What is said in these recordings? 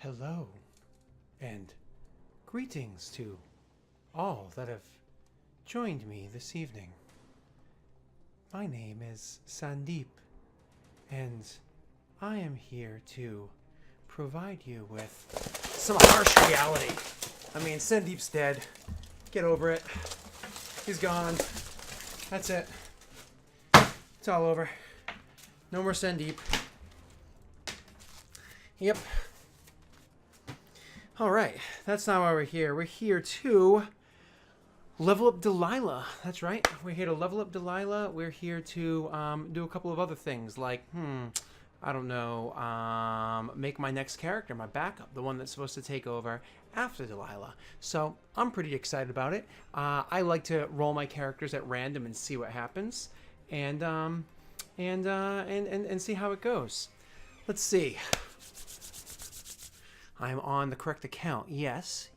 Hello, and greetings to all that have joined me this evening. My name is Sandeep, and I am here to provide you with some harsh reality. I mean, Sandeep's dead. Get over it. He's gone. That's it. It's all over. No more Sandeep. Yep. Alright, that's not why we're here. We're here to level up Delilah. That's right. We're here to level up Delilah. We're here to do a couple of other things like, I don't know, make my next character, my backup, the one that's supposed to take over after Delilah. So I'm pretty excited about it. I like to roll my characters at random and see what happens, and see how it goes. Let's see. I'm on the correct account. Yes,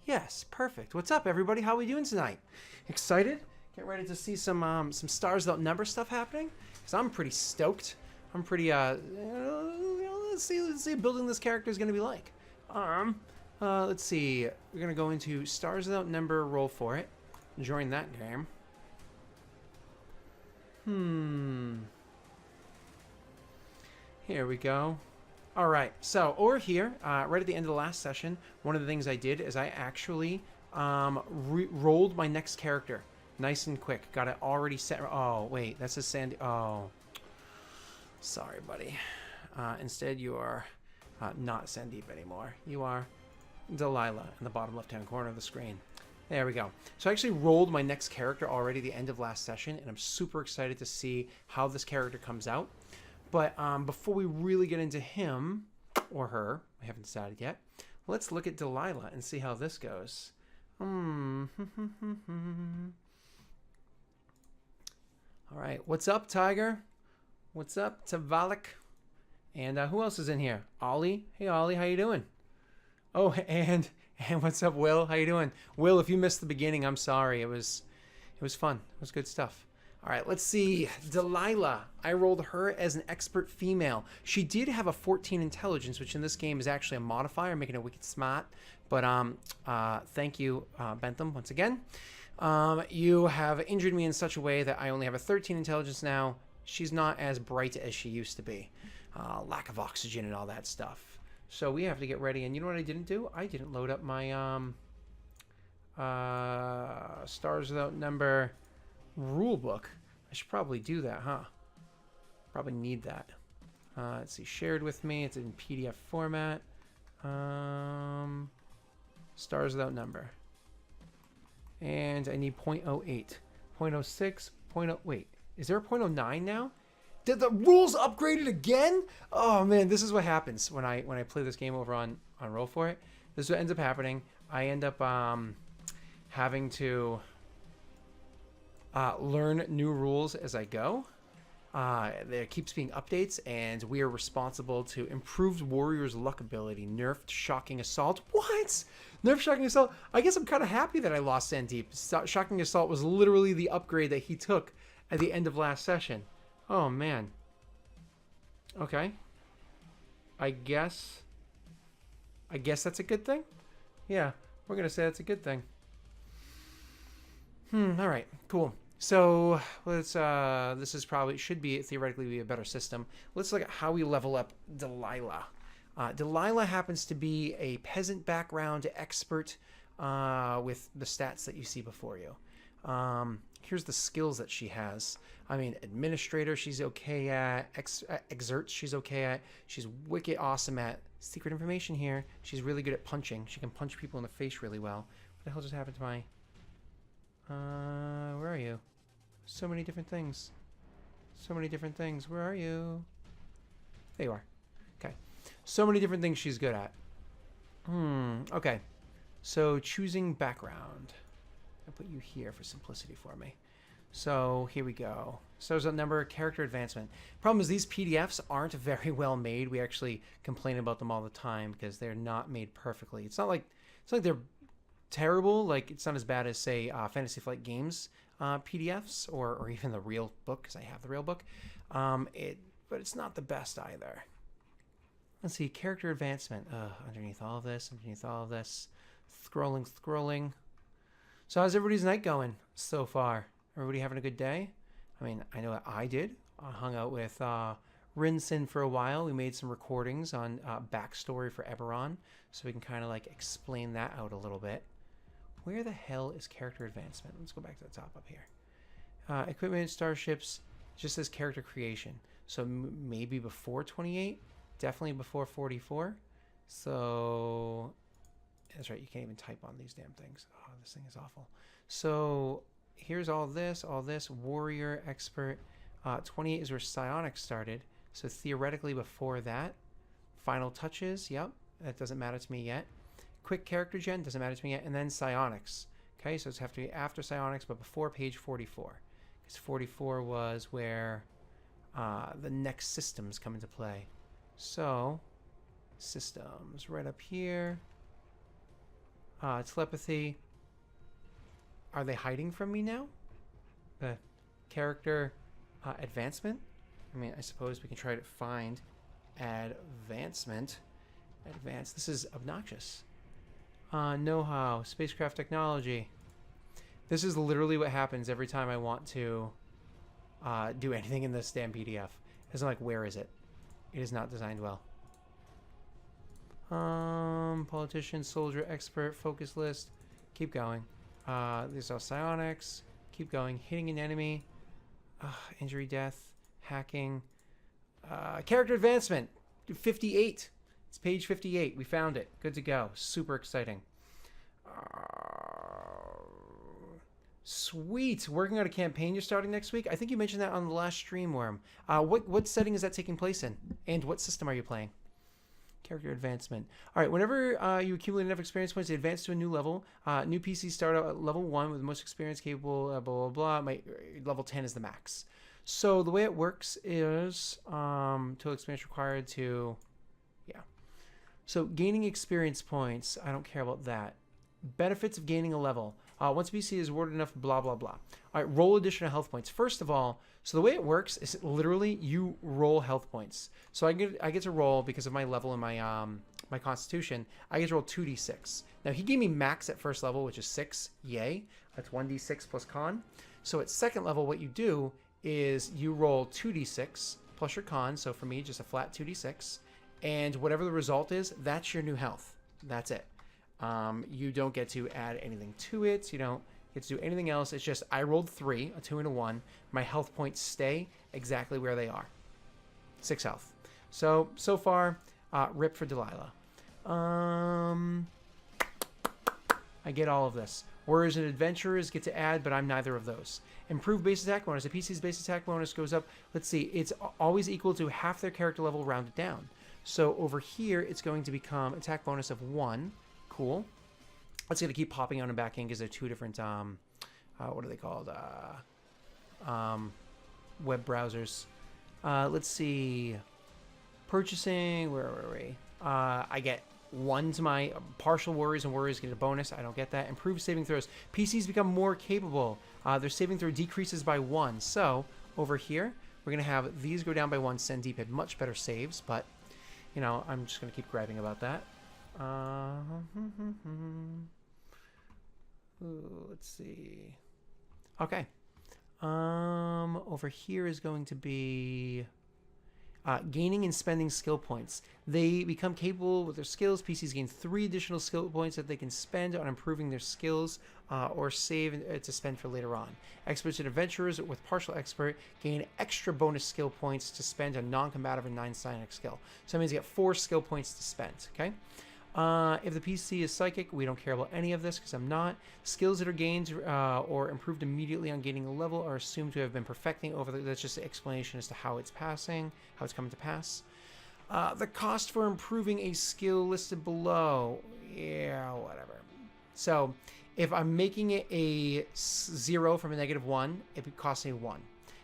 perfect. What's up, everybody? How are we doing tonight? Excited? Get ready to see some stars without number stuff happening? Because I'm pretty stoked. I'm pretty let's see what building this character is gonna be like. Let's see. We're gonna go into stars without number, roll for it. Join that game. Here we go. All right, so over here, right at the end of the last session, one of the things I did is I actually rolled my next character nice and quick. Got it already set. Oh, wait, that's a Sandy. Oh, sorry, buddy. Instead, you are not Sandeep anymore. You are Delilah in the bottom left-hand corner of the screen. There we go. So I actually rolled my next character already at the end of last session, and I'm super excited to see how this character comes out. But before we really get into him or her, I haven't decided yet, let's look at Delilah and see how this goes. All right, what's up, Tiger? What's up, Tavalik? And who else is in here? Ollie. Hey, Ollie, how you doing? Oh, and what's up, Will? How you doing? Will, if you missed the beginning, I'm sorry. It was fun. It was good stuff. All right, let's see. Delilah. I rolled her as an expert female. She did have a 14 intelligence, which in this game is actually a modifier, making her wicked smart. But thank you, Bentham, once again. You have injured me in such a way that I only have a 13 intelligence now. She's not as bright as she used to be. Lack of oxygen and all that stuff. So we have to get ready. And you know what I didn't do? I didn't load up my stars without number rule book. I should probably do that, huh? Probably need that. Let's see, shared with me. It's in PDF format. Stars without number. And I need 0.08. 0.06, 0.0... Wait, is there a 0.09 now? Did the rules upgraded again? Oh man, this is what happens when I play this game over on Roll For It. This is what ends up happening. I end up having to learn new rules as I go. There keeps being updates, and we are responsible to improved warrior's luck ability, nerfed shocking assault. What? Nerfed shocking assault? I guess I'm kind of happy that I lost Sandeep. Shocking assault was literally the upgrade that he took at the end of last session. Oh man. Okay. I guess that's a good thing. Yeah, we're gonna say that's a good thing. All right, cool. So let's this is probably should be theoretically be a better system. Let's look at how we level up Delilah. Delilah happens to be a peasant background expert with the stats that you see before you. Here's the skills that she has. I mean, administrator, she's okay at. Exerts, she's okay at. She's wicked awesome at. Secret information here. She's really good at punching. She can punch people in the face really well. What the hell just happened to my... where are you? So many different things. So many different things. Where are you? There you are. Okay. So many different things she's good at. Okay. So choosing background. I'll put you here for simplicity for me. So here we go. So there's a number of character advancement. Problem is these PDFs aren't very well made. We actually complain about them all the time because they're not made perfectly. It's not like they're terrible. Like it's not as bad as say Fantasy Flight Games PDFs or even the real book, because I have the real book. But it's not the best either. Let's see, character advancement. Underneath all of this, scrolling. So how's everybody's night going so far? Everybody having a good day? I mean, I know I did. I hung out with Rinsin for a while. We made some recordings on backstory for Eberron, so we can kind of like explain that out a little bit. Where the hell is character advancement? Let's go back to the top up here. Equipment, starships, just says character creation. So maybe before 28, definitely before 44. So that's right, you can't even type on these damn things. Oh, this thing is awful. So here's all this, warrior, expert. 28 is where psionics started. So theoretically before that. Final touches, yep, that doesn't matter to me yet. Quick character gen, doesn't matter to me yet. And then psionics. Okay, so it's have to be after psionics, but before page 44. Because 44 was where the next systems come into play. So, systems right up here. Telepathy. Are they hiding from me now? Character advancement. I mean, I suppose we can try to find advancement. Advanced. This is obnoxious. Know-how. Spacecraft technology. This is literally what happens every time I want to do anything in this damn PDF. It's like, where is it? It is not designed well. Politician, soldier, expert, focus list. Keep going. These are psionics. Keep going. Hitting an enemy. Injury, death, hacking. Character advancement. 58. It's page 58. We found it. Good to go. Super exciting. Sweet. Working on a campaign you're starting next week. I think you mentioned that on the last stream, Worm. What setting is that taking place in? And what system are you playing? Character advancement. All right. Whenever you accumulate enough experience points to advance to a new level, new PCs start out at level 1 with the most experience capable, blah, blah, blah. Level 10 is the max. So the way it works is total experience required to... Yeah. So gaining experience points, I don't care about that. Benefits of gaining a level. Once PC is awarded enough, blah, blah, blah. All right, roll additional health points. First of all, so the way it works is literally you roll health points. So I get to roll, because of my level in my my constitution, I get to roll 2d6. Now, he gave me max at first level, which is 6. Yay. That's 1d6 plus con. So at second level, what you do is you roll 2d6 plus your con. So for me, just a flat 2d6. And whatever the result is, that's your new health. That's it. You don't get to add anything to it. You don't get to do anything else. It's just I rolled 3, a 2 and a 1. My health points stay exactly where they are. 6 health. So far, rip for Delilah. I get all of this. Warriors and adventurers get to add, but I'm neither of those. Improved base attack bonus. The PC's base attack bonus goes up. Let's see. It's always equal to half their character level rounded down. So over here, it's going to become attack bonus of 1. Cool. It's going to keep popping on and back in because they're two different, what are they called? Web browsers. Let's see. Purchasing, where are we? I get 1 to my partial warriors, and warriors get a bonus. I don't get that. Improved saving throws. PCs become more capable. Their saving throw decreases by 1. So over here, we're going to have these go down by 1. Sendip had much better saves, but, you know, I'm just going to keep grabbing about that. Let's see. Okay. Over here is going to be gaining and spending skill points. They become capable with their skills. PCs gain 3 additional skill points that they can spend on improving their skills or save to spend for later on. Experts and adventurers with partial expert gain extra bonus skill points to spend on non-combative and 9 psionic skill. So that means you get 4 skill points to spend. Okay. If the PC is psychic, we don't care about any of this because I'm not. Skills that are gained or improved immediately on gaining a level are assumed to have been perfecting over that's just an explanation as to how it's passing, how it's coming to pass. The cost for improving a skill listed below. Yeah, whatever. So if I'm making it a 0 from a -1, it costs me 1.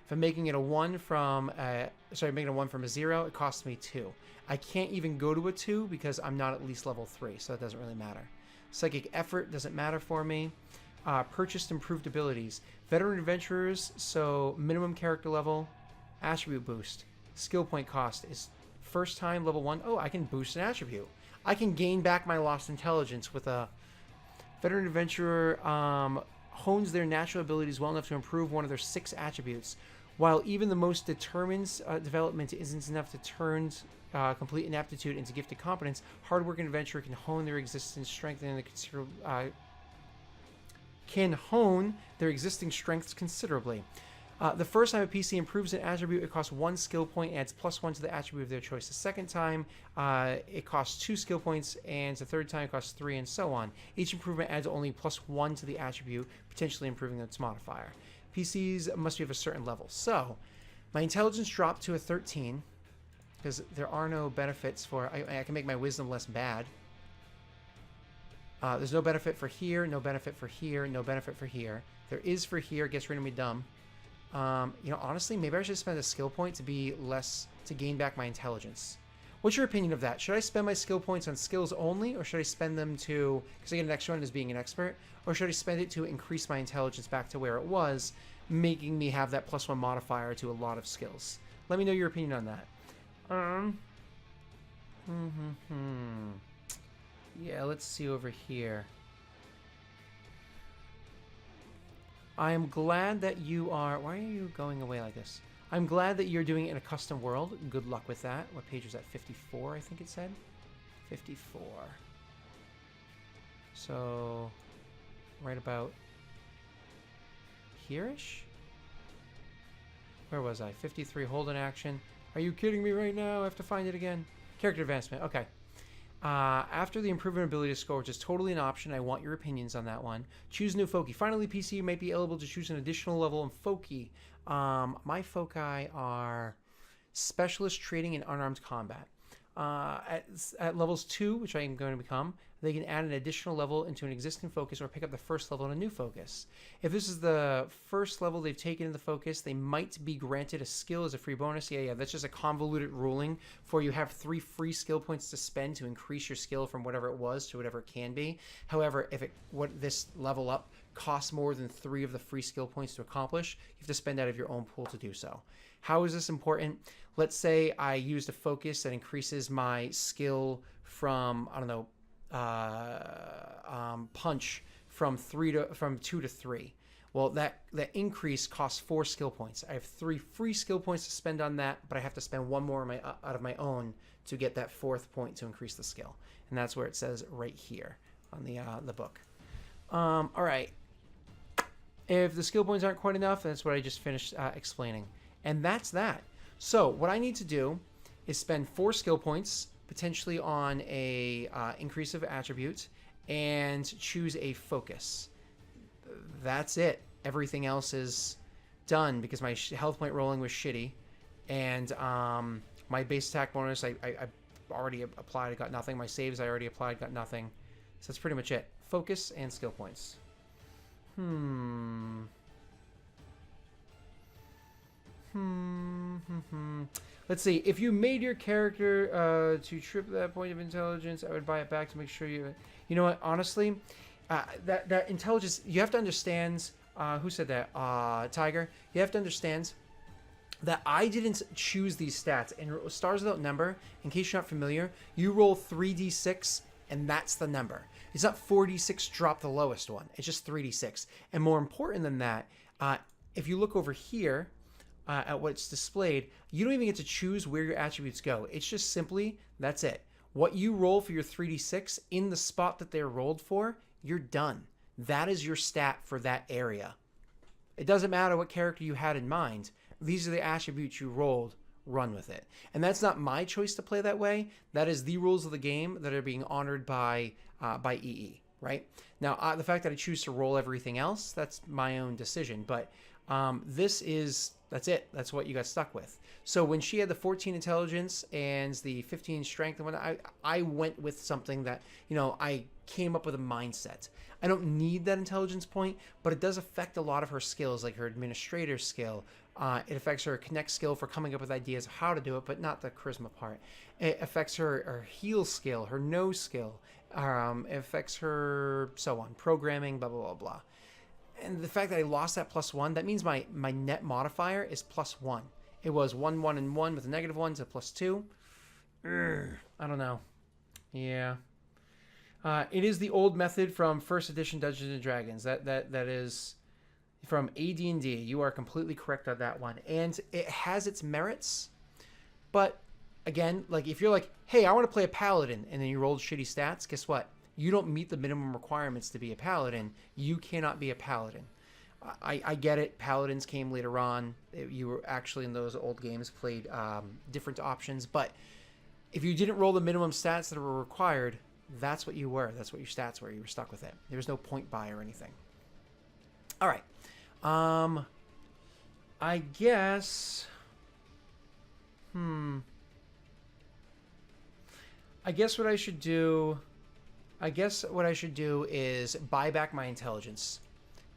If I'm making it a 1 from making it a 1 from a 0, it costs me 2. I can't even go to a 2 because I'm not at least level 3, so that doesn't really matter. Psychic effort doesn't matter for me. Purchased improved abilities. Veteran adventurers, so minimum character level, attribute boost. Skill point cost is first time, level 1. Oh, I can boost an attribute. I can gain back my lost intelligence with a veteran adventurer hones their natural abilities well enough to improve one of their 6 attributes. While even the most determined development isn't enough to turn complete inaptitude into gifted competence, hardworking adventurer can hone their existing strength and their existing strengths considerably. The first time a PC improves an attribute, it costs 1 skill point and adds +1 to the attribute of their choice. The second time, it costs 2 skill points, and the third time it costs 3, and so on. Each improvement adds only +1 to the attribute, potentially improving its modifier. PCs must be of a certain level. So, my intelligence dropped to a 13, because there are no benefits for... I can make my wisdom less bad. There's no benefit for here, no benefit for here, no benefit for here. There is for here, gets rid of me dumb. You know, honestly, maybe I should spend a skill point to gain back my intelligence. What's your opinion of that? Should I spend my skill points on skills only, or should I spend them to, because I get an extra one as being an expert, or should I spend it to increase my intelligence back to where it was, making me have that +1 modifier to a lot of skills? Let me know your opinion on that. Yeah, let's see over here. I am glad that you are... Why are you going away like this? I'm glad that you're doing it in a custom world. Good luck with that. What page was that? 54, I think it said? 54. So, right about here-ish? Where was I? 53, hold an action. Are you kidding me right now? I have to find it again. Character advancement. Okay. After the improvement ability score, which is totally an option, I want your opinions on that one. Choose new foci. Finally, PC, you might be eligible to choose an additional level in foci. My foci are specialist trading and unarmed combat. At levels 2, which I am going to become, they can add an additional level into an existing focus or pick up the first level in a new focus. If this is the first level they've taken in the focus, they might be granted a skill as a free bonus. Yeah, that's just a convoluted ruling for you have 3 free skill points to spend to increase your skill from whatever it was to whatever it can be. However, if this level up costs more than 3 of the free skill points to accomplish, you have to spend out of your own pool to do so. How is this important? Let's say I used a focus that increases my skill from, I don't know, punch from 2 to 3. Well, that increase costs 4 skill points. I have 3 free skill points to spend on that, but I have to spend 1 more out of my own to get that 4th point to increase the skill, and that's where it says right here on the book. All right. If the skill points aren't quite enough, that's what I just finished explaining, and that's that. So what I need to do is spend 4 skill points, potentially on a increase of attributes, and choose a focus. That's it. Everything else is done because my health point rolling was shitty, and my base attack bonus I already applied, I got nothing. My saves I already applied, got nothing. So that's pretty much it. Focus and skill points. Let's see. If you made your character to trip that point of intelligence, I would buy it back to make sure you... You know what? Honestly, that intelligence... You have to understand... who said that? Tiger. You have to understand that I didn't choose these stats. And Stars Without Number, in case you're not familiar, you roll 3d6, and that's the number. It's not 4d6 drop the lowest one. It's just 3d6. And more important than that, if you look over here... at what's displayed, you don't even get to choose where your attributes go. It's just simply, that's it. What you roll for your 3d6 in the spot that they're rolled for, you're done. That is your stat for that area. It doesn't matter what character you had in mind. These are the attributes you rolled. Run with it. And that's not my choice to play that way. That is the rules of the game that are being honored by EE, right? Now, the fact that I choose to roll everything else, that's my own decision. But that's it. That's what you got stuck with. So when she had the 14 intelligence and the 15 strength, and I went with something that, I came up with a mindset. I don't need that intelligence point, but it does affect a lot of her skills, like her administrator skill. It affects her connect skill for coming up with ideas of how to do it, but not the charisma part. It affects her heal skill, her know skill. It affects her so on, programming, blah, blah, blah, blah. And the fact that I lost that +1, that means my net modifier is +1. It was 1, 1, and 1 with a -1 to +2. I don't know. Yeah. It is the old method from first edition Dungeons and Dragons. That is from AD&D. You are completely correct on that one, and it has its merits. But again, like if you're like, hey, I want to play a paladin, and then you rolled shitty stats, guess what? You don't meet the minimum requirements to be a paladin. You cannot be a paladin. I get it. Paladins came later on. You were actually in those old games played different options, but if you didn't roll the minimum stats that were required, that's what you were. That's what your stats were. You were stuck with it. There was no point buy or anything. All right. I guess. I guess what I should do is buy back my intelligence,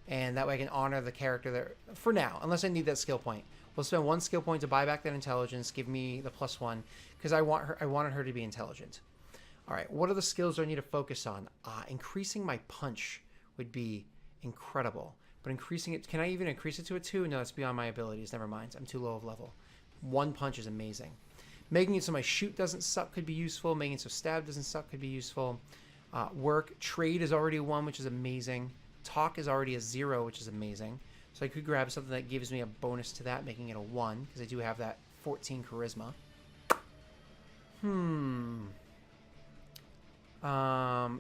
and that way I can honor the character there for now. Unless I need that skill point, we'll spend 1 skill point to buy back that intelligence. Give me the +1 because I wanted her to be intelligent. All right, what are the skills do I need to focus on? Increasing my punch would be incredible, but increasing it, can I even increase it to a 2? No, that's beyond my abilities. Never mind, I'm too low of level. 1 punch is amazing. Making it so my shoot doesn't suck could be useful. Making it so stab doesn't suck could be useful. Work, trade is already a 1, which is amazing. Talk is already a 0, which is amazing. So I could grab something that gives me a bonus to that, making it a 1, because I do have that 14 charisma.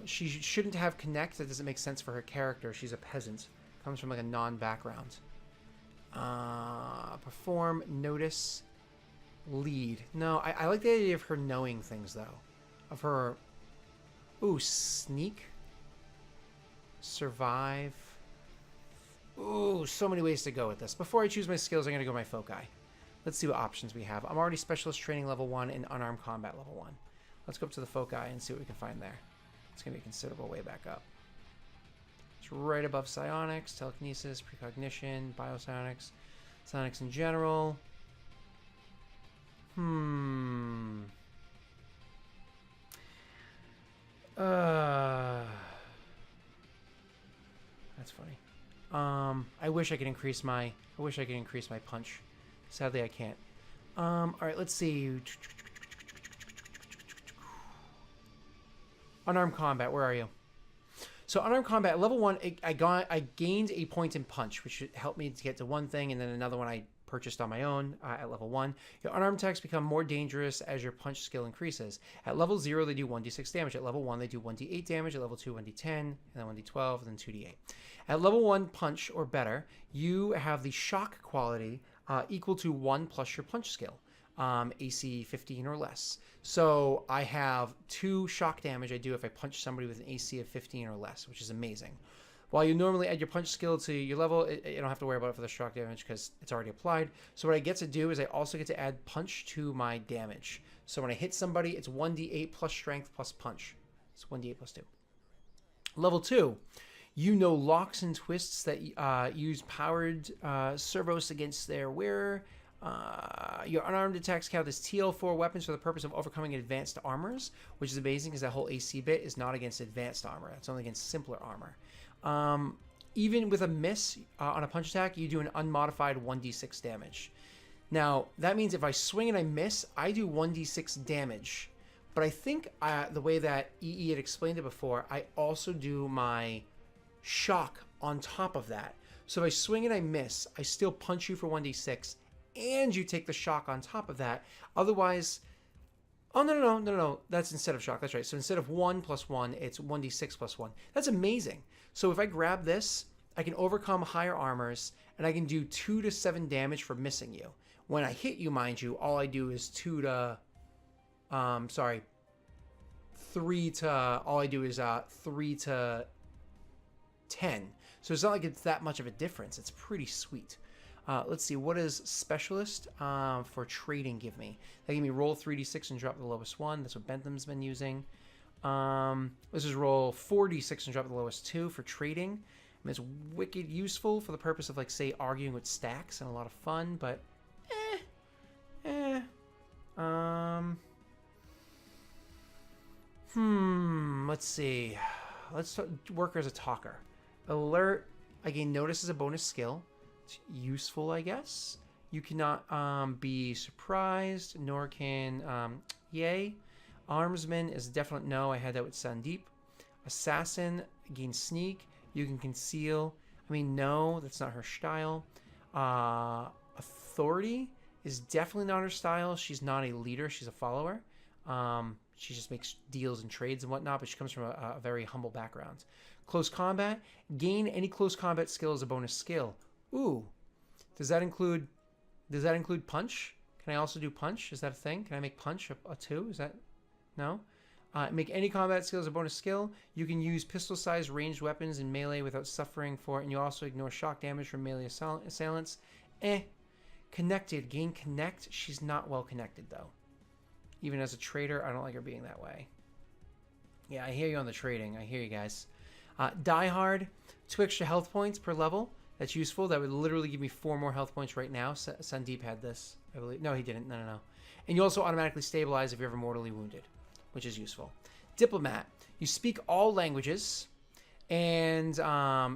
She shouldn't have connect. That doesn't make sense for her character. She's a peasant. Comes from like a non-background. Perform, notice, lead. No, I like the idea of her knowing things though. Of her. Ooh, sneak. Survive. Ooh, so many ways to go with this. Before I choose my skills, I'm going to go my foci. Let's see what options we have. I'm already specialist training level 1 and unarmed combat level 1. Let's go up to the foci and see what we can find there. It's going to be a considerable way back up. It's right above psionics, telekinesis, precognition, biopsionics, psionics in general. That's funny. I wish I could increase my punch. Sadly, I can't. All right, let's see. Unarmed combat, where are you? So unarmed combat, level 1, I gained a point in punch, which should help me to get to one thing, and then another one I purchased on my own at level 1. Your unarmed attacks become more dangerous as your punch skill increases. At level 0, they do 1d6 damage. At level 1, they do 1d8 damage. At level 2, 1d10, and then 1d12, and then 2d8. At level 1 punch or better, you have the shock quality equal to 1 plus your punch skill. AC 15 or less. So I have 2 shock damage I do if I punch somebody with an AC of 15 or less, which is amazing. While you normally add your punch skill to your level, you don't have to worry about it for the shock damage because it's already applied. So what I get to do is I also get to add punch to my damage. So when I hit somebody, it's 1d8 plus strength plus punch. It's 1d8 plus 2. Level 2, you know locks and twists that use powered servos against their wearer. Your unarmed attacks count as TL4 weapons for the purpose of overcoming advanced armors, which is amazing because that whole AC bit is not against advanced armor. It's only against simpler armor. Even with a miss on a punch attack, you do an unmodified 1d6 damage. Now, that means if I swing and I miss, I do 1d6 damage. But I think the way that EE had explained it before, I also do my shock on top of that. So if I swing and I miss, I still punch you for 1d6, and you take the shock on top of that. Otherwise, oh, no. That's instead of shock. That's right. So instead of 1 plus 1, it's 1d6 plus 1. That's amazing. So if I grab this, I can overcome higher armors, and I can do 2 to 7 damage for missing you. When I hit you, mind you, all I do is 3 to, all I do is 3 to 10. So it's not like it's that much of a difference. It's pretty sweet. Let's see, what does specialist for trading give me? They give me roll 3d6 and drop the lowest 1. That's what Bentham's been using. This is roll 4d6 and drop the lowest 2 for trading. I mean, it's wicked useful for the purpose of, like, say, arguing with stacks and a lot of fun, but let's see. Let's work as a talker. Alert. I gain notice as a bonus skill. It's useful, I guess. You cannot be surprised, nor can yay. Armsman is a definite no. I had that with Sandeep. Assassin gains sneak. You can conceal. I mean, no, that's not her style. Authority is definitely not her style. She's not a leader. She's a follower. She just makes deals and trades and whatnot, but she comes from a very humble background. Close combat. Gain any close combat skill as a bonus skill. Ooh. Does that include punch? Can I also do punch? Is that a thing? Can I make punch a 2? Is that... No? Make any combat skill as a bonus skill. You can use pistol-sized ranged weapons in melee without suffering for it, and you also ignore shock damage from melee assailants. Connected. Gain connect. She's not well connected, though. Even as a trader, I don't like her being that way. Yeah, I hear you on the trading. I hear you guys. Die Hard. 2 extra health points per level. That's useful. That would literally give me 4 more health points right now. Sandeep had this, I believe. No, he didn't. No. And you also automatically stabilize if you're ever mortally wounded, which is useful. Diplomat. You speak all languages, and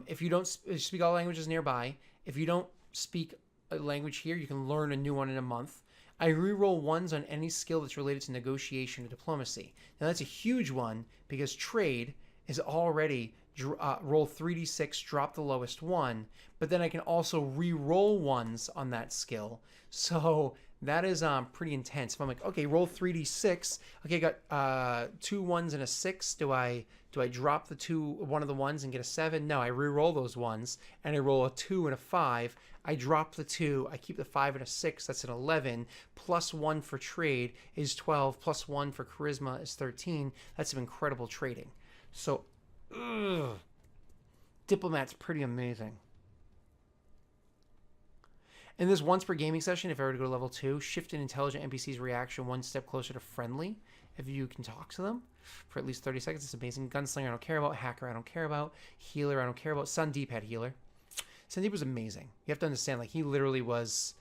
if you don't speak all languages nearby, if you don't speak a language here, you can learn a new one in a month. I reroll 1s on any skill that's related to negotiation or diplomacy. Now that's a huge one because trade is already roll 3d6, drop the lowest one, but then I can also re-roll 1s on that skill. So that is pretty intense. If I'm like, okay, roll 3d6. Okay, I got 2 1s and a 6. Do I drop one of the 1s and get a 7? No, I re-roll those 1s and I roll a 2 and a 5. I drop the 2. I keep the 5 and a 6. That's an 11. Plus 1 for trade is 12. Plus 1 for charisma is 13. That's some incredible trading. So, Diplomat's pretty amazing. And this once per gaming session, if I were to go to level 2, shift an intelligent NPC's reaction 1 step closer to friendly. If you can talk to them for at least 30 seconds, it's amazing. Gunslinger, I don't care about. Hacker, I don't care about. Healer, I don't care about. Sandeep had healer. Sandeep was amazing. You have to understand, like, he literally was...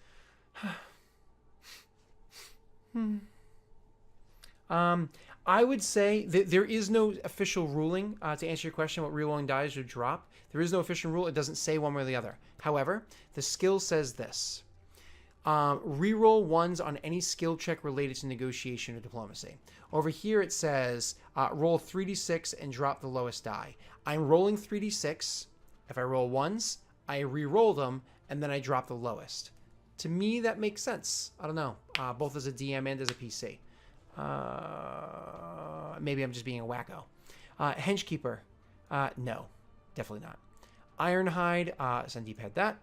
I would say that there is no official ruling to answer your question what rerolling dies or drop. There is no official rule. It doesn't say one way or the other. However, the skill says this. Reroll 1s on any skill check related to negotiation or diplomacy. Over here it says roll 3d6 and drop the lowest die. I'm rolling 3d6. If I roll 1s, I re-roll them, and then I drop the lowest. To me, that makes sense. I don't know. Both as a DM and as a PC. Maybe I'm just being a wacko. Henchkeeper. No. Definitely not. Ironhide. Sandeep had that.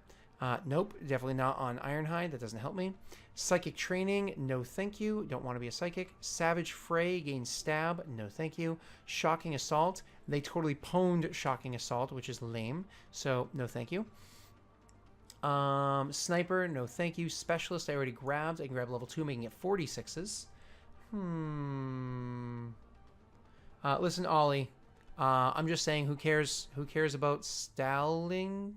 Nope. Definitely not on Ironhide. That doesn't help me. Psychic training. No thank you. Don't want to be a psychic. Savage Fray. Gains stab. No thank you. Shocking Assault. They totally pwned Shocking Assault, which is lame. So, no thank you. Sniper. No thank you. Specialist. I already grabbed. I can grab level 2, making it 46s. Listen, Ollie. I'm just saying, who cares about Stallington?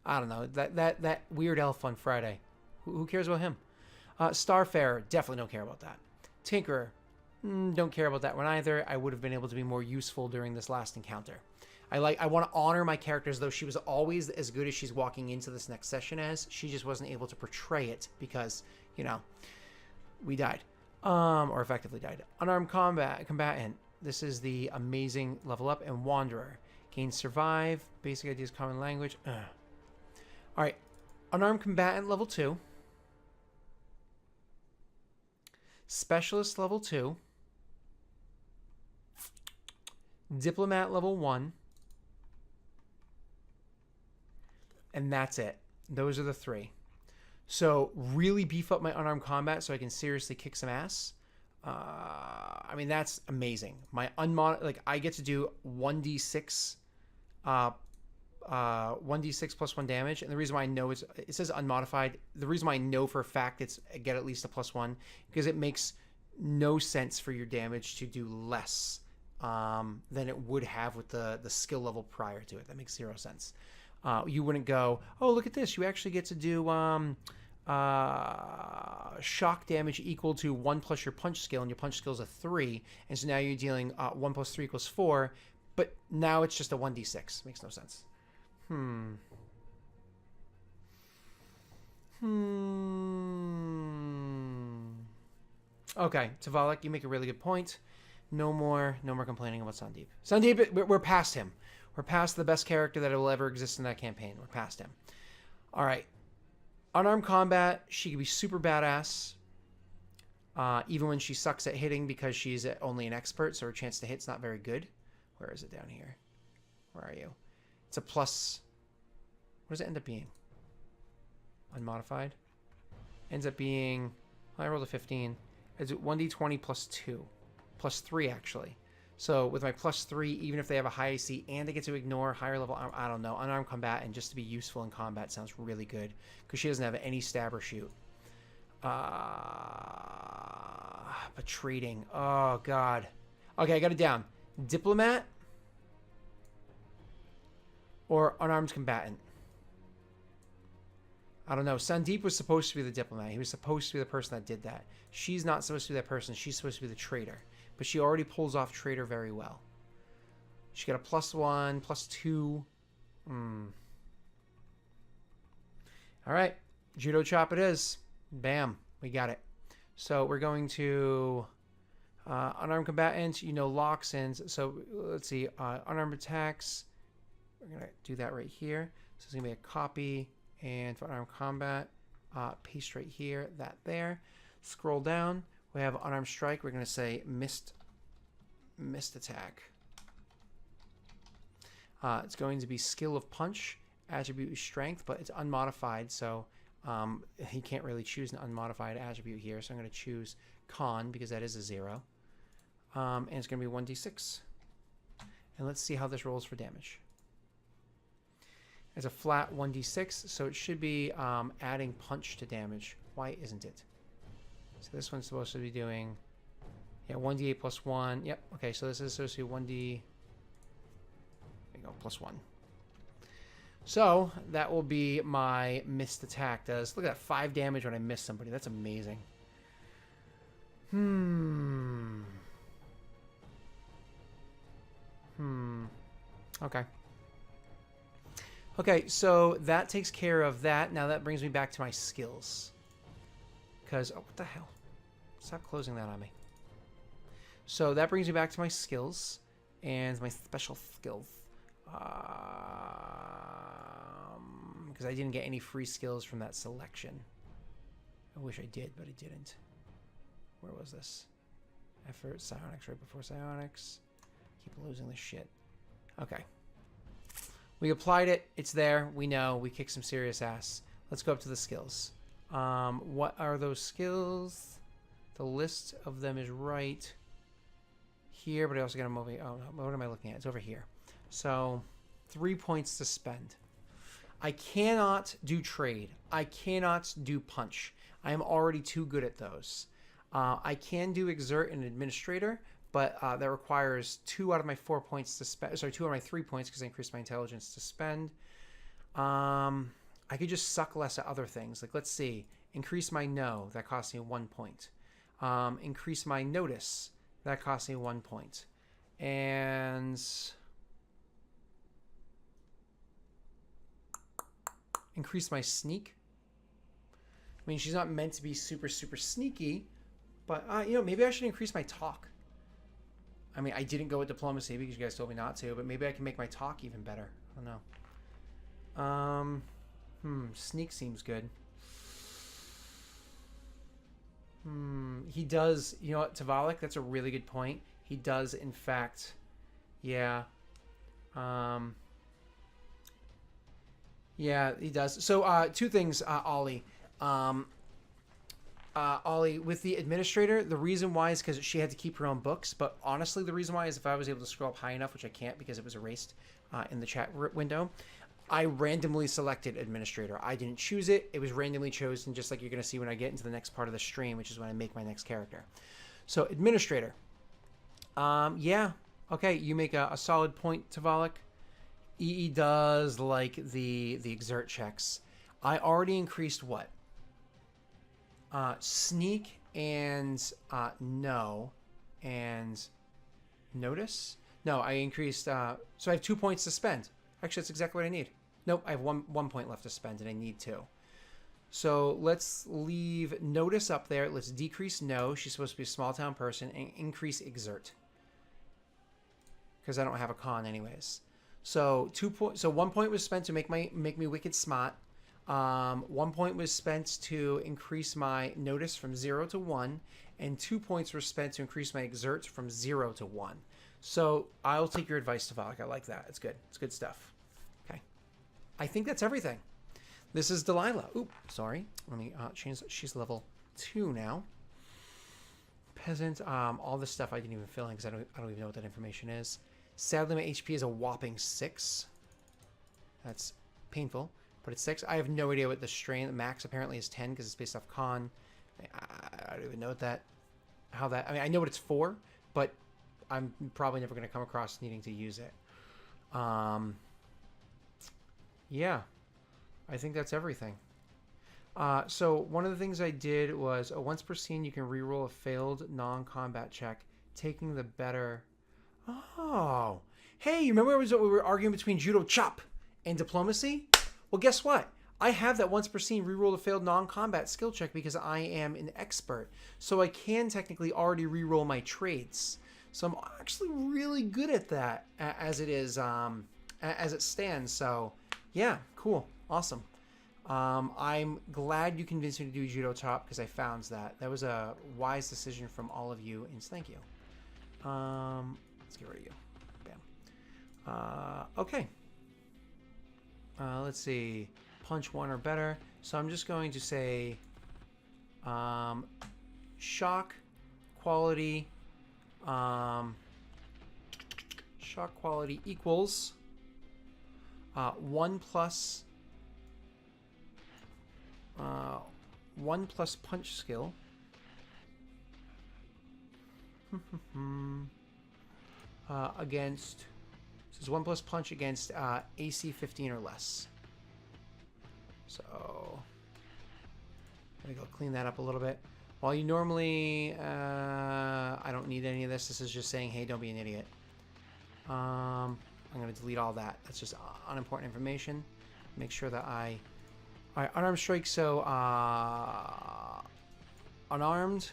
I don't know. That weird elf on Friday. Who cares about him? Starfarer, definitely don't care about that. Tinkerer, don't care about that one either. I would have been able to be more useful during this last encounter. I want to honor my characters, though she was always as good as she's walking into this next session as. She just wasn't able to portray it because, you know, we died. Or effectively died. Unarmed combatant. This is the amazing level up. And Wanderer. Gain survive. Basic ideas, common language. Alright. Unarmed combatant level 2. Specialist level 2. Diplomat level 1. And that's it. Those are the 3. So really beef up my unarmed combat so I can seriously kick some ass. I mean, that's amazing. My I get to do 1d6 1d6 plus 1 damage, and the reason why I know it says unmodified. The reason why I know for a fact it's get at least a +1 because it makes no sense for your damage to do less than it would have with the skill level prior to it. That makes 0 sense. You wouldn't go, oh, look at this. You actually get to do shock damage equal to 1 plus your punch skill, and your punch skill is a 3, and so now you're dealing 1 plus 3 equals 4, but now it's just a 1d6. Makes no sense. Okay, Tavalek, you make a really good point. No more complaining about Sandeep. Sandeep, we're past him. We're past the best character that will ever exist in that campaign. We're past him. All right. Unarmed combat, she can be super badass. Even when she sucks at hitting because she's only an expert, so her chance to hit's not very good. Where is it down here? Where are you? It's a plus. What does it end up being? Unmodified. Ends up being, well, I rolled a 15. It's 1d20 plus 2. Plus 3, actually. So with my plus 3, even if they have a high AC and I get to ignore higher level, I don't know, unarmed combat, and just to be useful in combat sounds really good. Because she doesn't have any stab or shoot. But trading. Oh, God. Okay, I got it down. Diplomat or unarmed combatant. I don't know. Sandeep was supposed to be the diplomat. He was supposed to be the person that did that. She's not supposed to be that person. She's supposed to be the traitor. But she already pulls off traitor very well. She got a +1, +2. All right. Judo chop it is. Bam. We got it. So we're going to unarmed combatants. You know, locks and so let's see. Unarmed attacks. We're going to do that right here. So it's going to be a copy. And for unarmed combat, paste right here, that there. Scroll down. We have unarmed strike. We're going to say missed attack. It's going to be skill of punch. Attribute is strength, but it's unmodified, so he can't really choose an unmodified attribute here. So I'm going to choose con because that is a 0. And it's going to be 1d6. And let's see how this rolls for damage. It's a flat 1d6, so it should be adding punch to damage. Why isn't it? So this one's supposed to be doing, 1d8 plus 1. Yep, okay, so this is supposed to be 1d, there you go, plus 1. So that will be my missed attack. Look at that, 5 damage when I miss somebody. That's amazing. Okay. Okay, so that takes care of that. Now that brings me back to my skills. Because, oh, what the hell? Stop closing that on me. So that brings me back to my skills and my special skills. Because I didn't get any free skills from that selection. I wish I did, but I didn't. Where was this? Effort, psionics, right before psionics. Keep losing this shit. Okay. We applied it. It's there. We know. We kicked some serious ass. Let's go up to the skills. What are those skills? The list of them is right here, but I also got to move. Oh, what am I looking at? It's over here. So 3 points to spend. I cannot do trade. I cannot do punch. I am already too good at those. I can do exert and administrator, but that requires 2 out of my 4 points to spend. Sorry, 2 out of my 3 points because I increased my intelligence to spend. I could just suck less at other things. Like, let's see. Increase my know. That costs me 1 point. Increase my notice. That costs me 1 point. And increase my sneak. I mean, she's not meant to be super, super sneaky, but, maybe I should increase my talk. I mean, I didn't go with diplomacy because you guys told me not to, but maybe I can make my talk even better. I don't know. Sneak seems good. He does, you know what, Tavalek, that's a really good point. He does, in fact, yeah. Yeah, he does. So, 2 things, Ollie. Ollie, with the administrator, the reason why is because she had to keep her own books. But honestly, the reason why is if I was able to scroll up high enough, which I can't because it was erased in the chat window, I randomly selected administrator. I didn't choose it. It was randomly chosen, just like you're going to see when I get into the next part of the stream, which is when I make my next character. So, administrator. Yeah. Okay, you make a solid point, Tavalek. EE does like the exert checks. I already increased what? Sneak and no and notice. No, I increased. So I have 2 points to spend. Actually, that's exactly what I need. Nope, I have one point left to spend, and I need 2. So let's leave notice up there. Let's decrease no. She's supposed to be a small town person, and increase exert. Because I don't have a con anyways. So 1 point was spent to make me wicked smart. 1 point was spent to increase my notice from 0 to 1, and 2 points were spent to increase my exert from 0 to 1. So I'll take your advice, Tavalik. I like that. It's good. It's good stuff. Okay. I think that's everything. This is Delilah. Oop, sorry. Let me change. She's level 2 now. Peasant. All this stuff I didn't even fill in because I don't even know what that information is. Sadly, my HP is a whopping 6. That's painful, but it's 6. I have no idea what the strain. Max apparently is 10 because it's based off con. I don't even know what that. How that. I mean, I know what it's for, but I'm probably never going to come across needing to use it. Yeah. I think that's everything. So one of the things I did was once per scene you can reroll a failed non-combat check, taking the better. Oh, hey, you remember we were arguing between judo chop and diplomacy? Well, guess what? I have that once per scene reroll a failed non-combat skill check because I am an expert, so I can technically already reroll my trades. So I'm actually really good at that as it is, as it stands. So yeah, cool. Awesome. I'm glad you convinced me to do judo chop because I found that. That was a wise decision from all of you, and thank you. Let's get rid of you. Bam. Okay. Let's see. Punch 1 or better. So I'm just going to say shock quality. Shock quality equals 1 plus 1 plus punch skill. Against, this is 1 plus punch against AC 15 or less. So I'm gonna go clean that up a little bit. While you normally, I don't need any of this. This is just saying, hey, don't be an idiot. I'm gonna delete all that. That's just unimportant information. Make sure that all right, unarmed strike. So unarmed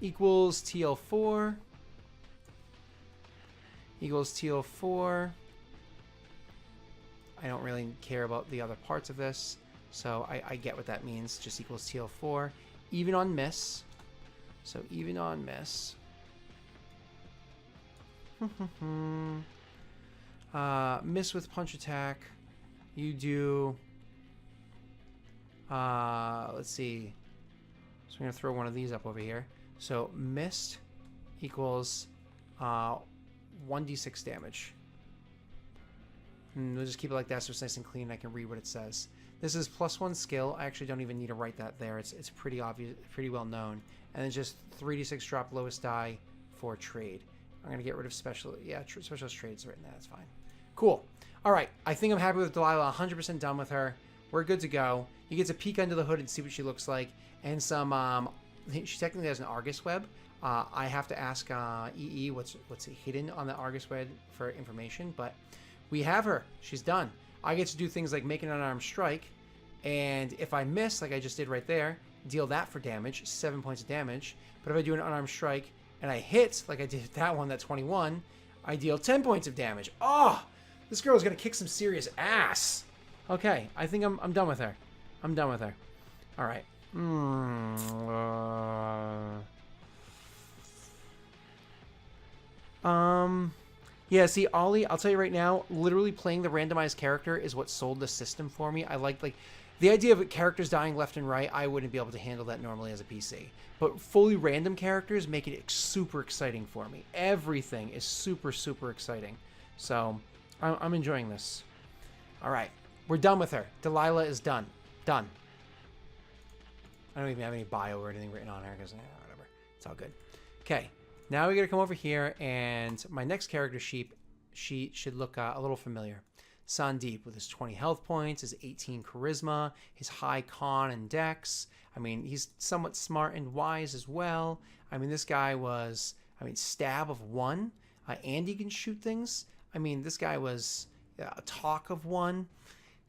equals TL4. Equals TL4. I don't really care about the other parts of this, so I get what that means. Just equals TL4. Even on miss. So even on miss. Miss with punch attack. You do. Let's see. So I'm gonna throw one of these up over here. So missed equals 1d6 damage. We'll just keep it like that so it's nice and clean. I can read what it says. This is +1 skill. I actually don't even need to write that there. It's pretty obvious, pretty well known. And then just 3d6 drop lowest die for trade. I'm gonna get rid of special. Yeah, specialist trades written. That's fine. Cool. All right. I think I'm happy with Delilah. 100% done with her. We're good to go. You get to peek under the hood and see what she looks like. And some. She technically has an Argus web. I have to ask EE what's hidden on the Argus web for information, but we have her. She's done. I get to do things like make an unarmed strike, and if I miss, like I just did right there, deal that for damage, 7 points of damage. But if I do an unarmed strike and I hit, like I did that one, that 21, I deal 10 points of damage. Oh, this girl is gonna kick some serious ass. Okay, I think I'm done with her. I'm done with her. All right. Yeah, see, Ollie, I'll tell you right now, literally playing the randomized character is what sold the system for me. I like the idea of characters dying left and right. I wouldn't be able to handle that normally as a PC. But fully random characters make it super exciting for me. Everything is super, super exciting. So I'm enjoying this. All right, we're done with her. Delilah is done. Done. I don't even have any bio or anything written on her because whatever. It's all good. Okay. Now we got to come over here, and my next character sheet should look a little familiar. Sandeep with his 20 health points, his 18 charisma, his high con and dex. I mean, he's somewhat smart and wise as well. I mean, this guy was, stab of 1, and he can shoot things. I mean, this guy was a talk of 1.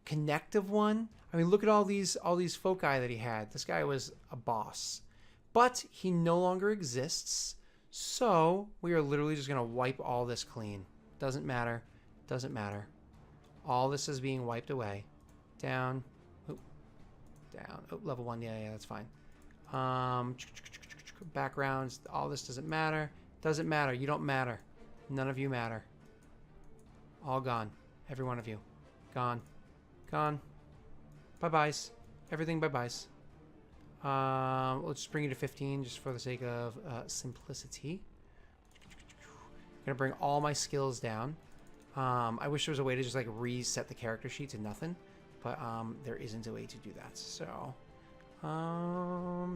connective one. I mean, look at all these foci that he had. This guy was a boss. But he no longer exists. So we are literally just going to wipe all this clean. Doesn't matter. Doesn't matter. All this is being wiped away. Down. Oop. Down. Oh, level 1. Yeah, that's fine. Backgrounds. All this doesn't matter. Doesn't matter. You don't matter. None of you matter. All gone. Every one of you. Gone. Gone. Bye-byes. Everything bye-byes. Let's just bring it to 15 just for the sake of simplicity. I'm going to bring all my skills down. I wish there was a way to just like reset the character sheet to nothing. But there isn't a way to do that. So,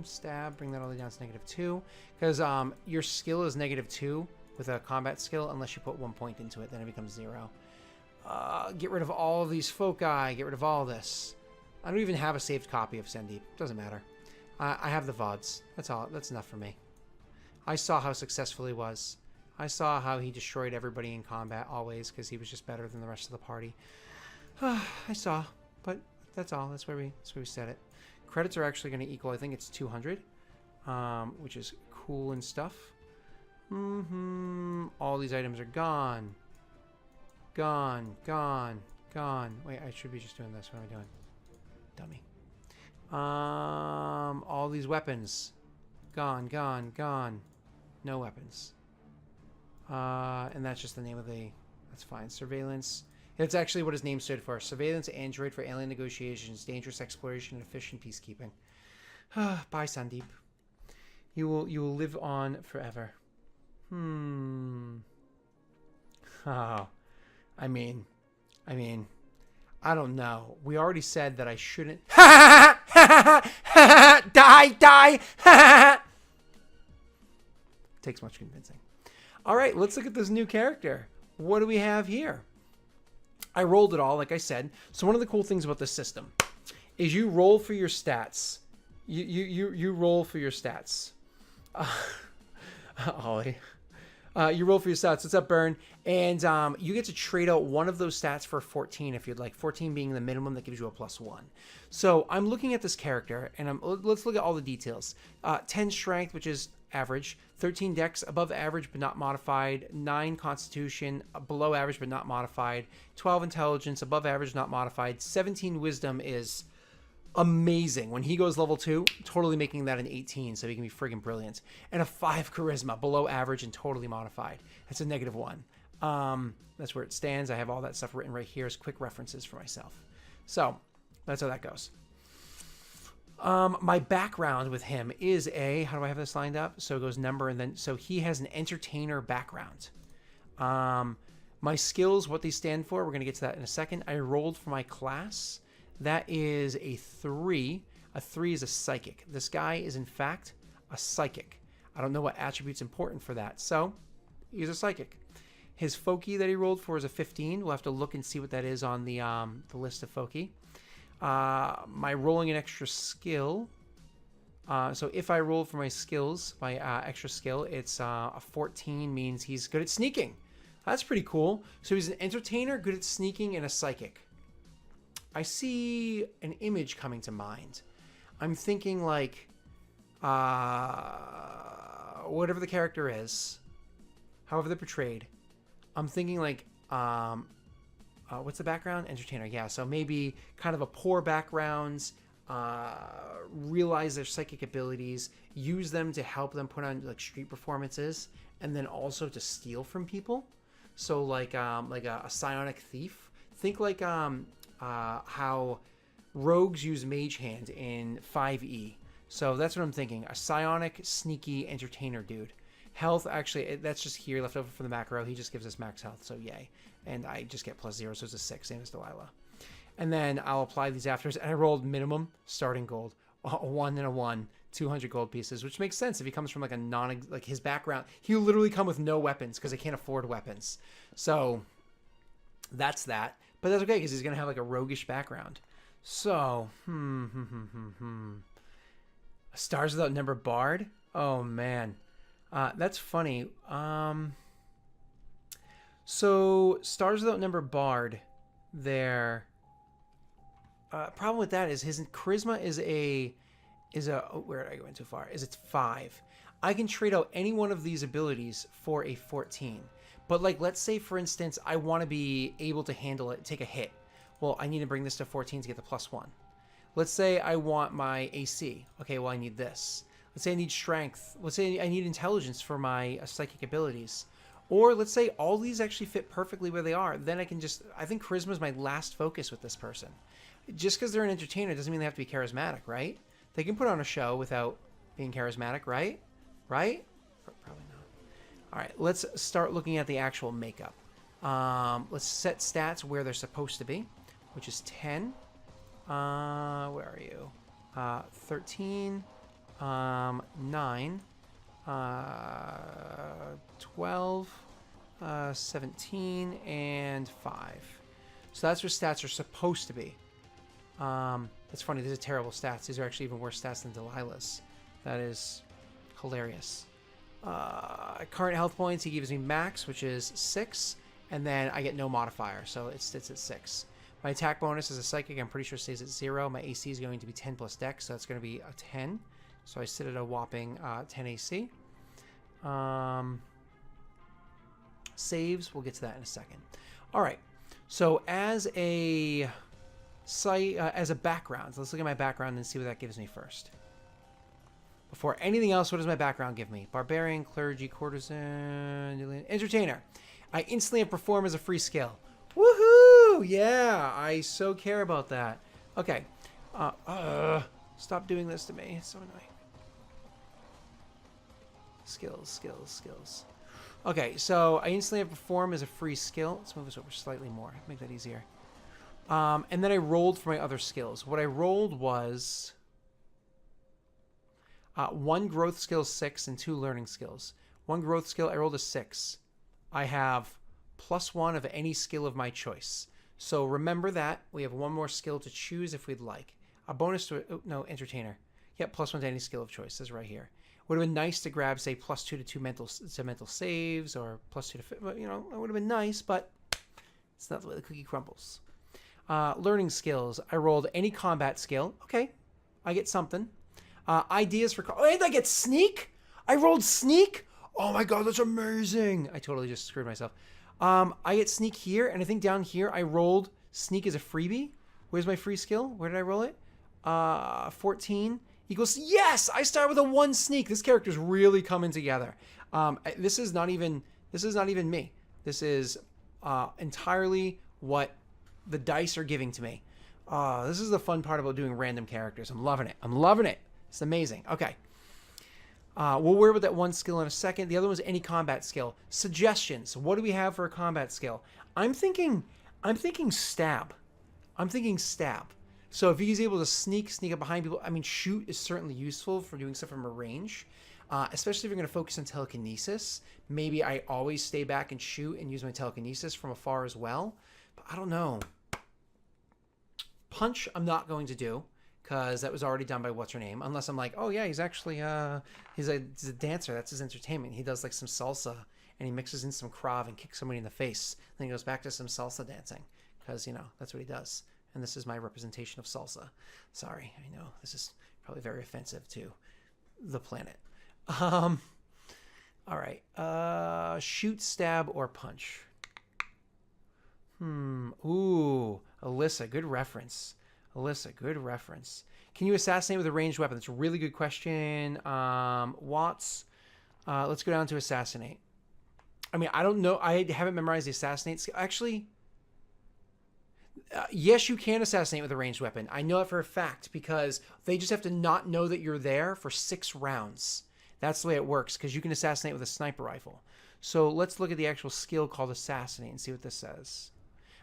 stab, bring that all the way down to -2. Because your skill is -2 with a combat skill unless you put 1 point into it. Then it becomes 0. Get rid of all of these foci. Get rid of all this. I don't even have a saved copy of Sandeep. Doesn't matter. I have the VODs. That's all. That's enough for me. I saw how successful he was. I saw how he destroyed everybody in combat always because he was just better than the rest of the party. I saw. But that's all. That's where we set it. Credits are actually going to equal, I think it's 200. Which is cool and stuff. All these items are gone. Gone. Gone. Gone. Wait, I should be just doing this. What am I doing? Dummy. All these weapons. Gone, gone, gone. No weapons. And that's just the name of the... That's fine. Surveillance. It's actually what his name stood for. Surveillance Android for Alien Negotiations, Dangerous Exploration, and Efficient Peacekeeping. Bye, Sandeep. You will live on forever. Oh. I mean, I don't know. We already said that I shouldn't... Die! Takes much convincing. All right, let's look at this new character. What do we have here? I rolled it all, like I said. So one of the cool things about this system is you roll for your stats. You roll for your stats. Ollie. You roll for your stats. What's up, Burn? And you get to trade out one of those stats for 14 if you'd like. 14 being the minimum that gives you a +1. So I'm looking at this character, and let's look at all the details. 10 strength, which is average. 13 dex, above average but not modified. 9 constitution, below average but not modified. 12 intelligence, above average, not modified. 17 wisdom is... amazing. When he goes level 2, totally making that an 18, so he can be friggin' brilliant. And a 5 charisma, below average and totally modified. That's a -1. That's where it stands. I have all that stuff written right here as quick references for myself. So that's how that goes. My background with him is how do I have this lined up? So it goes number, and then so he has an entertainer background. My skills, what they stand for, we're gonna get to that in a second. I rolled for my class. That is a 3. A 3 is a psychic. This guy is, in fact, a psychic. I don't know what attribute's important for that. So, he's a psychic. His Foki that he rolled for is a 15. We'll have to look and see what that is on the list of Foki. My rolling an extra skill. So, if I roll for my skills, my extra skill, it's a 14, means he's good at sneaking. That's pretty cool. So, he's an entertainer, good at sneaking, and a psychic. I see an image coming to mind. I'm thinking like, whatever the character is, however they're portrayed, I'm thinking like, what's the background? Entertainer, yeah. So maybe kind of a poor background, realize their psychic abilities, use them to help them put on like street performances, and then also to steal from people. So like a psionic thief. Think like, how rogues use Mage Hand in 5e. So that's what I'm thinking. A psionic, sneaky entertainer dude. Health, actually, that's just here left over from the macro. He just gives us max health, so yay. And I just get +0, so it's a 6, same as Delilah. And then I'll apply these afters, and I rolled minimum starting gold. A 1 and a 1, 200 gold pieces, which makes sense if he comes from like a like his background. He'll literally come with no weapons because he can't afford weapons. So that's that. But that's okay, because he's going to have, like, a roguish background. So, Stars Without Number Bard? Oh, man. That's funny. So, Stars Without Number Bard, there... Problem with that is his charisma is a oh, where did I go in too far? Is it's 5. I can trade out any one of these abilities for a 14. But like, let's say for instance, I want to be able to handle it, take a hit. Well, I need to bring this to 14 to get the +1. Let's say I want my AC. Okay, well, I need this. Let's say I need strength. Let's say I need intelligence for my psychic abilities. Or let's say all these actually fit perfectly where they are. Then I can just, I think charisma is my last focus with this person. Just because they're an entertainer doesn't mean they have to be charismatic, right? They can put on a show without being charismatic, right? Right? Probably not. All right, let's start looking at the actual makeup. Let's set stats where they're supposed to be, which is 10. Where are you? 13, 9, 12, 17, and 5. So that's where stats are supposed to be. That's funny. These are terrible stats. These are actually even worse stats than Delilah's. That is hilarious. Current health points, he gives me max, which is 6, and then I get no modifier, so it sits at 6. My attack bonus as a psychic, I'm pretty sure stays at 0. My AC is going to be 10 plus dex, so that's going to be a 10. So I sit at a whopping 10 AC. Saves, we'll get to that in a second. All right, so as a background, so let's look at my background and see what that gives me first. Before anything else, what does my background give me? Barbarian, clergy, courtesan, entertainer. I instantly perform as a free skill. Woohoo! Yeah, I so care about that. Okay. Stop doing this to me. It's so annoying. Skills. Okay, so I instantly perform as a free skill. Let's move this over slightly more. Make that easier. And then I rolled for my other skills. What I rolled was 1 growth skill 6 and 2 learning skills. 1 growth skill, I rolled a 6. I have +1 of any skill of my choice. So remember that. We have 1 more skill to choose if we'd like. A bonus to, entertainer. Yep, +1 to any skill of choice. This is right here. Would have been nice to grab, say, +2 to mental saves, or +2 to, it would have been nice, but it's not the way the cookie crumbles. Learning skills. I rolled any combat skill. Okay, I get something. Ideas for... Oh, and I get sneak? I rolled sneak? Oh my god, that's amazing. I totally just screwed myself. I get sneak here, and I think down here I rolled sneak as a freebie. Where's my free skill? Where did I roll it? 14 equals... Yes! I start with a 1 sneak. This character's really coming together. This is not even me. This is entirely what the dice are giving to me. This is the fun part about doing random characters. I'm loving it. It's amazing. Okay. We'll worry about that 1 skill in a second. The other one was any combat skill. Suggestions. What do we have for a combat skill? I'm thinking stab. So if he's able to sneak up behind people, I mean, shoot is certainly useful for doing stuff from a range, especially if you're going to focus on telekinesis. Maybe I always stay back and shoot and use my telekinesis from afar as well. But I don't know. Punch, I'm not going to do, because that was already done by what's-her-name. Unless I'm like, oh yeah, he's actually, he's a dancer. That's his entertainment. He does like some salsa, and he mixes in some krav and kicks somebody in the face. Then he goes back to some salsa dancing, because, that's what he does. And this is my representation of salsa. Sorry, I know this is probably very offensive to the planet. All right. Shoot, stab, or punch. Ooh, Alyssa, good reference. Can you assassinate with a ranged weapon? That's a really good question. Watts. Let's go down to assassinate. I mean, I don't know. I haven't memorized the assassinate skill. Actually, yes, you can assassinate with a ranged weapon. I know that for a fact, because they just have to not know that you're there for 6 rounds. That's the way it works, because you can assassinate with a sniper rifle. So let's look at the actual skill called assassinate and see what this says.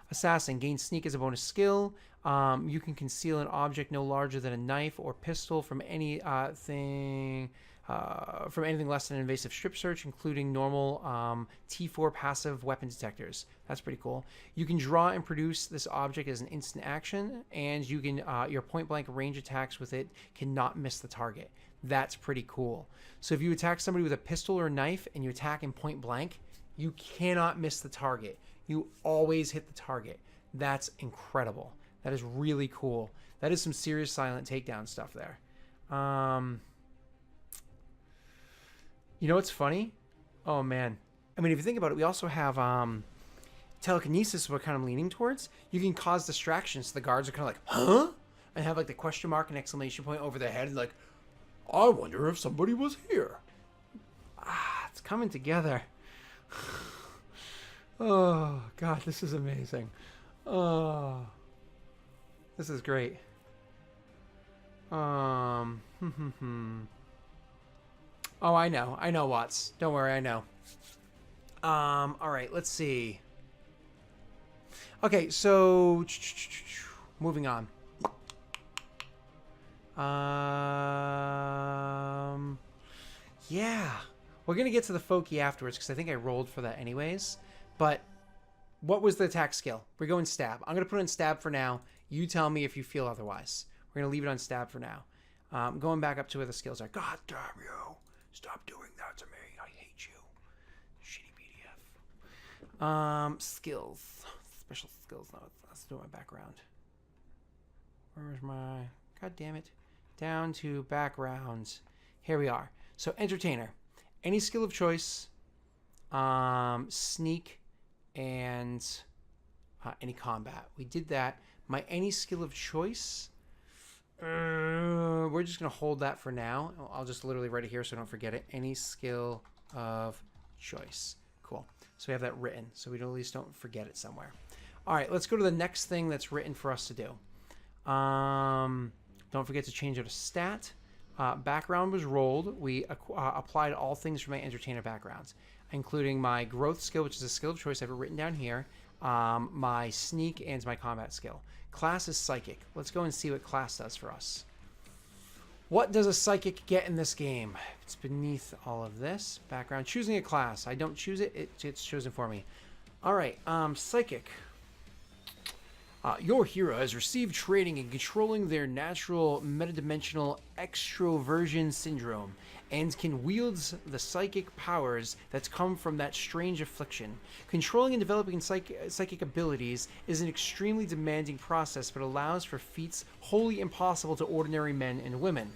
Assassin, gain sneak as a bonus skill. You can conceal an object no larger than a knife or pistol from anything less than an invasive strip search, including normal T4 passive weapon detectors. That's pretty cool. You can draw and produce this object as an instant action, and you can your point blank range attacks with it cannot miss the target. That's pretty cool. So if you attack somebody with a pistol or knife and you attack in point blank, you cannot miss the target. You always hit the target. That's incredible. That is really cool. That is some serious silent takedown stuff there. You know what's funny? Oh, man. I mean, if you think about it, we also have telekinesis, we're kind of leaning towards. You can cause distractions. So the guards are kind of like, huh? And have like the question mark and exclamation point over their head. Like, I wonder if somebody was here. It's coming together. Oh, God, this is amazing. Oh, this is great. Oh, I know, Watts. Don't worry, I know. All right, let's see. Okay, so moving on. Yeah, we're gonna get to the Foki afterwards because I think I rolled for that anyways. But what was the attack skill? We're going stab. I'm gonna put in stab for now. You tell me if you feel otherwise. We're gonna leave it on stab for now. Going back up to where the skills are. God damn you! Stop doing that to me. I hate you. Shitty PDF. Skills. Special skills. No, let's do my background. Where's my... God damn it. Down to backgrounds. Here we are. So, entertainer. Any skill of choice. Sneak. And any combat. We did that. My any skill of choice... we're just going to hold that for now. I'll just literally write it here so I don't forget it. Any skill of choice. Cool. So we have that written so we at least don't forget it somewhere. All right, let's go to the next thing that's written for us to do. Don't forget to change out a stat. Background was rolled. We applied all things from my entertainer backgrounds, including my growth skill, which is a skill of choice. I have it written down here. My sneak and my combat skill. Class is psychic. Let's go and see what class does for us. What does a psychic get in this game? It's beneath all of this. Background. Choosing a class. I don't choose it. It's chosen for me. All right. Psychic. Your hero has received training in controlling their natural metadimensional extroversion syndrome and can wield the psychic powers that come from that strange affliction. Controlling and developing psychic abilities is an extremely demanding process, but allows for feats wholly impossible to ordinary men and women.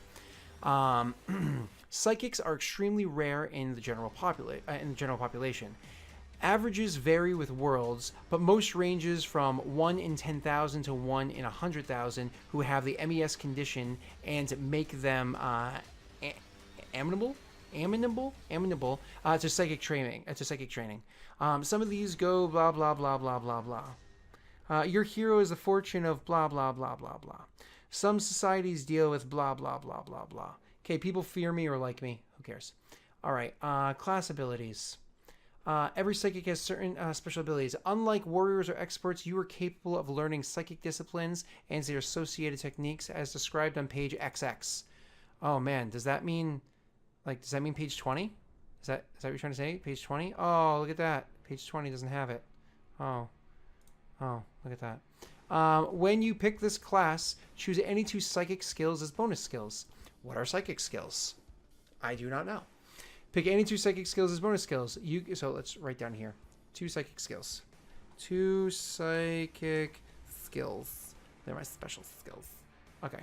Psychics are extremely rare in the general population. Averages vary with worlds, but most ranges from 1 in 10,000 to 1 in 100,000 who have the MES condition and make them amenable to psychic training. Some of these go blah blah blah blah blah blah. Your hero is the fortune of blah blah blah blah blah. Some societies deal with blah blah blah blah blah. Okay, people fear me or like me. Who cares? All right. Class abilities. Every psychic has certain special abilities. Unlike warriors or experts, you are capable of learning psychic disciplines and their associated techniques as described on page XX. Oh man, does that mean page 20? Is that what you're trying to say? Page 20? Oh, look at that. Page 20 doesn't have it. Oh, look at that. When you pick this class, choose any 2 psychic skills as bonus skills. What are psychic skills? I do not know. Pick any 2 psychic skills as bonus skills. So let's write down here. 2 psychic skills. 2 psychic skills. They're my special skills. Okay.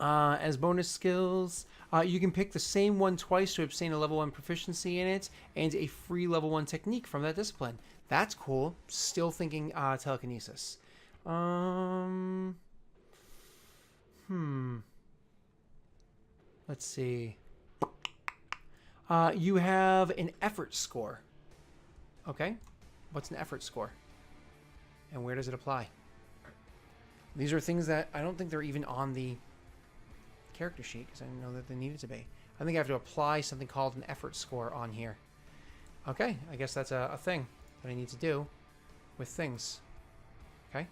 As bonus skills, you can pick the same one twice to obtain a level 1 proficiency in it and a free level 1 technique from that discipline. That's cool. Still thinking telekinesis. Let's see. You have an effort score. Okay. What's an effort score? And where does it apply? These are things that I don't think they're even on the character sheet because I didn't know that they needed to be. I think I have to apply something called an effort score on here. Okay. I guess that's a thing that I need to do with things. Okay.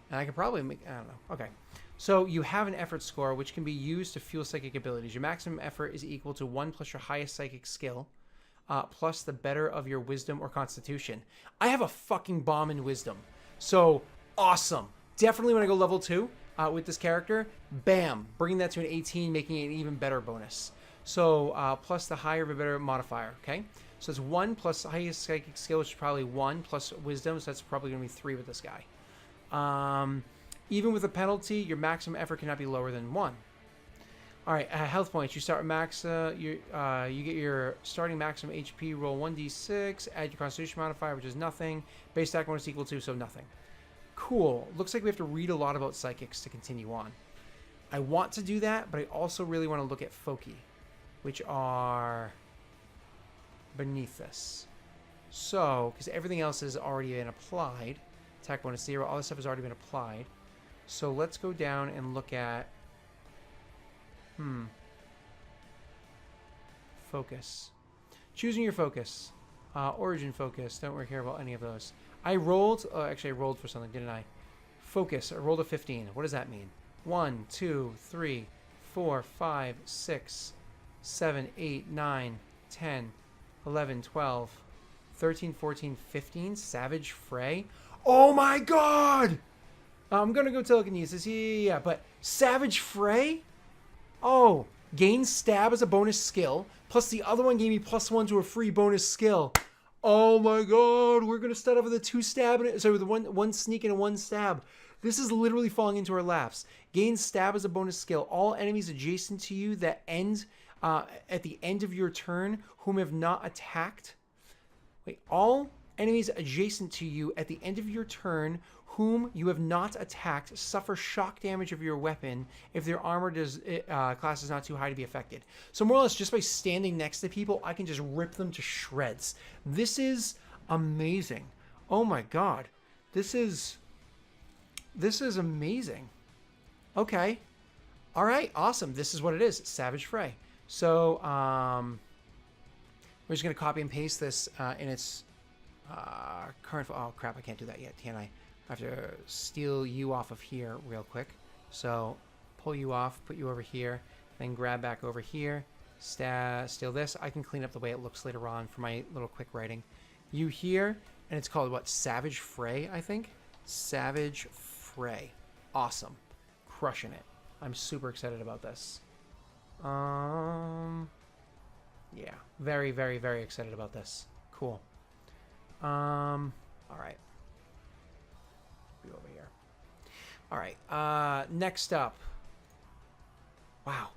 And I could probably make... I don't know. Okay. So you have an effort score, which can be used to fuel psychic abilities. Your maximum effort is equal to 1 plus your highest psychic skill, plus the better of your wisdom or constitution. I have a fucking bomb in wisdom. So, awesome. Definitely when I go level 2 with this character, bam, bringing that to an 18, making it an even better bonus. So, plus the higher of a better modifier, okay? So it's 1 plus highest psychic skill, which is probably 1, plus wisdom, so that's probably going to be 3 with this guy. Even with a penalty, your maximum effort cannot be lower than 1. All right, health points. You start with max. You get your starting maximum HP. Roll 1d6. Add your Constitution modifier, which is nothing. Base attack bonus equal to, so nothing. Cool. Looks like we have to read a lot about psychics to continue on. I want to do that, but I also really want to look at Foci, which are beneath this. So, because everything else has already been applied. Attack bonus 0. All this stuff has already been applied. So let's go down and look at... Focus. Choosing your focus. Origin focus. Don't really care about any of those. I rolled... actually, I rolled for something, didn't I? Focus. I rolled a 15. What does that mean? 1, 2, 3, 4, 5, 6, 7, 8, 9, 10, 11, 12, 13, 14, 15. Savage Fray. Oh my god! I'm going to go telekinesis. Yeah. But Savage Fray? Oh, gain stab as a bonus skill. Plus the other one gave me +1 to a free bonus skill. Oh my god, we're going to start off with a 2 stab. Sorry, with one sneak and a 1 stab. This is literally falling into our laps. Gain stab as a bonus skill. All enemies adjacent to you that end at the end of your turn whom have not attacked. Wait, all enemies adjacent to you at the end of your turn whom you have not attacked suffer shock damage of your weapon if their armor class is not too high to be affected. So more or less, just by standing next to people, I can just rip them to shreds. This is amazing. Oh my god. This is amazing. Okay. All right. Awesome. This is what it is. Savage Fray. So we're just going to copy and paste this in its current... Oh, crap. I can't do that yet, can I? I have to steal you off of here real quick. So pull you off, put you over here, then grab back over here, steal this. I can clean up the way it looks later on for my little quick writing. You here, and it's called what? Savage Fray, I think? Savage Fray. Awesome. Crushing it. I'm super excited about this. Yeah. Very, very, very excited about this. Cool. All right. Be over here. All right. Next up. Wow.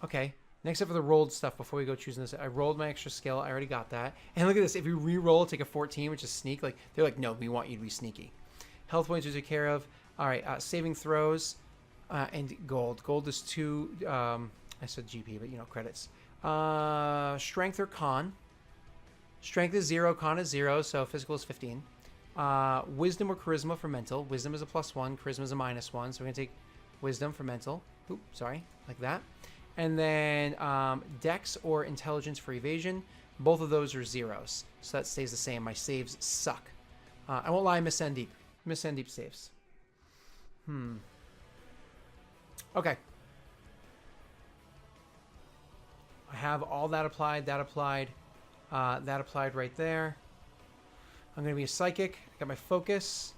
Okay. Next up for the rolled stuff before we go choosing this. I rolled my extra skill. I already got that. And look at this. If you re-roll, take a 14, which is sneak. Like they're like, no, we want you to be sneaky. Health points we take care of. All right. Saving throws and gold. Gold is 2. I said GP, but you know, credits. Strength or con. Strength is 0. Con is 0. So physical is 15. Wisdom or charisma for mental. Wisdom is a +1. Charisma is a -1. So we're going to take wisdom for mental. Oop, sorry. Like that. And then dex or intelligence for evasion. Both of those are 0s. So that stays the same. My saves suck. I won't lie, Miss Sandeep. Miss Sandeep saves. Okay. I have all that applied. That applied right there. I'm going to be a psychic. I got my focus.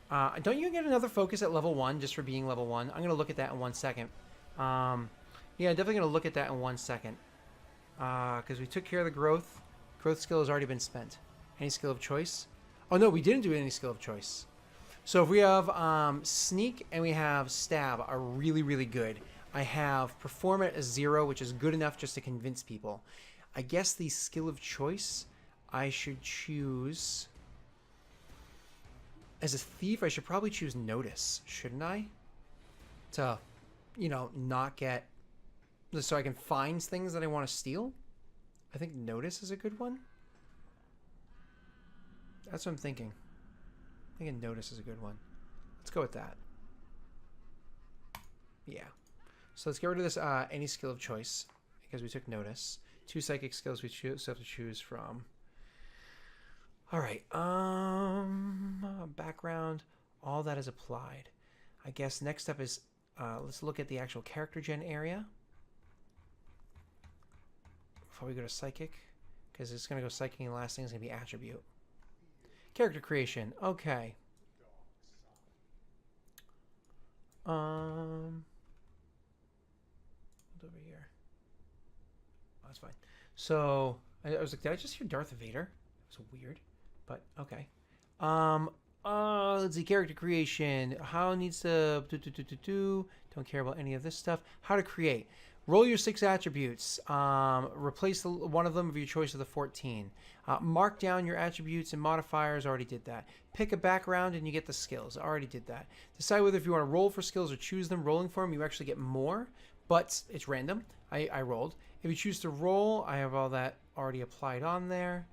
Don't you get another focus at level 1 just for being level 1? I'm going to look at that in 1 second. Yeah, definitely going to look at that in 1 second. Because we took care of the growth. Growth skill has already been spent. Any skill of choice? Oh, no, we didn't do any skill of choice. So if we have sneak and we have stab are really, really good. I have perform at a 0, which is good enough just to convince people. I guess the skill of choice... I should choose... As a thief, I should probably choose notice, shouldn't I? To, you know, not get... So I can find things that I want to steal? I think notice is a good one. That's what I'm thinking. I think notice is a good one. Let's go with that. Yeah. So let's get rid of this any skill of choice, because we took notice. 2 psychic skills we have to choose from. All right, background, all that is applied. I guess next up is, let's look at the actual character gen area before we go to psychic, because it's going to go psychic and the last thing is going to be attribute. Character creation, okay. Over here. Oh, that's fine. So, I was like, did I just hear Darth Vader? It was weird. But, okay. Let's see, character creation. How needs to Don't care about any of this stuff. How to create. Roll your 6 attributes. Replace one of them of your choice of the 14. Mark down your attributes and modifiers. Already did that. Pick a background and you get the skills. Already did that. Decide whether if you want to roll for skills or choose them. Rolling for them, you actually get more, but it's random. I rolled. If you choose to roll, I have all that already applied on there.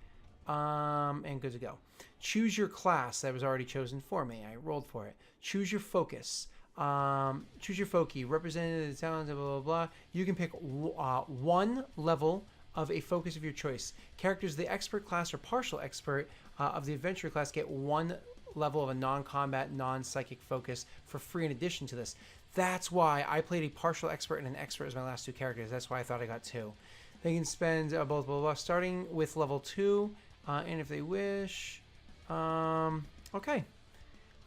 And good to go. Choose your class. That was already chosen for me. I rolled for it. Choose your focus. Choose your Foki. Representative talents, blah, blah, blah. You can pick one level of a focus of your choice. Characters of the expert class or partial expert of the adventurer class get one level of a non-combat, non-psychic focus for free in addition to this. That's why I played a partial expert and an expert as my last 2 characters. That's why I thought I got 2. They can spend both, blah, blah, blah, starting with level 2, and if they wish... okay.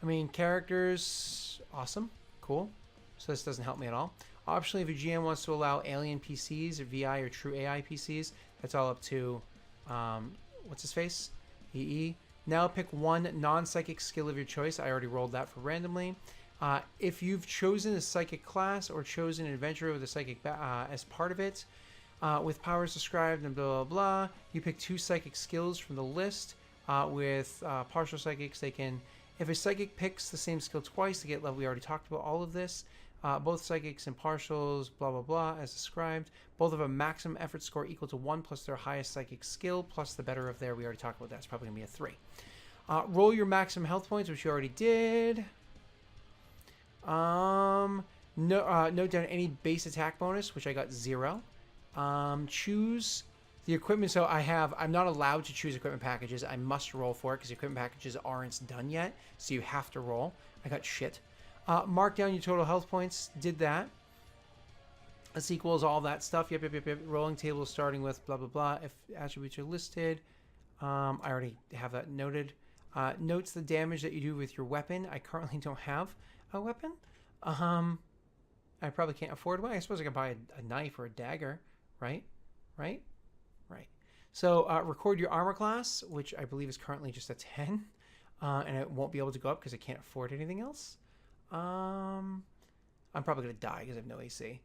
I mean, characters, awesome, cool. So this doesn't help me at all. Optionally, if your GM wants to allow alien PCs or VI or true AI PCs, that's all up to, what's his face? EE. Now pick one non-psychic skill of your choice. I already rolled that for randomly. If you've chosen a psychic class or chosen an adventurer with a psychic as part of it, with powers described and blah, blah, blah, you pick 2 psychic skills from the list. With partial psychics, they can, if a psychic picks the same skill twice, they get level. We already talked about all of this. Both psychics and partials, blah, blah, blah, as described. Both have a maximum effort score equal to 1 plus their highest psychic skill, plus the better of their. We already talked about that. It's probably going to be a 3. Roll your maximum health points, which you already did. Note down any base attack bonus, which I got 0. Choose the equipment. So I'm not allowed to choose equipment packages. I must roll for it because equipment packages aren't done yet. So you have to roll. I got shit. Mark down your total health points. Did that. This equals all that stuff. Yep. Rolling table starting with blah, blah, blah. If attributes are listed. I already have that noted. Notes the damage that you do with your weapon. I currently don't have a weapon. I probably can't afford one. I suppose I can buy a knife or a dagger. Right. So record your armor class, which I believe is currently just a 10. And it won't be able to go up because I can't afford anything else. I'm probably going to die because I have no AC.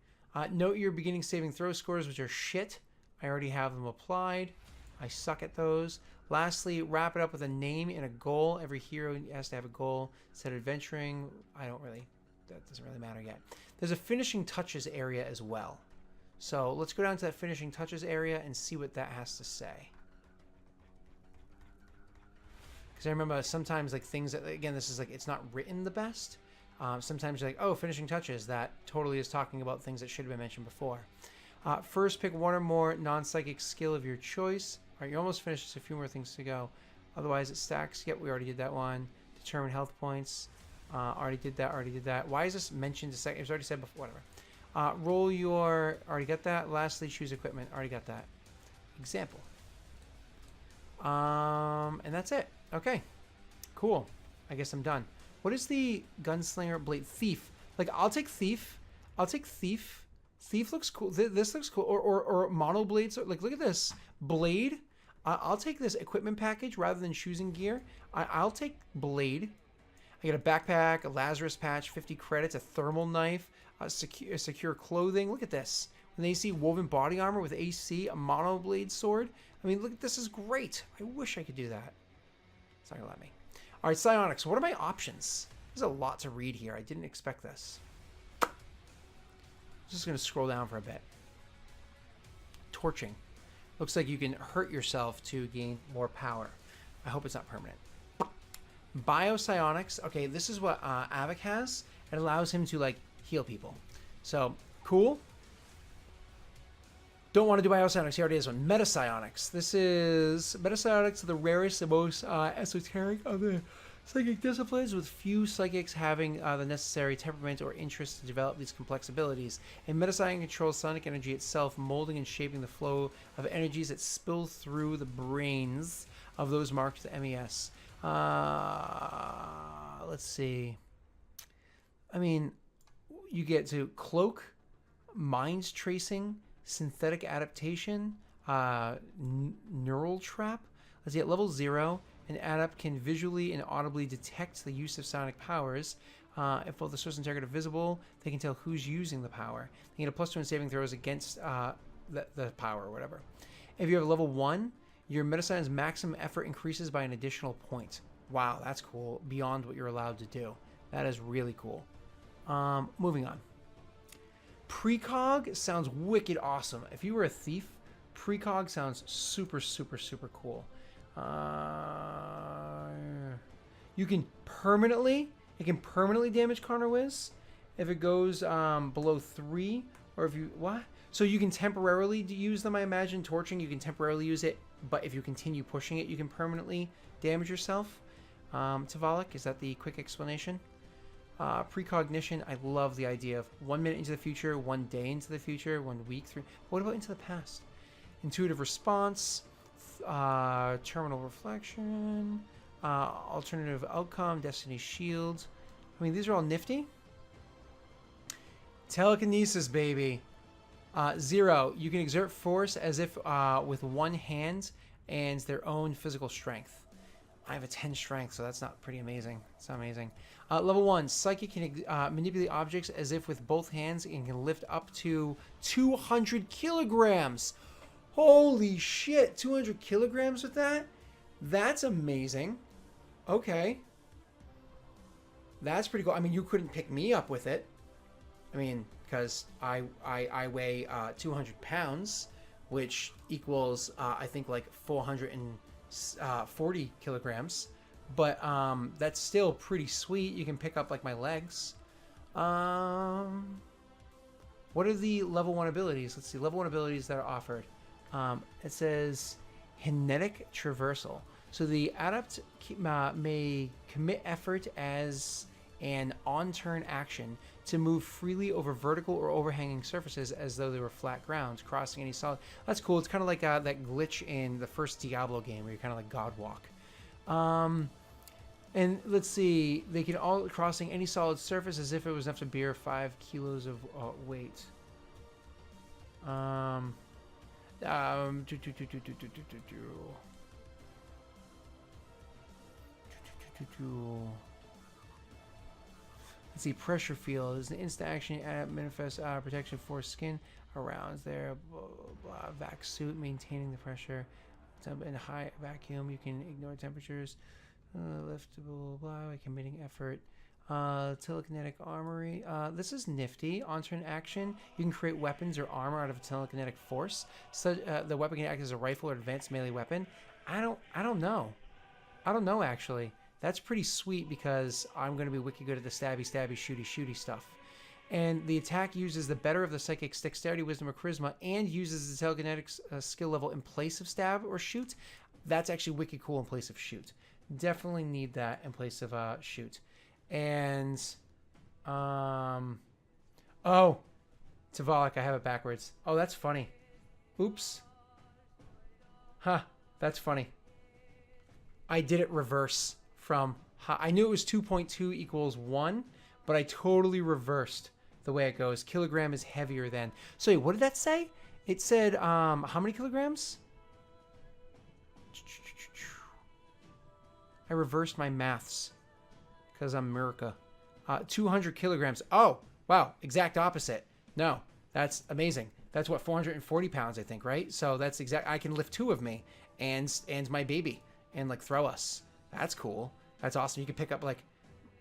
Note your beginning saving throw scores, which are shit. I already have them applied. I suck at those. Lastly, wrap it up with a name and a goal. Every hero has to have a goal. Instead of adventuring, that doesn't really matter yet. There's a finishing touches area as well. So let's go down to that finishing touches area and see what that has to say. Because I remember sometimes like things that, again, this is like, it's not written the best. Sometimes you're like, oh, finishing touches. That totally is talking about things that should have been mentioned before. First, pick one or more non-psychic skill of your choice. All right, you're almost finished. Just a few more things to go. Otherwise, it stacks. Yep, we already did that one. Determine health points. Already did that. Why is this mentioned a second? It was already said before. Whatever. Roll your... Already got that. Lastly, choose equipment. Already got that. Example. And that's it. Okay. Cool. I guess I'm done. What is the gunslinger blade? Thief. Like, I'll take thief. Thief looks cool. This looks cool. Or mono blades. Like, look at this. Blade. I'll take this equipment package rather than choosing gear. I'll take blade. I get a backpack, a Lazarus patch, 50 credits, a thermal knife, secure clothing. Look at this. An AC woven body armor with AC, a mono blade sword. I mean, look, this is great. I wish I could do that. It's not gonna let me. All right, psionics. What are my options? There's a lot to read here. I didn't expect this. I'm just gonna scroll down for a bit. Torching. Looks like you can hurt yourself to gain more power. I hope it's not permanent. Biopsionics. Okay, this is what Avik has. It allows him to like heal people. So cool. Don't want to do biopsionics. Here it is one. Metapsionics. This is metapsionics, the rarest and most esoteric of the psychic disciplines, with few psychics having the necessary temperament or interest to develop these complex abilities. A metapsionic controls psionic energy itself, molding and shaping the flow of energies that spill through the brains of those marked with the MES. Let's see. I mean, you get to cloak, mind tracing, synthetic adaptation, neural trap. Let's see, at level 0, An adept can visually and audibly detect the use of sonic powers. If both the source and target are visible, they can tell who's using the power. They get a +2 in saving throws against the power or whatever. If you have level 1, your Medicine's maximum effort increases by an additional point. Wow, that's cool. Beyond what you're allowed to do. That is really cool. Moving on. Precog sounds wicked awesome. If you were a thief, precog sounds super, super, super cool. You can permanently... It can permanently damage Connor Wiz if it goes below 3, or if you... What? So you can temporarily use them, I imagine. Torching, you can temporarily use it, but if you continue pushing it, you can permanently damage yourself. Tavalik, is that the quick explanation? Precognition, I love the idea of 1 minute into the future, 1 day into the future, 1 week through. What about into the past? Intuitive response, terminal reflection, alternative outcome, destiny shield. I mean, these are all nifty. Telekinesis, baby. 0. You can exert force as if with one hand and their own physical strength. I have a 10 strength, so that's not pretty amazing. It's not amazing. Level 1. Psychic can manipulate objects as if with both hands and can lift up to 200 kilograms. Holy shit. 200 kilograms with that? That's amazing. Okay. That's pretty cool. I mean, you couldn't pick me up with it. I mean, because I weigh 200 pounds, which equals, I think, like 440 kilograms. But that's still pretty sweet. You can pick up, like, my legs. What are the level 1 abilities? Let's see. Level 1 abilities that are offered. It says Kinetic Traversal. So the adept may commit effort as an on-turn action to move freely over vertical or overhanging surfaces as though they were flat ground, crossing any solid. That's cool. It's kind of like that glitch in the first Diablo game where you're kind of like God walk. And let's see, they can all crossing any solid surface as if it was enough to bear 5 kilos of weight. Let's see, pressure field is an instant action manifest protection for skin around there. Blah, blah, blah. Vac suit maintaining the pressure. In high vacuum, you can ignore temperatures. Liftable, blah, committing effort. Telekinetic armory. This is nifty. On turn action, you can create weapons or armor out of a telekinetic force. So the weapon can act as a rifle or advanced melee weapon. I don't know. I don't know actually. That's pretty sweet because I'm going to be wicked good at the stabby, shooty stuff. And the attack uses the better of the psychic's dexterity, wisdom, or charisma, and uses the telekinetic skill level in place of stab or shoot. That's actually wicked cool in place of shoot. Definitely need that in place of shoot. And oh, Tavalik, I have it backwards. Oh, that's funny. Oops. Huh, that's funny. I did it reverse from I knew it was 2.2 equals 1, but I totally reversed the way it goes. Kilogram is heavier than. So what did that say? It said how many kilograms? I reversed my maths because I'm America. 200 kilograms. Oh, wow. Exact opposite. No, that's amazing. That's what, 440 pounds, I think, right? So that's exact. I can lift 2 of me and my baby and like throw us. That's cool. That's awesome. You can pick up like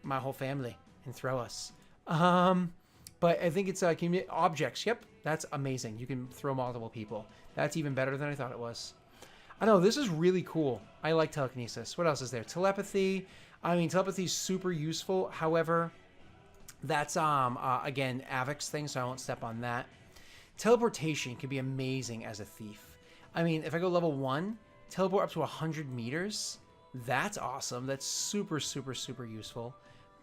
my whole family and throw us. But I think it's objects. Yep, that's amazing. You can throw multiple people. That's even better than I thought it was. I know, this is really cool. I like telekinesis. What else is there? Telepathy. I mean, telepathy is super useful. However, that's again Avic's thing, so I won't step on that. Teleportation can be amazing as a thief. I mean, if I go level 1, teleport up to 100 meters. That's awesome. That's super, super, super useful.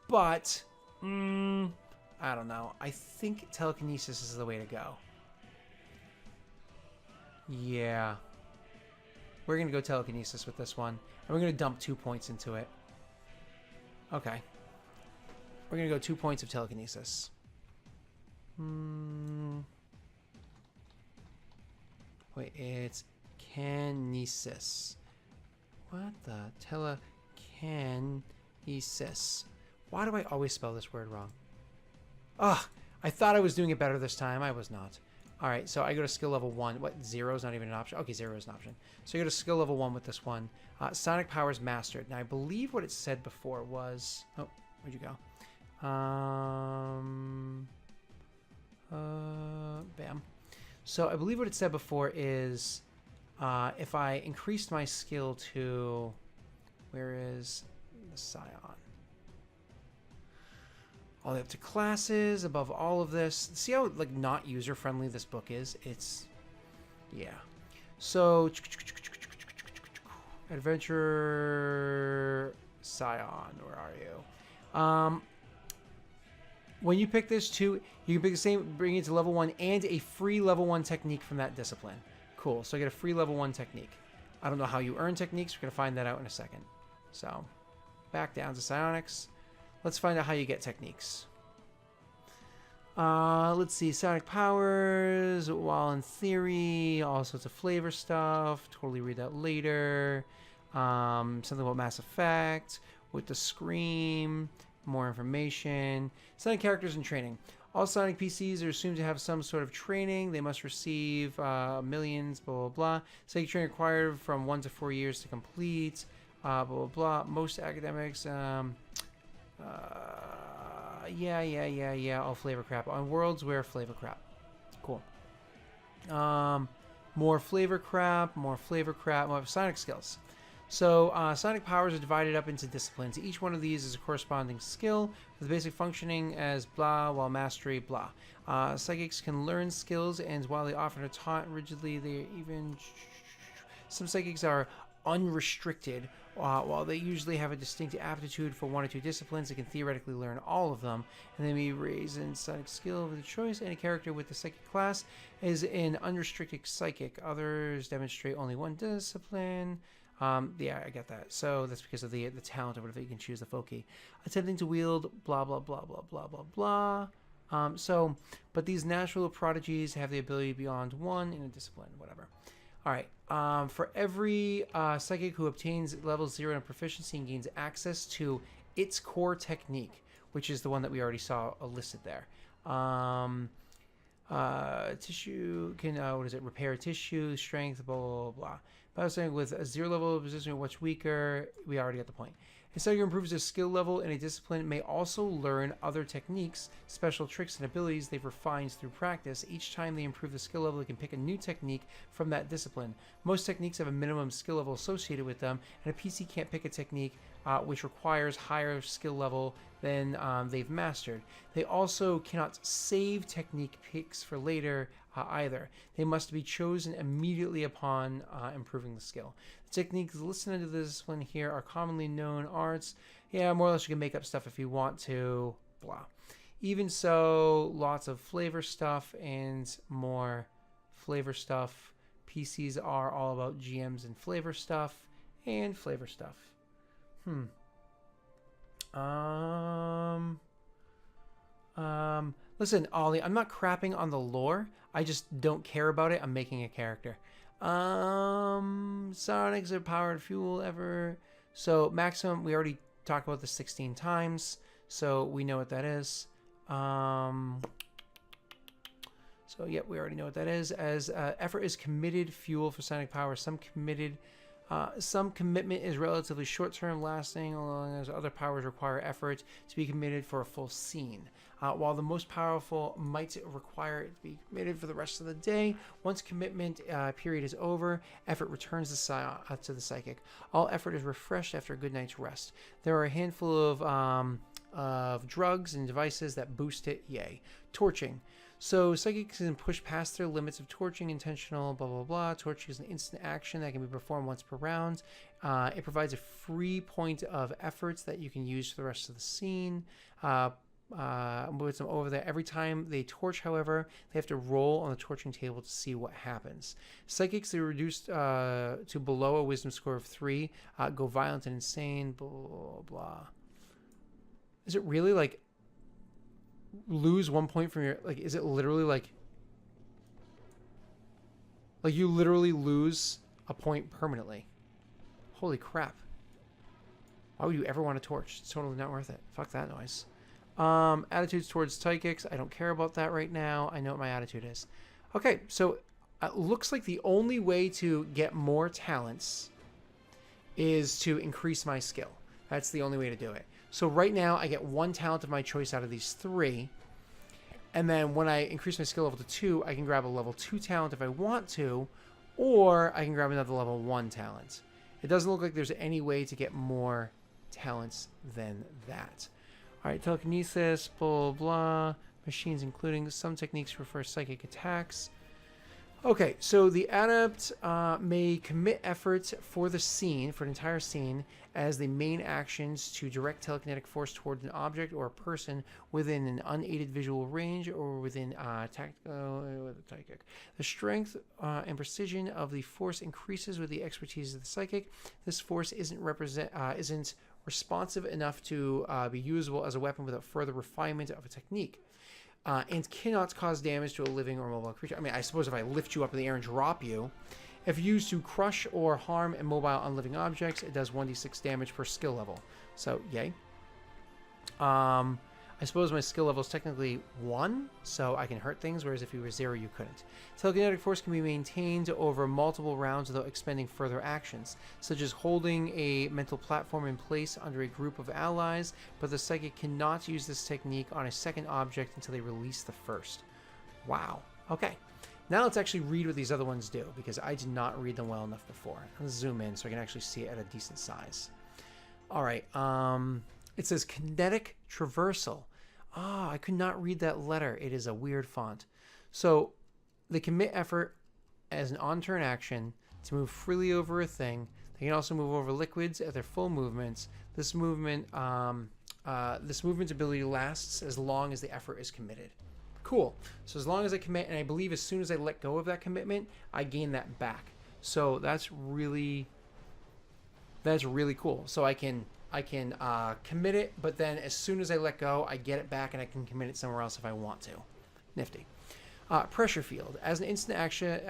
But I don't know. I think telekinesis is the way to go. Yeah. We're going to go telekinesis with this one. And we're going to dump 2 points into it. Okay. We're going to go 2 points of telekinesis. Wait, it's kinesis. What the telekinesis? Why do I always spell this word wrong? Ugh, I thought I was doing it better this time. I was not. All right, so I go to skill level 1. What, 0 is not even an option? Okay, 0 is an option. So you go to skill level 1 with this one. Sonic powers mastered. Now, I believe what it said before was... Oh, where'd you go? Bam. So I believe what it said before is if I increased my skill to... Where is the Scion? All the way up to classes, above all of this. See how like not user-friendly this book is? It's... Yeah. So... Adventure... Scion, where are you? When you pick this too, you can pick the same, bring it to level 1 and a free level 1 technique from that discipline. Cool. So I get a free level 1 technique. I don't know how you earn techniques. We're going to find that out in a second. So back down to psionics. Let's find out how you get techniques. Let's see. Sonic powers, while in theory, all sorts of flavor stuff. Totally read that later. Something about Mass Effect with the Scream. More information. Sonic characters and training. All Sonic PCs are assumed to have some sort of training. They must receive millions, blah, blah, blah. Psychic training required from 1 to 4 years to complete, blah, blah, blah. Most academics, yeah, all flavor crap. On worlds where flavor crap. Cool. More flavor crap, more Sonic skills. So Sonic powers are divided up into disciplines. Each one of these is a corresponding skill with basic functioning as blah, while mastery blah. Psychics can learn skills, and while they often are taught rigidly, some psychics are unrestricted. While they usually have a distinct aptitude for 1 or 2 disciplines, they can theoretically learn all of them, and they may raise in Sonic skill with a choice. Any character with the psychic class is an unrestricted psychic. Others demonstrate only 1 discipline. Yeah, I get that. So that's because of the talent or whatever. You can choose the Foki. Attempting to wield blah, blah, blah, blah, blah, blah, blah. But these natural prodigies have the ability beyond 1 in a discipline, whatever. All right. For every psychic who obtains level 0 in proficiency and gains access to its core technique, which is the one that we already saw listed there. Tissue can, repair tissue, strength, blah, blah, blah. But I was saying with a 0 level position, much weaker, we already got the point. A psychic improves their skill level in a discipline may also learn other techniques, special tricks, and abilities they've refined through practice. Each time they improve the skill level, they can pick a new technique from that discipline. Most techniques have a minimum skill level associated with them, and a PC can't pick a technique which requires higher skill level than they've mastered. They also cannot save technique picks for later either. They must be chosen immediately upon improving the skill. The techniques listed under the discipline here are commonly known arts. Yeah, more or less you can make up stuff if you want to, blah. Even so, lots of flavor stuff and more flavor stuff. PCs are all about GMs and flavor stuff. Listen, Ollie, I'm not crapping on the lore. I just don't care about it. I'm making a character. Sonics are powered fuel ever. So maximum, we already talked about this 16 times. So we know what that is. So yep, we already know what that is. As effort is committed fuel for Sonic power. Some commitment is relatively short-term lasting, along as other powers require effort to be committed for a full scene. While the most powerful might require it to be committed for the rest of the day, once commitment period is over, effort returns to the psychic. All effort is refreshed after a good night's rest. There are a handful of drugs and devices that boost it, yay. Torching. So psychics can push past their limits of torching, intentional, blah, blah, blah. Torching is an instant action that can be performed once per round. It provides a free point of efforts that you can use for the rest of the scene. With some over there. Every time they torch, however, they have to roll on the torching table to see what happens. Psychics are reduced to below a wisdom score of 3, go violent and insane, blah, blah, blah. Is it really like lose 1 point from your, like, is it literally like you literally lose a point permanently? Holy crap. Why would you ever want a torch? It's totally not worth it. Fuck that noise. Attitudes towards psychics. I don't care about that right now. I know what my attitude is. Okay, so it looks like the only way to get more talents is to increase my skill. That's the only way to do it. So right now, I get 1 talent of my choice out of these 3. And then when I increase my skill level to 2, I can grab a level 2 talent if I want to, or I can grab another level 1 talent. It doesn't look like there's any way to get more talents than that. All right, telekinesis, blah, blah, machines including some techniques refer psychic attacks. Okay, so the adept may commit effort for the scene, for an entire scene, as the main actions to direct telekinetic force towards an object or a person within an unaided visual range or within tactical. The strength and precision of the force increases with the expertise of the psychic. This force isn't responsive enough to be usable as a weapon without further refinement of a technique. And cannot cause damage to a living or mobile creature. I mean, I suppose if I lift you up in the air and drop you, if used to crush or harm immobile unliving objects, it does 1d6 damage per skill level. So, yay. I suppose my skill level is technically 1, so I can hurt things, whereas if you were 0, you couldn't. Telekinetic force can be maintained over multiple rounds without expending further actions, such as holding a mental platform in place under a group of allies, but the psychic cannot use this technique on a second object until they release the first. Wow. Okay. Now let's actually read what these other ones do, because I did not read them well enough before. Let's zoom in so I can actually see it at a decent size. All right. It says kinetic traversal. I could not read that letter. It is a weird font. So they commit effort as an on-turn action to move freely over a thing. They can also move over liquids at their full movements. This movement's ability lasts as long as the effort is committed. Cool. So as long as I commit, and I believe as soon as I let go of that commitment, I gain that back. So that's really cool. So I can commit it, but then as soon as I let go, I get it back and I can commit it somewhere else if I want to. Nifty. Pressure field. As an instant action,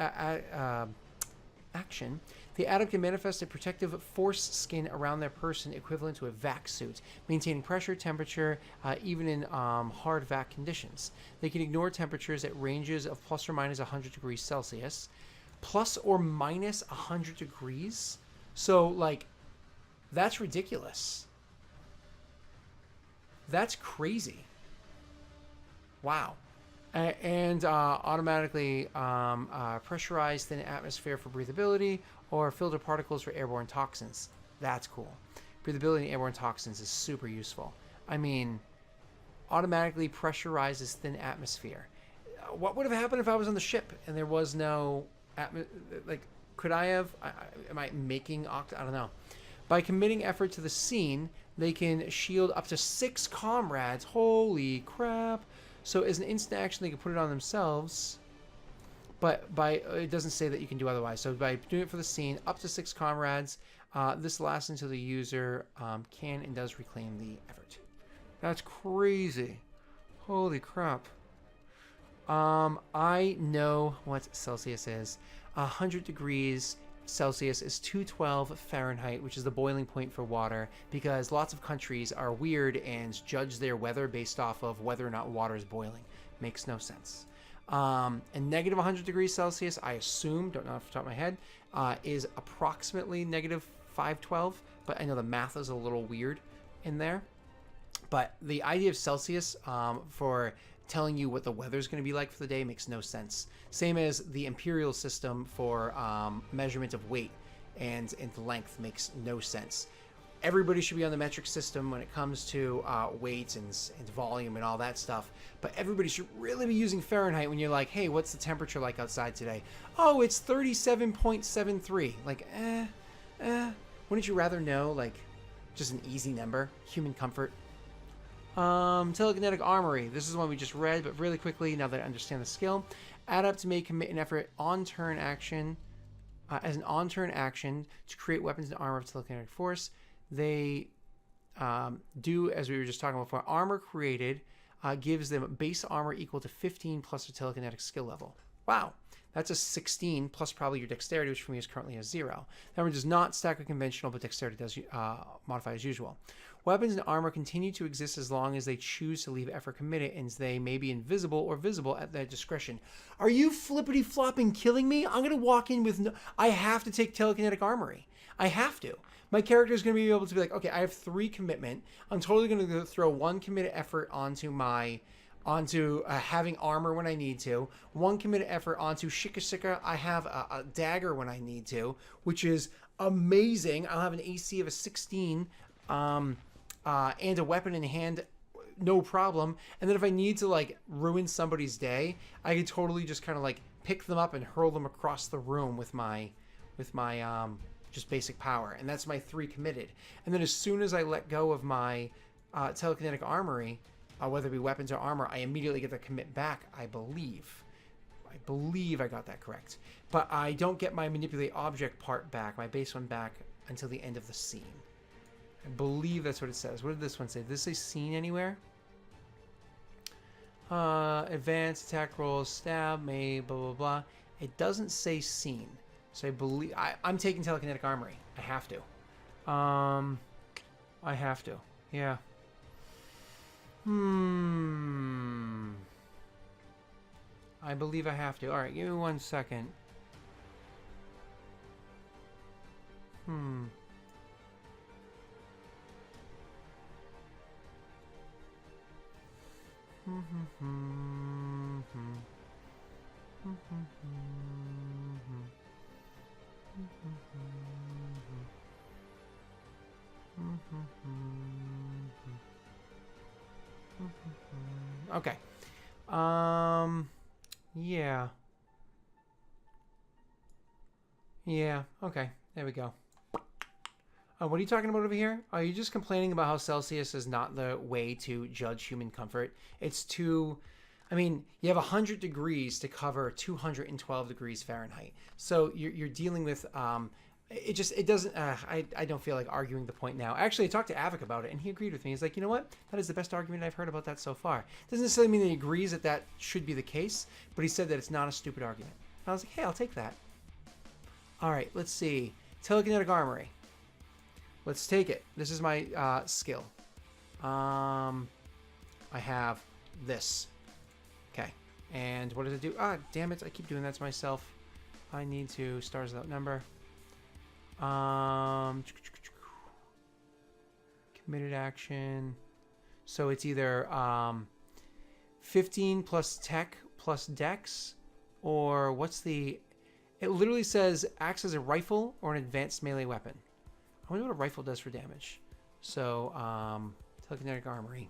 the adept can manifest a protective force skin around their person equivalent to a vac suit, maintaining pressure, temperature, even in hard vac conditions. They can ignore temperatures at ranges of plus or minus 100 degrees Celsius. Plus or minus 100 degrees? So, like, that's ridiculous. That's crazy. Wow. And automatically pressurize thin atmosphere for breathability or filter particles for airborne toxins. That's cool. Breathability and airborne toxins is super useful. I mean, automatically pressurizes thin atmosphere. What would have happened if I was on the ship and there was no could I have? Am I making I don't know. By committing effort to the scene, they can shield up to 6 comrades. Holy crap. So as an instant action, they can put it on themselves. But it doesn't say that you can do otherwise. So by doing it for the scene, up to 6 comrades, this lasts until the user can and does reclaim the effort. That's crazy. Holy crap. I know what Celsius is. 100 degrees Celsius is 212 Fahrenheit, which is the boiling point for water, because lots of countries are weird and judge their weather based off of whether or not water is boiling. Makes no sense. And negative 100 degrees Celsius, I assume, don't know off the top of my head, is approximately negative 512, but I know the math is a little weird in there. But the idea of Celsius for telling you what the weather is going to be like for the day makes no sense. Same as the imperial system for measurement of weight and length makes no sense. Everybody should be on the metric system when it comes to weight and volume and all that stuff. But everybody should really be using Fahrenheit when you're like, hey, what's the temperature like outside today? Oh, it's 37.73. Like, wouldn't you rather know, like, just an easy number? Human comfort. Telekinetic Armory. This is one we just read, but really quickly, now that I understand the skill. Adepts may commit an effort on-turn action, as an on-turn action to create weapons and armor of telekinetic force. They do, as we were just talking about before, armor created gives them base armor equal to 15 plus a telekinetic skill level. Wow. That's a 16 plus probably your dexterity, which for me is currently a 0. That number does not stack with conventional, but dexterity does modify as usual. Weapons and armor continue to exist as long as they choose to leave effort committed, and they may be invisible or visible at their discretion. Are you flippity flopping killing me? I'm gonna walk in with I have to take telekinetic armory. I have to. My character is going to be able to be like, okay, I have 3 commitment. I'm totally going to throw 1 committed effort onto having armor when I need to. 1 committed effort onto Shikashika. I have a dagger when I need to, which is amazing. I'll have an AC of a 16 and a weapon in hand, no problem. And then if I need to like ruin somebody's day, I can totally just kind of like pick them up and hurl them across the room with my just basic power. And that's my 3 committed. And then as soon as I let go of my telekinetic armory, whether it be weapons or armor, I immediately get the commit back, I believe. I believe I got that correct. But I don't get my manipulate object part back, my base one back, until the end of the scene. I believe that's what it says. What did this one say? Did this say scene anywhere? Advanced attack rolls, stab, may, blah, blah, blah. It doesn't say scene. So I believe... I'm taking telekinetic armory. I have to. I have to. Yeah. I believe I have to. Alright, give me 1 second. Okay. Yeah. Yeah, okay. There we go. What are you talking about over here? Are you just complaining about how Celsius is not the way to judge human comfort? It's too... I mean, you have 100 degrees to cover 212 degrees Fahrenheit. So you're dealing with... it doesn't... I don't feel like arguing the point now. Actually, I talked to Avik about it, and he agreed with me. He's like, you know what? That is the best argument I've heard about that so far. Doesn't necessarily mean that he agrees that that should be the case, but he said that it's not a stupid argument. And I was like, hey, I'll take that. All right, let's see. Telekinetic armory. Let's take it. This is my skill. I have this. Okay. And what does it do? Ah, damn it. I keep doing that to myself. I need to stars without number. Committed action. So it's either 15 plus tech plus dex, or what's the... It literally says acts as a rifle or an advanced melee weapon. I wonder what a rifle does for damage. So, telekinetic armory.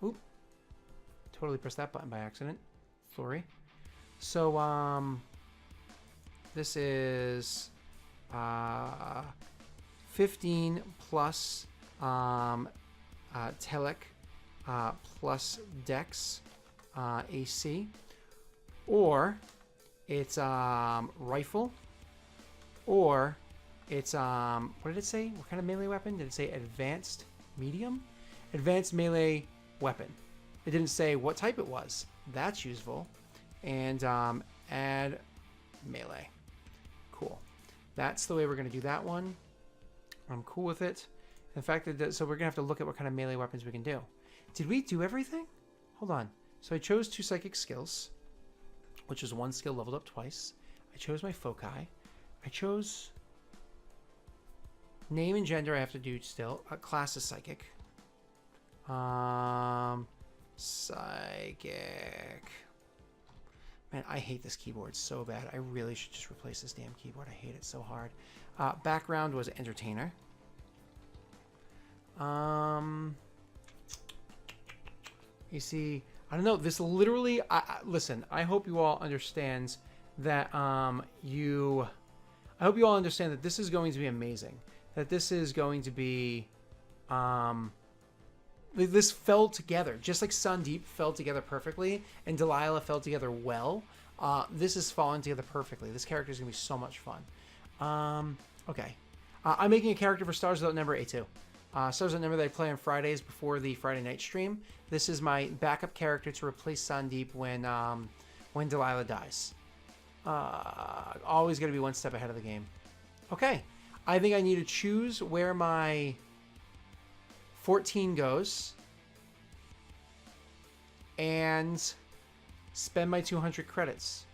Oop. Totally pressed that button by accident. Sorry. So, this is 15 plus Telek plus Dex AC, or it's rifle, or it's what did it say? What kind of melee weapon? Did it say advanced medium? Advanced melee weapon. It didn't say what type it was. That's useful. And add melee. Cool. That's the way we're going to do that one. I'm cool with it. In fact, so we're going to have to look at what kind of melee weapons we can do. Did we do everything? Hold on. So I chose 2 psychic skills, which is 1 skill leveled up twice. I chose my foci. I chose name and gender. I have to do still. Class is psychic. Psychic. Man, I hate this keyboard so bad. I really should just replace this damn keyboard. I hate it so hard. Background was entertainer. You see, I don't know. This literally. Listen. I hope you all understand that. I hope you all understand that this is going to be amazing. That this is going to be. This fell together, just like Sandeep fell together perfectly, and Delilah fell together well. This is falling together perfectly. This character is going to be so much fun. Okay. I'm making a character for Stars Without Number A2. Stars Without Number that I play on Fridays before the Friday night stream. This is my backup character to replace Sandeep when when Delilah dies. Always got to be one step ahead of the game. Okay. I think I need to choose where my 14 goes and spend my 200 credits.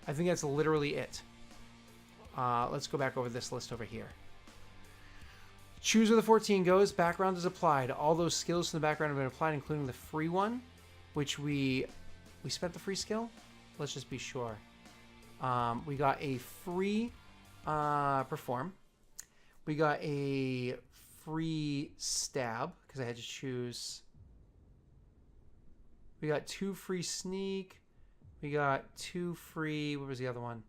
I think that's literally it. Let's go back over this list over here. Choose where the 14 goes. Background is applied. All those skills from the background have been applied, including the free one, which we spent the free skill. Let's just be sure. We got a free perform. We got a free stab because I had to choose. We got 2 free sneak. We got 2 free. What was the other one?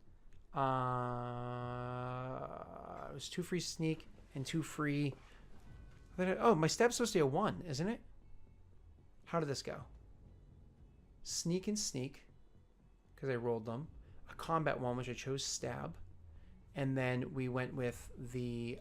It was 2 free sneak and 2 free. Oh, my stab's supposed to be a 1, isn't it? How did this go? Sneak and sneak because I rolled them. A combat 1, which I chose stab. And then we went with the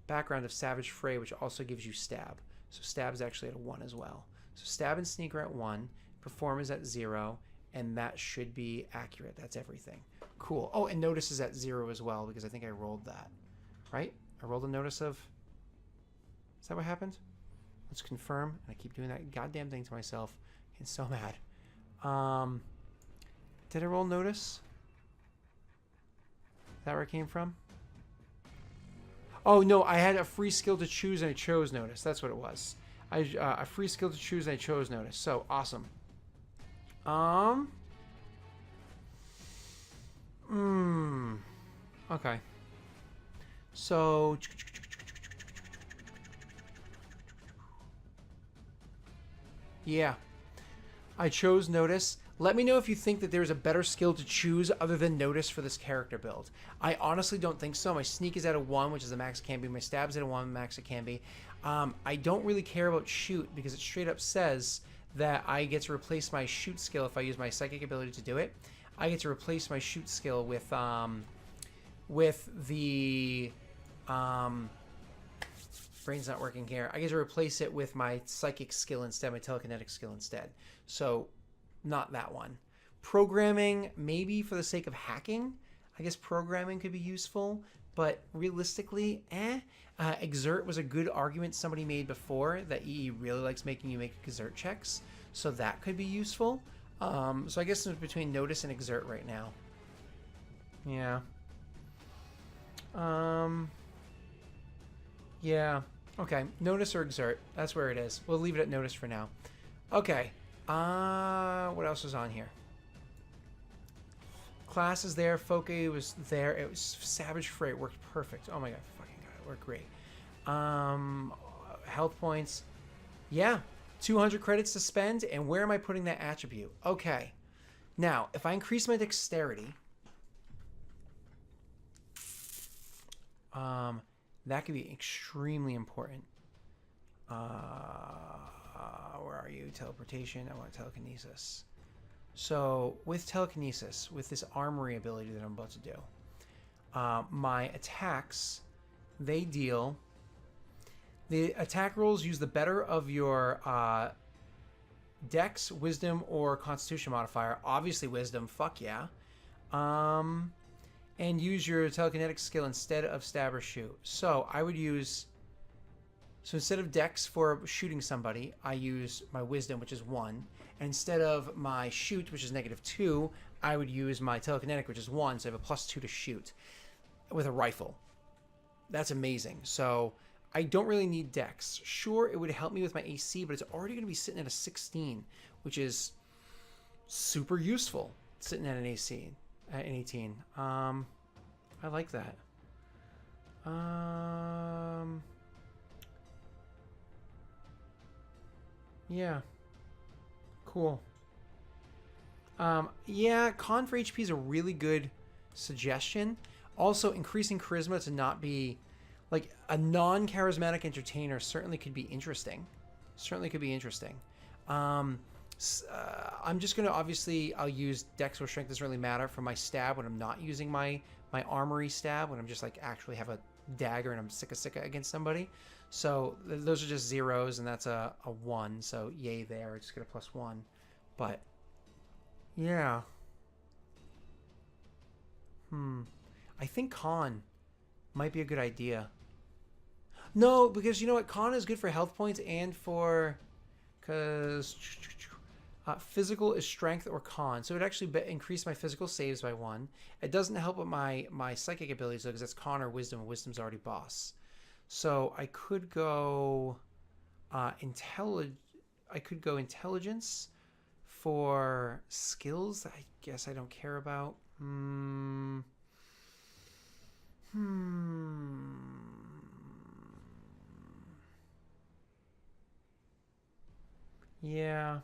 background of Savage Fray, which also gives you stab. So stab is actually at a 1 as well. So stab and sneak are at 1. Perform is at 0. And that should be accurate. That's everything. Cool. Oh, and notice is at 0 as well because I think I rolled that. Right? I rolled a notice of... Is that what happened? Let's confirm. And I keep doing that goddamn thing to myself. I'm so mad. Did I roll notice? Is that where it came from? Oh, no. I had a free skill to choose and I chose notice. That's what it was. A free skill to choose and I chose notice. So, awesome. Okay. So... Yeah. I chose notice. Let me know if you think that there's a better skill to choose other than notice for this character build. I honestly don't think so. My sneak is at a 1, which is the max it can be. My stab's at a 1, max it can be. I don't really care about shoot because it straight up says that I get to replace my shoot skill if I use my psychic ability to do it. I get to replace my shoot skill with the brain's not working here. I get to replace it with my psychic skill instead, my telekinetic skill instead. So not that one. Programming, maybe for the sake of hacking. I guess programming could be useful, but realistically, exert was a good argument somebody made before that EE really likes making you make exert checks, so that could be useful. So I guess it's between notice and exert right now. Yeah. Yeah. Okay. Notice or exert. That's where it is. We'll leave it at notice for now. Okay. What else was on here? Class is there. Foke was there. It was Savage Fray. It worked perfect. Oh my god. Fucking god. It worked great. Health points. Yeah. 200 credits to spend. And where am I putting that attribute? Okay. Now, if I increase my dexterity, that could be extremely important. Where are you? Teleportation. I want telekinesis. So with telekinesis, with this armory ability that I'm about to do, my attacks, they deal... The attack rolls use the better of your Dex, Wisdom, or Constitution modifier. Obviously Wisdom, fuck yeah. And use your telekinetic skill instead of stab or shoot. So I would use... So instead of Dex for shooting somebody, I use my Wisdom, which is 1. And instead of my shoot, which is -2, I would use my telekinetic, which is 1. So I have a +2 to shoot with a rifle. That's amazing. So I don't really need Dex. Sure, it would help me with my AC, but it's already going to be sitting at a 16, which is super useful, sitting at an AC, at an 18. I like that. Yeah. Cool. Yeah, con for HP is a really good suggestion. Also, increasing charisma to not be... Like, a non-charismatic entertainer certainly could be interesting. Certainly could be interesting. I'm just going to, obviously, I'll use Dex or Strength. Doesn't really matter for my stab when I'm not using my armory stab, when I'm just, like, actually have a dagger and I'm sicka against somebody. So, those are just zeros, and that's a 1. So, yay there. I just get a +1. But, yeah. I think con might be a good idea. No, because you know what? Con is good for health points and for... Because physical is strength or con. So it would actually increase my physical saves by 1. It doesn't help with my psychic abilities, though, because that's con or wisdom, and wisdom's already boss. So I could go... I could go intelligence for skills that I guess I don't care about. Yeah.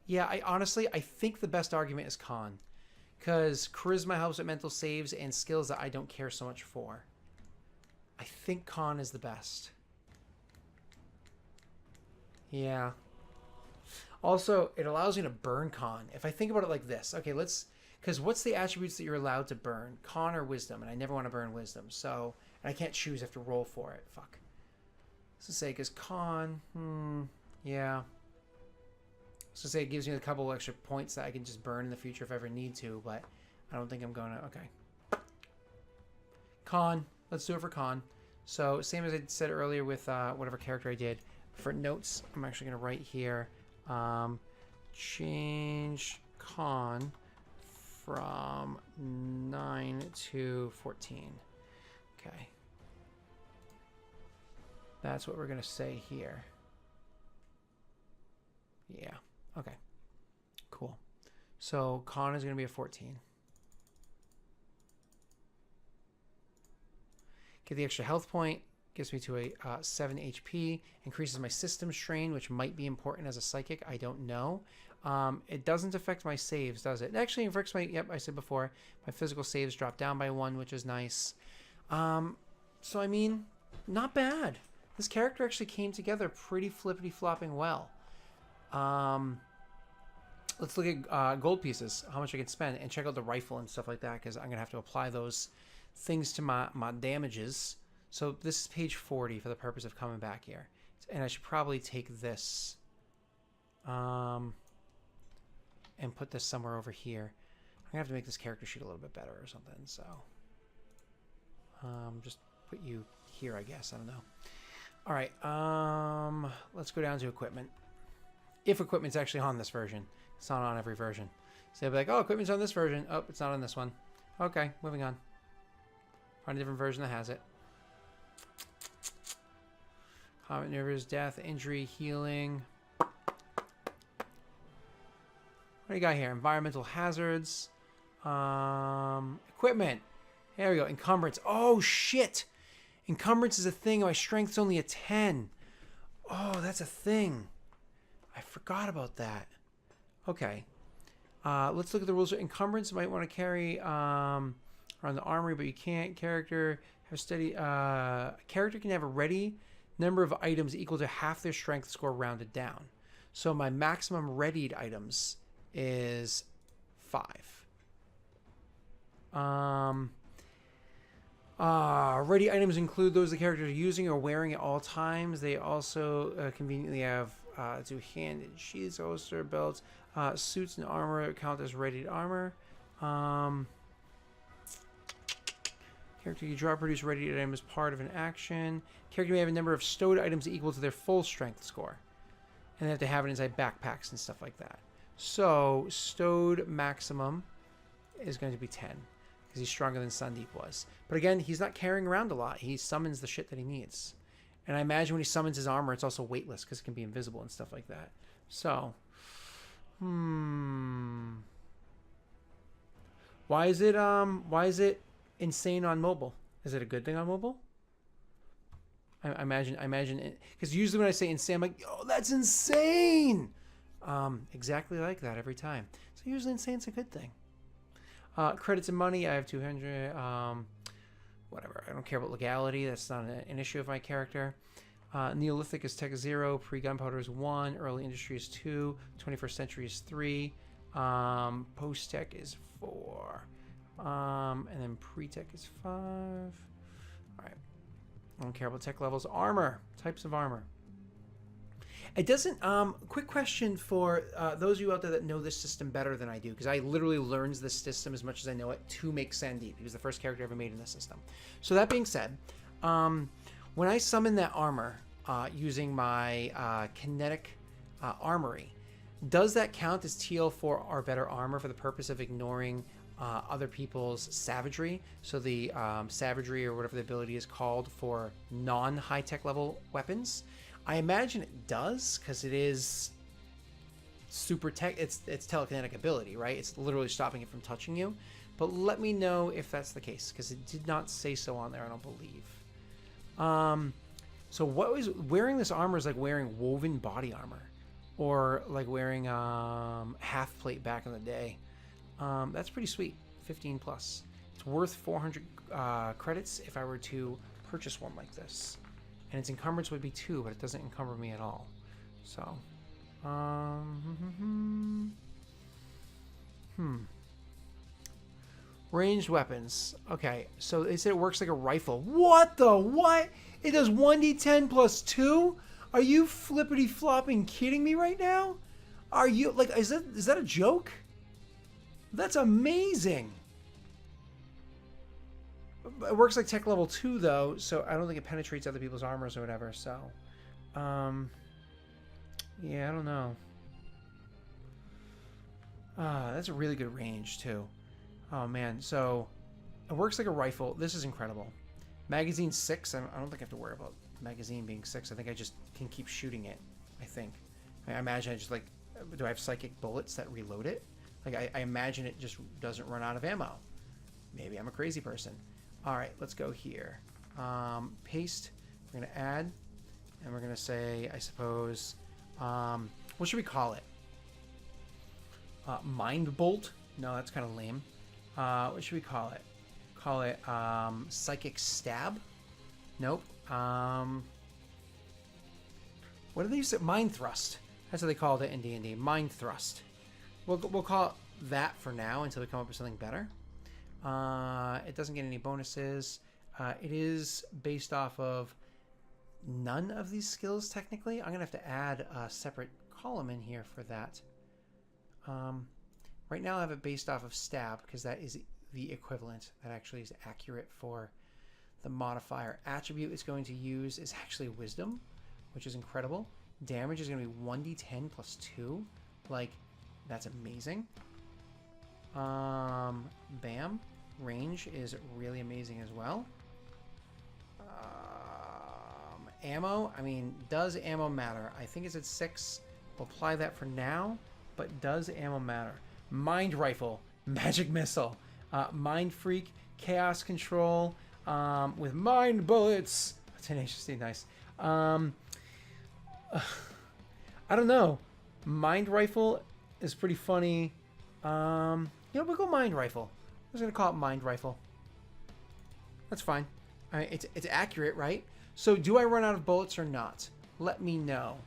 Yeah, I think the best argument is con. Because charisma helps with mental saves and skills that I don't care so much for. I think con is the best. Yeah. Also, it allows me to burn con. If I think about it like this. Okay, let's... Because what's the attributes that you're allowed to burn? Con or wisdom? And I never want to burn wisdom. So, and I can't choose. I have to roll for it. Fuck. Let's say, because con... yeah. So say it gives me a couple extra points that I can just burn in the future if I ever need to. But I don't think I'm going to... Okay. Con. Let's do it for con. So, same as I said earlier with whatever character I did. For notes, I'm actually going to write here... change con from 9 to 14. Okay. That's what we're going to say here. Yeah. Okay. Cool. So con is going to be a 14. Get the extra health point. Gives me to a 7 HP. Increases my system strain, which might be important as a psychic. I don't know. It doesn't affect my saves, does it? It actually affects my... Yep, I said before. My physical saves drop down by 1, which is nice. So, I mean, not bad. This character actually came together pretty flippity-flopping well. Let's look at gold pieces, how much I can spend, and check out the rifle and stuff like that, because I'm going to have to apply those things to my damages. So this is page 40 for the purpose of coming back here. And I should probably take this and put this somewhere over here. I'm going to have to make this character sheet a little bit better or something. So just put you here, I guess. I don't know. All right. Let's go down to equipment. If equipment's actually on this version. It's not on every version. So they'll be like, oh, equipment's on this version. Oh, it's not on this one. Okay, moving on. Find a different version that has it. Combat nervous, death, injury, healing. What do you got here? Environmental hazards. Equipment. There we go. Encumbrance. Oh, shit. Encumbrance is a thing. My strength's only a 10. Oh, that's a thing. I forgot about that. Okay. Let's look at the rules. Encumbrance might want to carry around the armory, but you can't. Character have steady. Character can have a ready number of items equal to half their strength score rounded down. So my maximum readied items is 5. Ready items include those the character is using or wearing at all times. They also conveniently have two-handed sheaths, holster, belts, suits, and armor count as readied armor. Character you draw produce ready item as part of an action. Character may have a number of stowed items equal to their full strength score. And they have to have it inside backpacks and stuff like that. So, stowed maximum is going to be 10. Because he's stronger than Sandeep was. But again, he's not carrying around a lot. He summons the shit that he needs. And I imagine when he summons his armor, it's also weightless because it can be invisible and stuff like that. So, why is it insane on mobile? Is it a good thing on mobile? I imagine it, because usually when I say insane, I'm like, oh, that's insane. Exactly like that every time. So usually insane's a good thing. Credits and money, I have 200. Whatever, I don't care about legality. That's not an issue of my character. Neolithic is tech 0, pre-gunpowder is 1, early industry is 2, 21st century is 3, post-tech is 4. And then pre-tech is 5. All right. I don't care about tech levels. Armor. Types of armor. It doesn't. Quick question for those of you out there that know this system better than I do, because I literally learned this system as much as I know it to make Sandeep. He was the first character ever made in this system. So that being said, when I summon that armor using my kinetic armory, does that count as TL4 or better armor for the purpose of ignoring other people's savagery? So the savagery, or whatever the ability is called, for non-high-tech level weapons? I imagine it does, because it is super tech. It's telekinetic ability, right? It's literally stopping it from touching you. But let me know if that's the case, because it did not say so on there, I don't believe. So what was wearing this armor is like wearing woven body armor, or like wearing half plate back in the day. That's pretty sweet. 15 plus. It's worth 400 credits if I were to purchase one like this. And its encumbrance would be 2, but it doesn't encumber me at all. So, ranged weapons. Okay, so they said it works like a rifle. What the what? It does 1d10 plus 2? Are you flippity flopping kidding me right now? Are you like, is that a joke? That's amazing. It works like tech level 2 though, so I don't think it penetrates other people's armors or whatever. So, yeah, I don't know. That's a really good range too. Oh man, so it works like a rifle. This is incredible. Magazine 6. I don't think I have to worry about magazine being 6. I think I just can keep shooting it. I think. I imagine I just like. Do I have psychic bullets that reload it? Like I imagine it just doesn't run out of ammo. Maybe I'm a crazy person. All right, let's go here. Paste. We're gonna add, and we're gonna say, I suppose, what should we call it? Mind bolt? No, that's kind of lame. What should we call it? Call it psychic stab? Nope. What do they use it? Mind thrust. That's what they called it in D&D. Mind thrust. We'll call it that for now until we come up with something better. It doesn't get any bonuses. It is based off of none of these skills, technically. I'm going to have to add a separate column in here for that. Right now I have it based off of stab, because that is the equivalent. That actually is accurate for the modifier. Attribute it's going to use is actually wisdom, which is incredible. Damage is going to be 1d10 plus 2. Like, that's amazing. Bam. Range is really amazing as well. Ammo, I mean, does ammo matter? I think it's at 6. We'll apply that for now, but does ammo matter? Mind rifle, magic missile, mind freak, chaos control, with mind bullets. Tenaciously nice. I don't know. Mind rifle is pretty funny. We'll go mind rifle. I'm just gonna call it mind rifle. That's fine. All right, it's accurate, right? So do I run out of bullets or not? Let me know.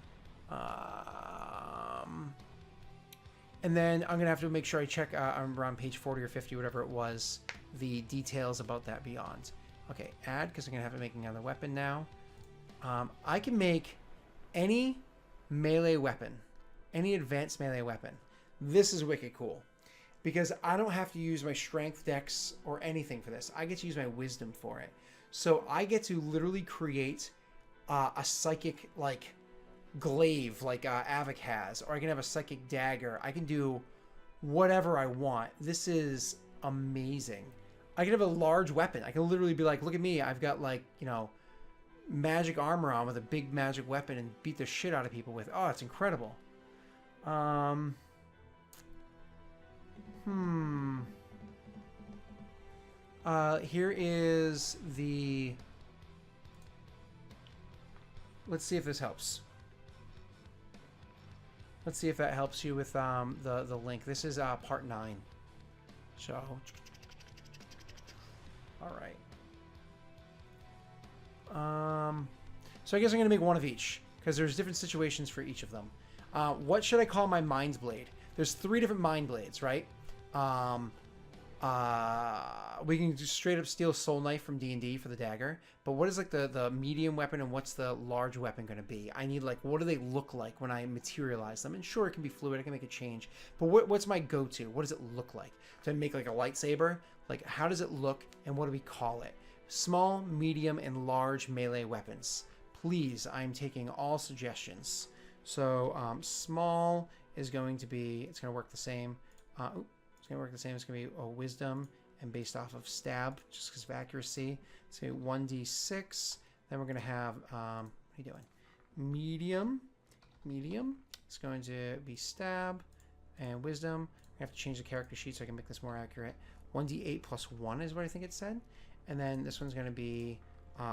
And then I'm gonna have to make sure I check. I'm around page 40 or 50, whatever it was, the details about that beyond. Okay, add, because I'm gonna have to make another weapon now. I can make any melee weapon, any advanced melee weapon. This is wicked cool, because I don't have to use my strength, dex, or anything for this. I get to use my wisdom for it. So I get to literally create a psychic, like, glaive, like Avik has, or I can have a psychic dagger. I can do whatever I want. This is amazing. I can have a large weapon. I can literally be like, look at me. I've got, like, magic armor on with a big magic weapon and beat the shit out of people with. Oh, it's incredible. Here is the... Let's see if this helps. Let's see if that helps you with the link. This is part 9. So, all right. So I guess I'm gonna make one of each, because there's different situations for each of them. What should I call my mind blade? There's 3 different mind blades, right? We can just straight up steal Soul Knife from D&D for the dagger. But what is like the medium weapon and what's the large weapon going to be? I need like, what do they look like when I materialize them? And sure, it can be fluid. I can make a change. But what's my go-to? What does it look like? Do I make like a lightsaber? Like, how does it look and what do we call it? Small, medium, and large melee weapons. Please, I'm taking all suggestions. So small is going to be, it's going to work the same. It's going to work the same. It's going to be a wisdom and based off of stab, just because of accuracy. So 1d6. Then we're going to have, what are you doing? Medium. It's going to be stab and wisdom. I have to change the character sheet so I can make this more accurate. 1d8 plus 1 is what I think it said. And then this one's going to be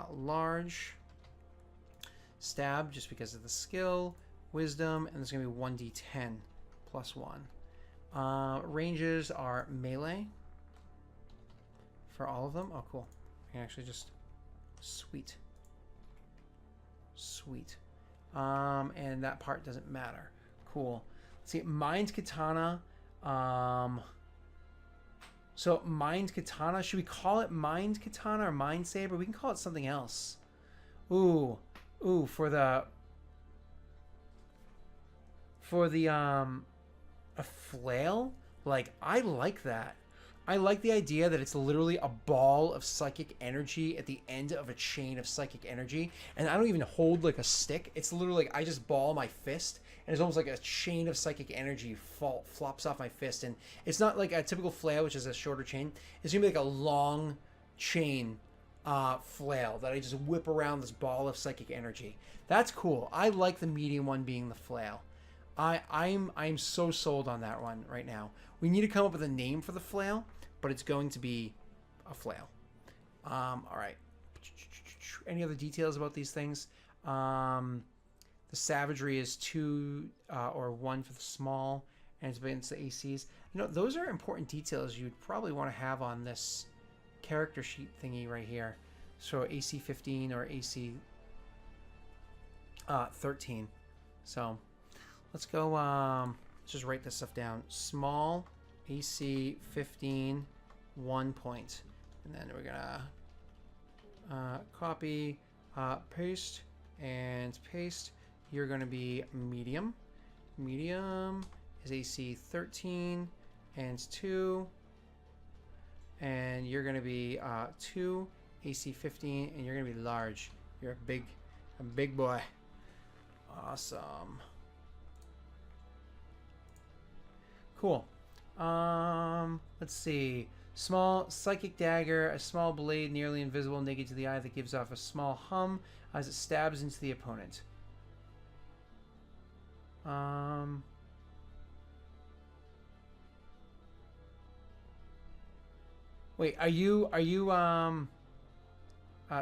large. Stab, just because of the skill. Wisdom, and there's going to be 1d10 plus 1. Ranges are melee for all of them. Oh, cool. I can actually just... Sweet. And that part doesn't matter. Cool. Let's see. Mind Katana. So, Mind Katana. Should we call it Mind Katana or Mind Saber? We can call it something else. Ooh, for the a flail? Like, I like that. I like the idea that it's literally a ball of psychic energy at the end of a chain of psychic energy. And I don't even hold like a stick. It's literally like I just ball my fist and it's almost like a chain of psychic energy flops off my fist. And it's not like a typical flail, which is a shorter chain. It's gonna be like a long chain flail that I just whip around this ball of psychic energy. That's cool. I like the medium one being the flail. I'm so sold on that one right now. We need to come up with a name for the flail, but it's going to be a flail. All right. Any other details about these things? The savagery is 2 or 1 for the small, and it's against the ACs. You know, those are important details you'd probably want to have on this character sheet thingy right here. So AC 15 or AC 13. So let's go, let's just write this stuff down. Small, AC 15, 1 point. And then we're gonna copy, paste, and paste. You're gonna be medium. Medium is AC 13 and 2. And you're gonna be 2, AC 15, and you're gonna be large. You're a big boy. Awesome. Cool. Let's see. Small psychic dagger, a small blade nearly invisible, naked to the eye, that gives off a small hum as it stabs into the opponent. Wait, are you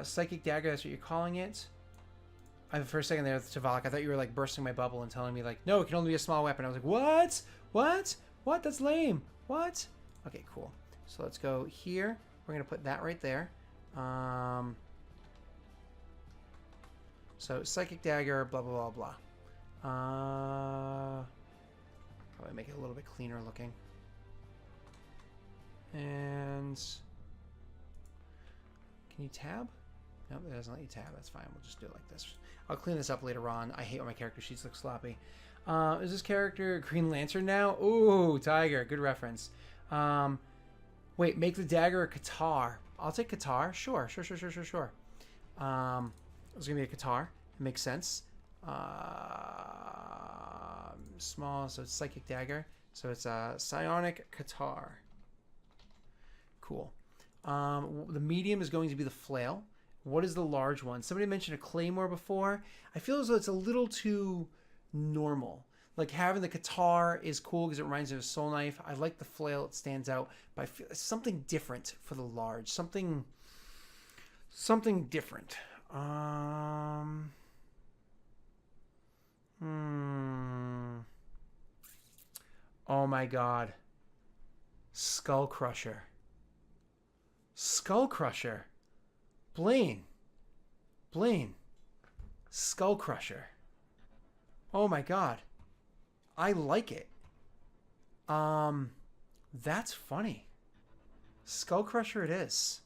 psychic dagger? That's what you're calling it? For a second there, Tavalk, I thought you were like bursting my bubble and telling me like, no, it can only be a small weapon. I was like, what? What? That's lame. What? Okay, cool. So let's go here. We're gonna put that right there. So psychic dagger, blah blah blah blah. Probably make it a little bit cleaner looking. And can you tab? Nope, it doesn't let you tab. That's fine. We'll just do it like this. I'll clean this up later on. I hate when my character sheets look sloppy. Is this character Green Lantern now? Ooh, Tiger. Good reference. Wait, make the dagger a Qatar. I'll take Qatar. Sure. It's going to be a Qatar. It makes sense. Small, so it's psychic dagger. So it's a psionic Qatar. Cool. The medium is going to be the flail. What is the large one? Somebody mentioned a claymore before. I feel as though it's a little too normal. Like having the Qatar is cool because it reminds me of a soul knife. I like the flail; it stands out. But I feel something different for the large. Something different. Oh my God. Skull Crusher. Blaine. Skull Crusher. Oh my God. I like it. That's funny. Skull Crusher it is.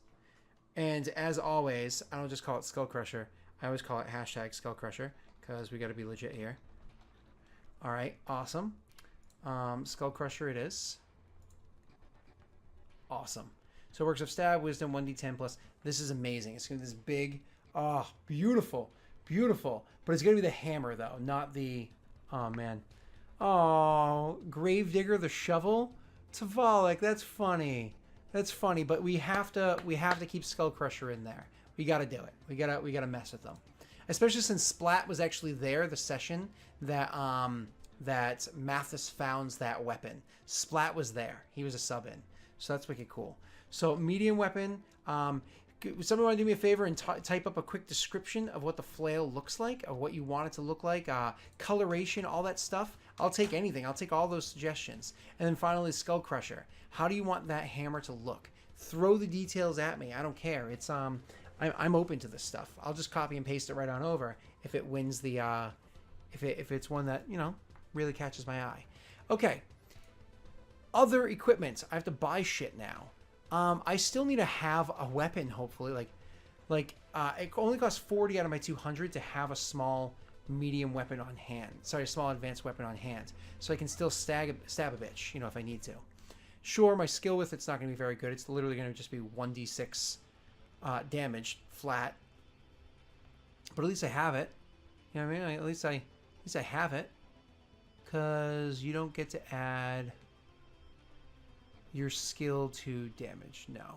And as always, I don't just call it Skull Crusher. I always call it hashtag Skull Crusher because we got to be legit here. All right, awesome. Skull Crusher it is. Awesome. So it works of stab, wisdom, 1d10 plus. This is amazing. It's going to be this big, oh, beautiful, beautiful. But it's going to be the hammer though, not the, oh man. Oh, Gravedigger, the shovel. Tavalik, that's funny. That's funny, but we have to keep Skull Crusher in there. We got to do it. We got to mess with them. Especially since Splat was actually there the session that that Mathis founds that weapon. Splat was there. He was a sub in. So that's wicked cool. So medium weapon. Somebody want to do me a favor and type up a quick description of what the flail looks like, or what you want it to look like, coloration, all that stuff. I'll take anything. I'll take all those suggestions. And then finally, Skull Crusher. How do you want that hammer to look? Throw the details at me. I don't care. It's I'm open to this stuff. I'll just copy and paste it right on over if it wins the if it's one that, you know, really catches my eye. Okay. Other equipment. I have to buy shit now. I still need to have a weapon, hopefully. Like it only costs 40 out of my 200 to have a small medium weapon on hand. Sorry, a small advanced weapon on hand. So I can still stab a bitch, you know, if I need to. Sure, my skill with it's not going to be very good. It's literally going to just be 1d6 damage flat. But at least I have it. You know what I mean? At least I have it. Because you don't get to add your skill to damage. No.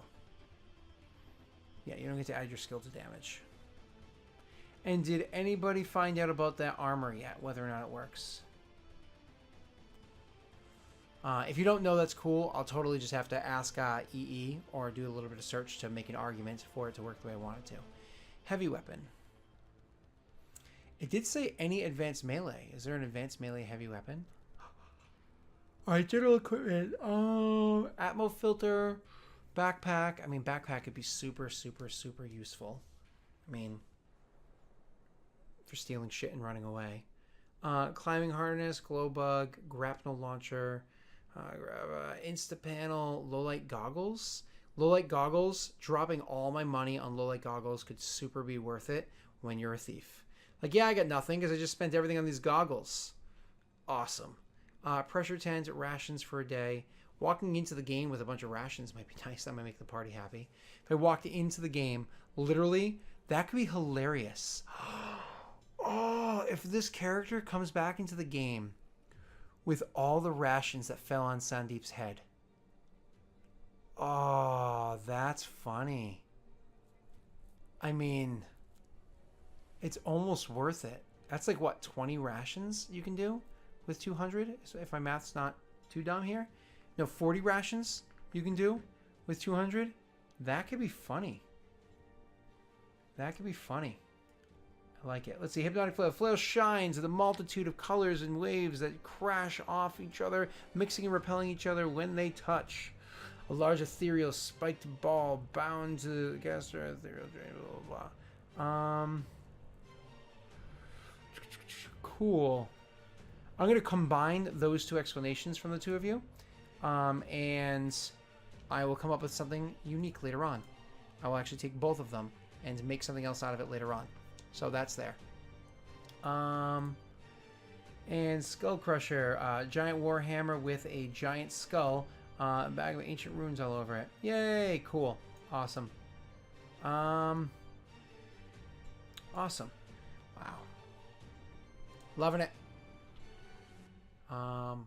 Yeah, you don't get to add your skill to damage. And did anybody find out about that armor yet? Whether or not it works? If you don't know, that's cool. I'll totally just have to ask EE or do a little bit of search to make an argument for it to work the way I want it to. Heavy weapon. It did say any advanced melee. Is there an advanced melee heavy weapon? Alright, general equipment. Atmo filter, backpack. I mean, backpack could be super, super, super useful. I mean, for stealing shit and running away. Climbing harness, glow bug, grapnel launcher, insta panel, low light goggles. Low light goggles. Dropping all my money on low light goggles could super be worth it when you're a thief. Like, yeah, I got nothing because I just spent everything on these goggles. Awesome. Pressure tent, rations for a day. Walking into the game with a bunch of rations might be nice. That might make the party happy. If I walked into the game, literally, that could be hilarious. Oh, if this character comes back into the game with all the rations that fell on Sandeep's head. Oh, that's funny. I mean, it's almost worth it. That's like, what, 20 rations you can do with 200? So if my math's not too dumb here. No, 40 rations you can do with 200. That could be funny. That could be funny. I like it. Let's see. Hypnotic flail. Flail shines with a multitude of colors and waves that crash off each other, mixing and repelling each other when they touch. A large ethereal spiked ball bound to the caster ethereal drain, blah, blah, blah. Cool. I'm going to combine those two explanations from the two of you, and I will come up with something unique later on. I will actually take both of them and make something else out of it later on. So that's there. And Skull Crusher, giant warhammer with a giant skull, a bag of ancient runes all over it. Yay! Cool. Awesome. Awesome. Wow. Loving it. Oh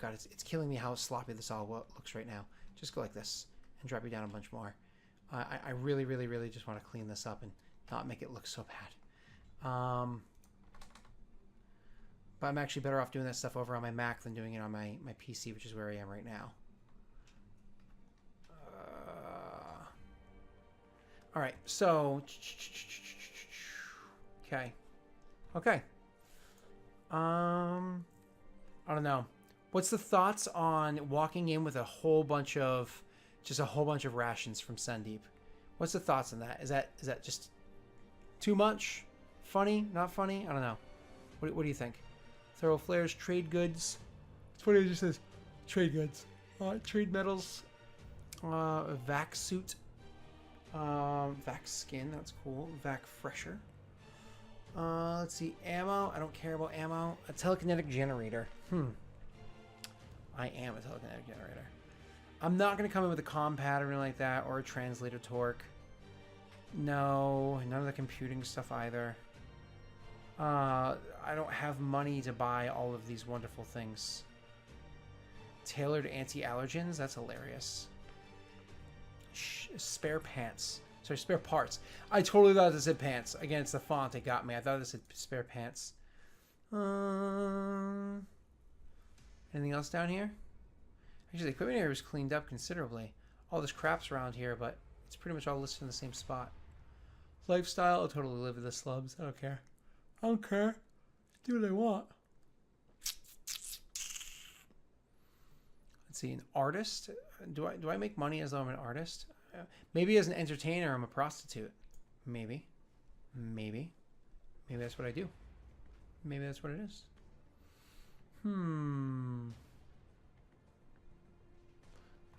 god, it's killing me how sloppy this all looks right now. Just go like this and drop you down a bunch more. I really, really, really just want to clean this up and not make it look so bad. But I'm actually better off doing that stuff over on my Mac than doing it on my PC, which is where I am right now. All right, so okay. I don't know. What's the thoughts on walking in with a whole bunch of rations from Sandeep? What's the thoughts on that? Is that just too much? Funny? Not funny? I don't know. What do you think? Throw flares, trade goods. It's funny it just says trade goods. Trade metals. Vac suit. Vac skin, that's cool. Vac fresher. Let's see, ammo. I don't care about ammo. A telekinetic generator. I am a telekinetic generator. I'm not going to come in with a comm pad or anything like that, or a translator torque. No, none of the computing stuff either. I don't have money to buy all of these wonderful things. Tailored anti-allergens? That's hilarious. Spare pants. Sorry, spare parts. I totally thought this said pants. Again, it's the font that got me. I thought this said spare pants. Anything else down here? Actually, the equipment area was cleaned up considerably. All this crap's around here, but it's pretty much all listed in the same spot. Lifestyle. I'll totally live in the slums. I don't care. I don't care. Do what I want. Let's see. An artist. Do I make money as though I'm an artist? Maybe as an entertainer, I'm a prostitute. Maybe. Maybe that's what I do. Maybe that's what it is.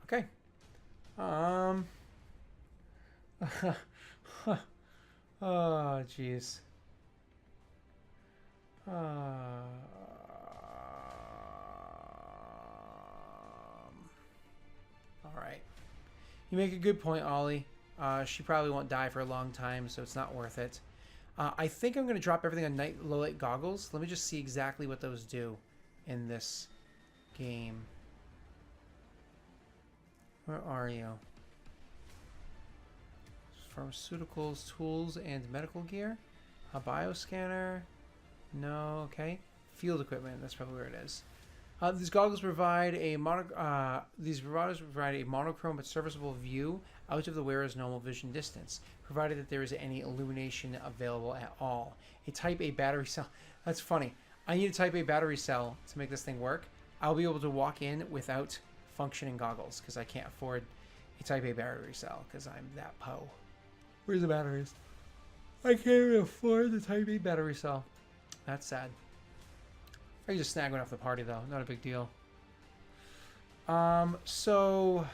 Okay. Oh, jeez. All right. You make a good point, Ollie. She probably won't die for a long time, so it's not worth it. I think I'm going to drop everything on low light goggles. Let me just see exactly what those do in this game. Where are you? Pharmaceuticals, tools, and medical gear. A bioscanner. No, okay. Field equipment. That's probably where it is. These goggles provide a monochrome but serviceable view out of the wearer's normal vision distance, provided that there is any illumination available at all. A Type A battery cell. That's funny. I need a Type A battery cell to make this thing work. I'll be able to walk in without functioning goggles because I can't afford a Type A battery cell because I'm that po. Where's the batteries? I can't even afford the Type A battery cell. That's sad. I can just snag one off the party though. Not a big deal. So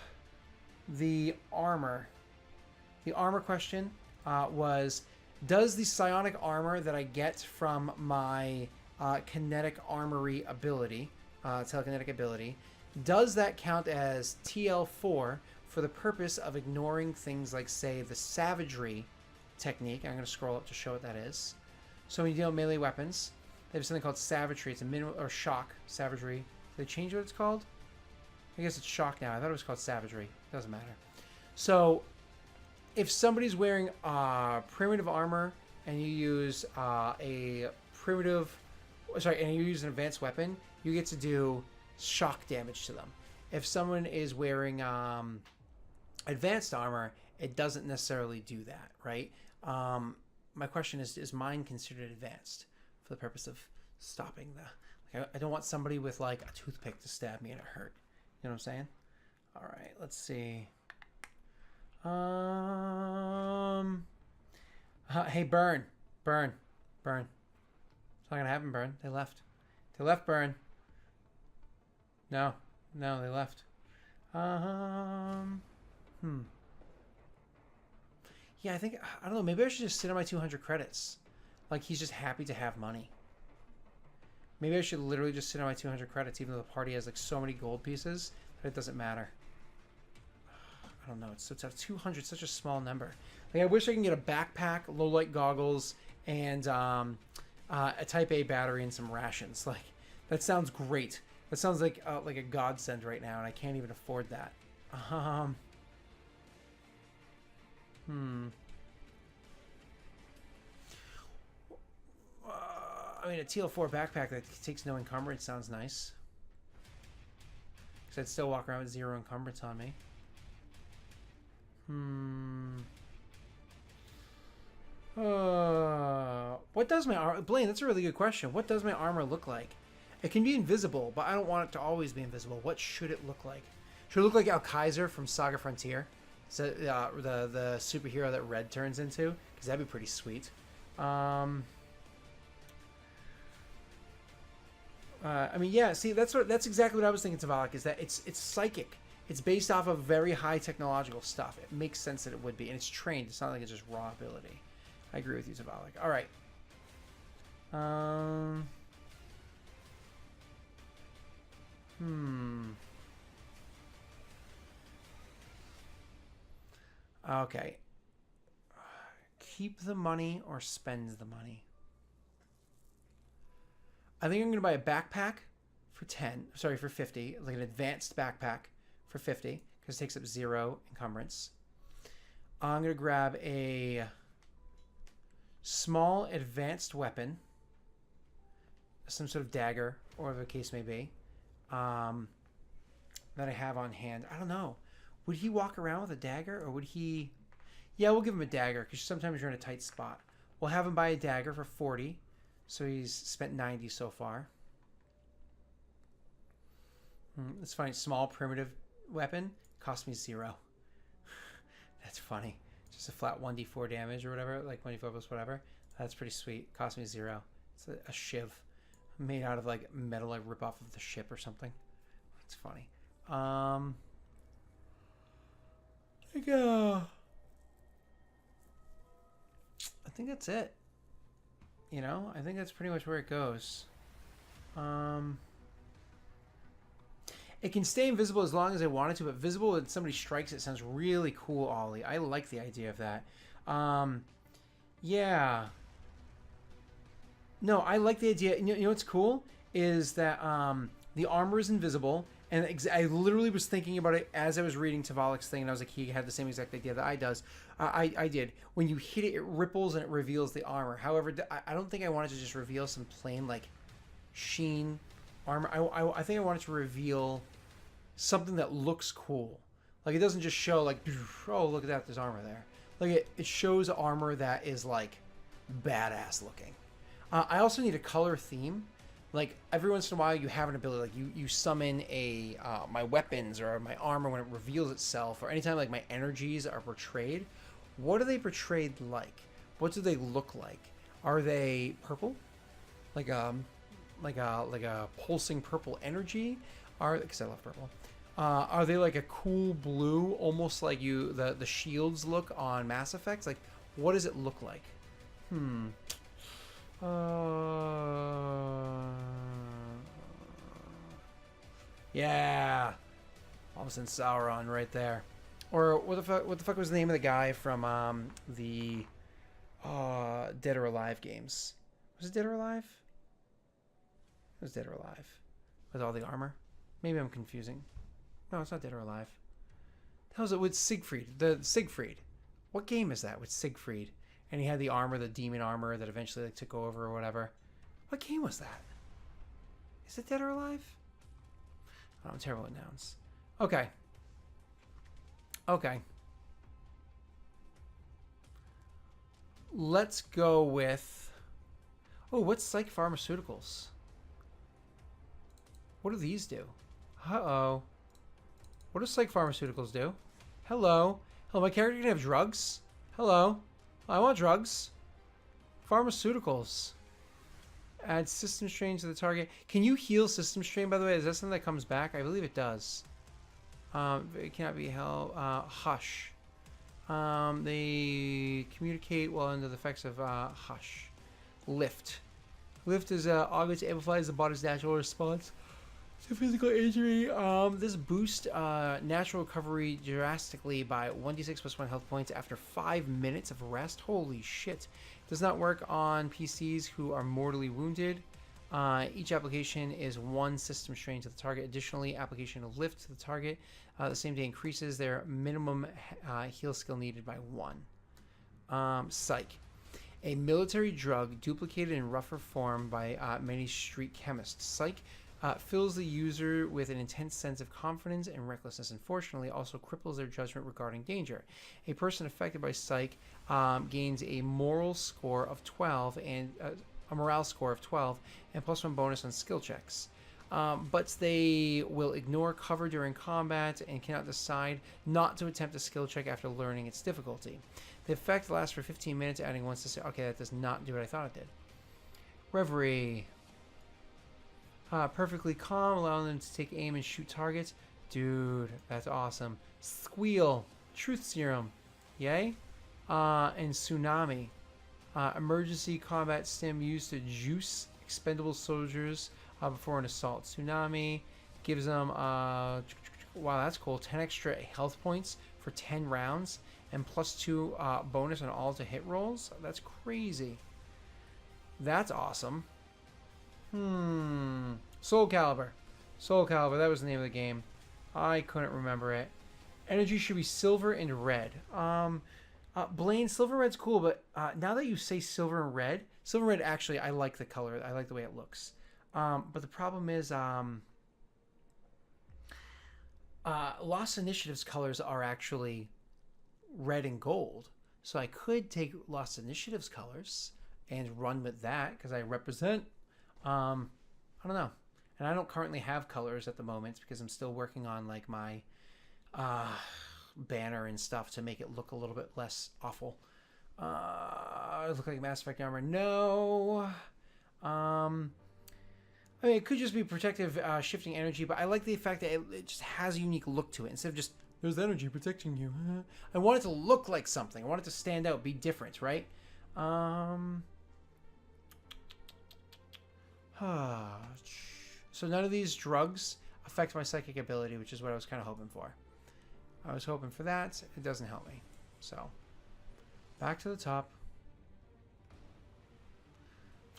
the armor. The armor question was, does the psionic armor that I get from my kinetic armory ability, telekinetic ability, does that count as TL4 for the purpose of ignoring things like, say, the savagery technique? I'm going to scroll up to show what that is. So when you deal with melee weapons, they have something called savagery. It's a minimum, or shock, savagery. Did they change what it's called? I guess it's shock now. I thought it was called savagery. Doesn't matter. So if somebody's wearing primitive armor and you use and you use an advanced weapon, you get to do shock damage to them. If someone is wearing advanced armor, it doesn't necessarily do that, right? My question is mine considered advanced for the purpose of stopping the... Like, I don't want somebody with like a toothpick to stab me and it hurt. You know what I'm saying? All right, let's see. Hey, Burn. It's not gonna happen, Burn. They left. Burn. No, they left. Yeah, I don't know, maybe I should just sit on my 200 credits. Like, he's just happy to have money. Maybe I should literally just sit on my 200 credits, even though the party has like so many gold pieces that it doesn't matter. I don't know, it's 200, such a small number. Like, I wish I can get a backpack, low light goggles, and a Type A battery and some rations. Like, that sounds great. That sounds like a godsend right now, and I can't even afford that. I mean, a TL4 backpack that takes no encumbrance sounds nice. Because I'd still walk around with 0 encumbrance on me. What does my armor... Blaine, that's a really good question. What does my armor look like? It can be invisible, but I don't want it to always be invisible. What should it look like? Should it look like Al-Kaiser from Saga Frontier? So, the superhero that Red turns into? Because that'd be pretty sweet. I mean, yeah. See, that's exactly what I was thinking, Tavalik. Is that it's psychic. It's based off of very high technological stuff. It makes sense that it would be, and it's trained. It's not like it's just raw ability. I agree with you, Zavalik. All right. Okay. Keep the money or spend the money. I think I'm going to buy a backpack for 10. Sorry, for 50. Like an advanced backpack for 50 because it takes up 0 encumbrance. I'm going to grab a small advanced weapon, some sort of dagger, or whatever the case may be, that I have on hand. I don't know. Would he walk around with a dagger, or would he... Yeah, we'll give him a dagger, because sometimes you're in a tight spot. We'll have him buy a dagger for 40, so he's spent 90 so far. Let's find a small primitive weapon. Cost me 0. That's funny. Just a flat 1d4 damage or whatever, like 1d4 plus whatever. That's pretty sweet. Cost me 0. It's a shiv made out of like metal I rip off of the ship or something. It's funny. I think that's it. You know, I think that's pretty much where it goes. It can stay invisible as long as I want it to, but visible when somebody strikes it sounds really cool, Ollie. I like the idea of that. Yeah. No, I like the idea. You know what's cool? Is that the armor is invisible. And I literally was thinking about it as I was reading Tavalik's thing, and I was like, he had the same exact idea that I did. When you hit it, it ripples and it reveals the armor. However, I don't think I wanted to just reveal some plain, like, sheen armor. I think I wanted to reveal something that looks cool. Like, it doesn't just show, like, oh, look at that, there's armor there. Like, it shows armor that is, like, badass looking. I also need a color theme. Like, every once in a while, you have an ability, like, you summon my weapons or my armor when it reveals itself, or anytime, like, my energies are portrayed. What are they portrayed like? What do they look like? Are they purple? Like a pulsing purple energy? Because I love purple. Are they like a cool blue, almost like the shields look on Mass Effect? Like, what does it look like? Yeah, almost in Sauron right there. Or what the fuck was the name of the guy from the Dead or Alive games? Was it Dead or Alive? It was Dead or Alive with all the armor. Maybe I'm confusing. No, it's not Dead or Alive. How's it with Siegfried? The Siegfried. What game is that with Siegfried? And he had the armor, the demon armor that eventually like took over or whatever. What game was that? Is it Dead or Alive? Oh, I'm terrible at nouns. Okay. Okay. Let's go with... Oh, what's Psych Pharmaceuticals? What do these do? Uh-oh. What do Psych Pharmaceuticals do? Hello. Hello, my character can have drugs? Hello. I want drugs. Pharmaceuticals. Add system strain to the target. Can you heal system strain, by the way? Is that something that comes back? I believe it does. It cannot be held. Hush. They communicate while under the effects of hush. Lift. Lift is augments, amplifies the body's natural response to physical injury. This boosts natural recovery drastically by 1d6 plus 1 health points after 5 minutes of rest. Holy shit. Does not work on PCs who are mortally wounded. Each application is 1 system strain to the target. Additionally, application of lift to the target the same day increases their minimum heal skill needed by 1. Psych. A military drug duplicated in rougher form by many street chemists. Psych fills the user with an intense sense of confidence and recklessness. Unfortunately, also cripples their judgment regarding danger. A person affected by Psych gains a moral score of 12 and a morale score of 12 and plus 1 bonus on skill checks. But they will ignore cover during combat and cannot decide not to attempt a skill check after learning its difficulty. The effect lasts for 15 minutes, adding 1 to... Okay, that does not do what I thought it did. Reverie. Perfectly calm, allowing them to take aim and shoot targets. Dude, that's awesome. Squeal. Truth serum. Yay. And tsunami. Emergency combat stim used to juice expendable soldiers before an assault. Tsunami gives them, wow, that's cool. 10 extra health points for 10 rounds and +2 bonus on all to hit rolls. That's crazy. That's awesome. Soul Calibur. Soul Calibur, that was the name of the game. I couldn't remember it. Energy should be silver and red. Blaine, silver and red's cool, but now that you say silver and red actually, I like the color. I like the way it looks. But the problem is, Lost Initiative's colors are actually red and gold. So I could take Lost Initiative's colors and run with that because I represent. I don't know. And I don't currently have colors at the moment because I'm still working on like my banner and stuff to make it look a little bit less awful. Look like Mass Effect armor. No. I mean, it could just be protective shifting energy, but I like the fact that it just has a unique look to it instead of just there's energy protecting you. I want it to look like something. I want it to stand out, be different, right? So none of these drugs affect my psychic ability, which is what I was kind of hoping for. I was hoping for that. It doesn't help me. So, back to the top.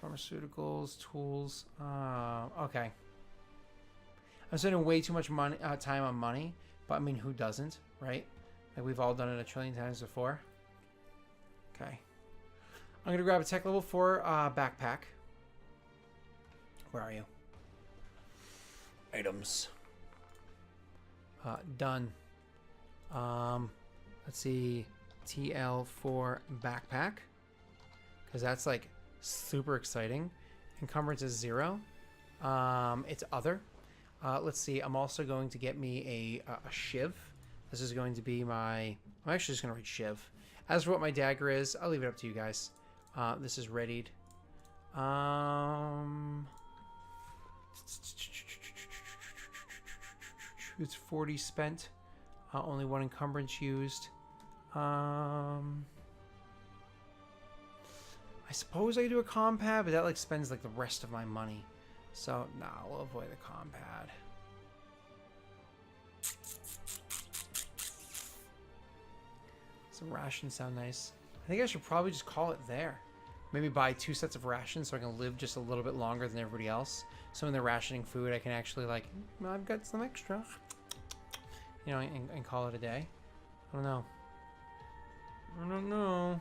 Pharmaceuticals, tools. Okay. I'm spending way too much money, time on money, but I mean, who doesn't, right? Like we've all done it a trillion times before. Okay. I'm gonna grab a tech level 4 backpack. Where are you? Items. Done. Let's see. TL4 backpack. Because that's like super exciting. Encumbrance is 0. It's other. Let's see. I'm also going to get me a shiv. This is going to be my... I'm actually just going to write shiv. As for what my dagger is, I'll leave it up to you guys. This is readied. It's 40 spent. Only 1 encumbrance used. I suppose I could do a compad, but that like spends like the rest of my money. So nah, we'll avoid the compad. Some rations sound nice. I think I should probably just call it there. Maybe buy 2 sets of rations so I can live just a little bit longer than everybody else. So when they're rationing food, I can actually like, I've got some extra, you know, and call it a day. I don't know. I don't know.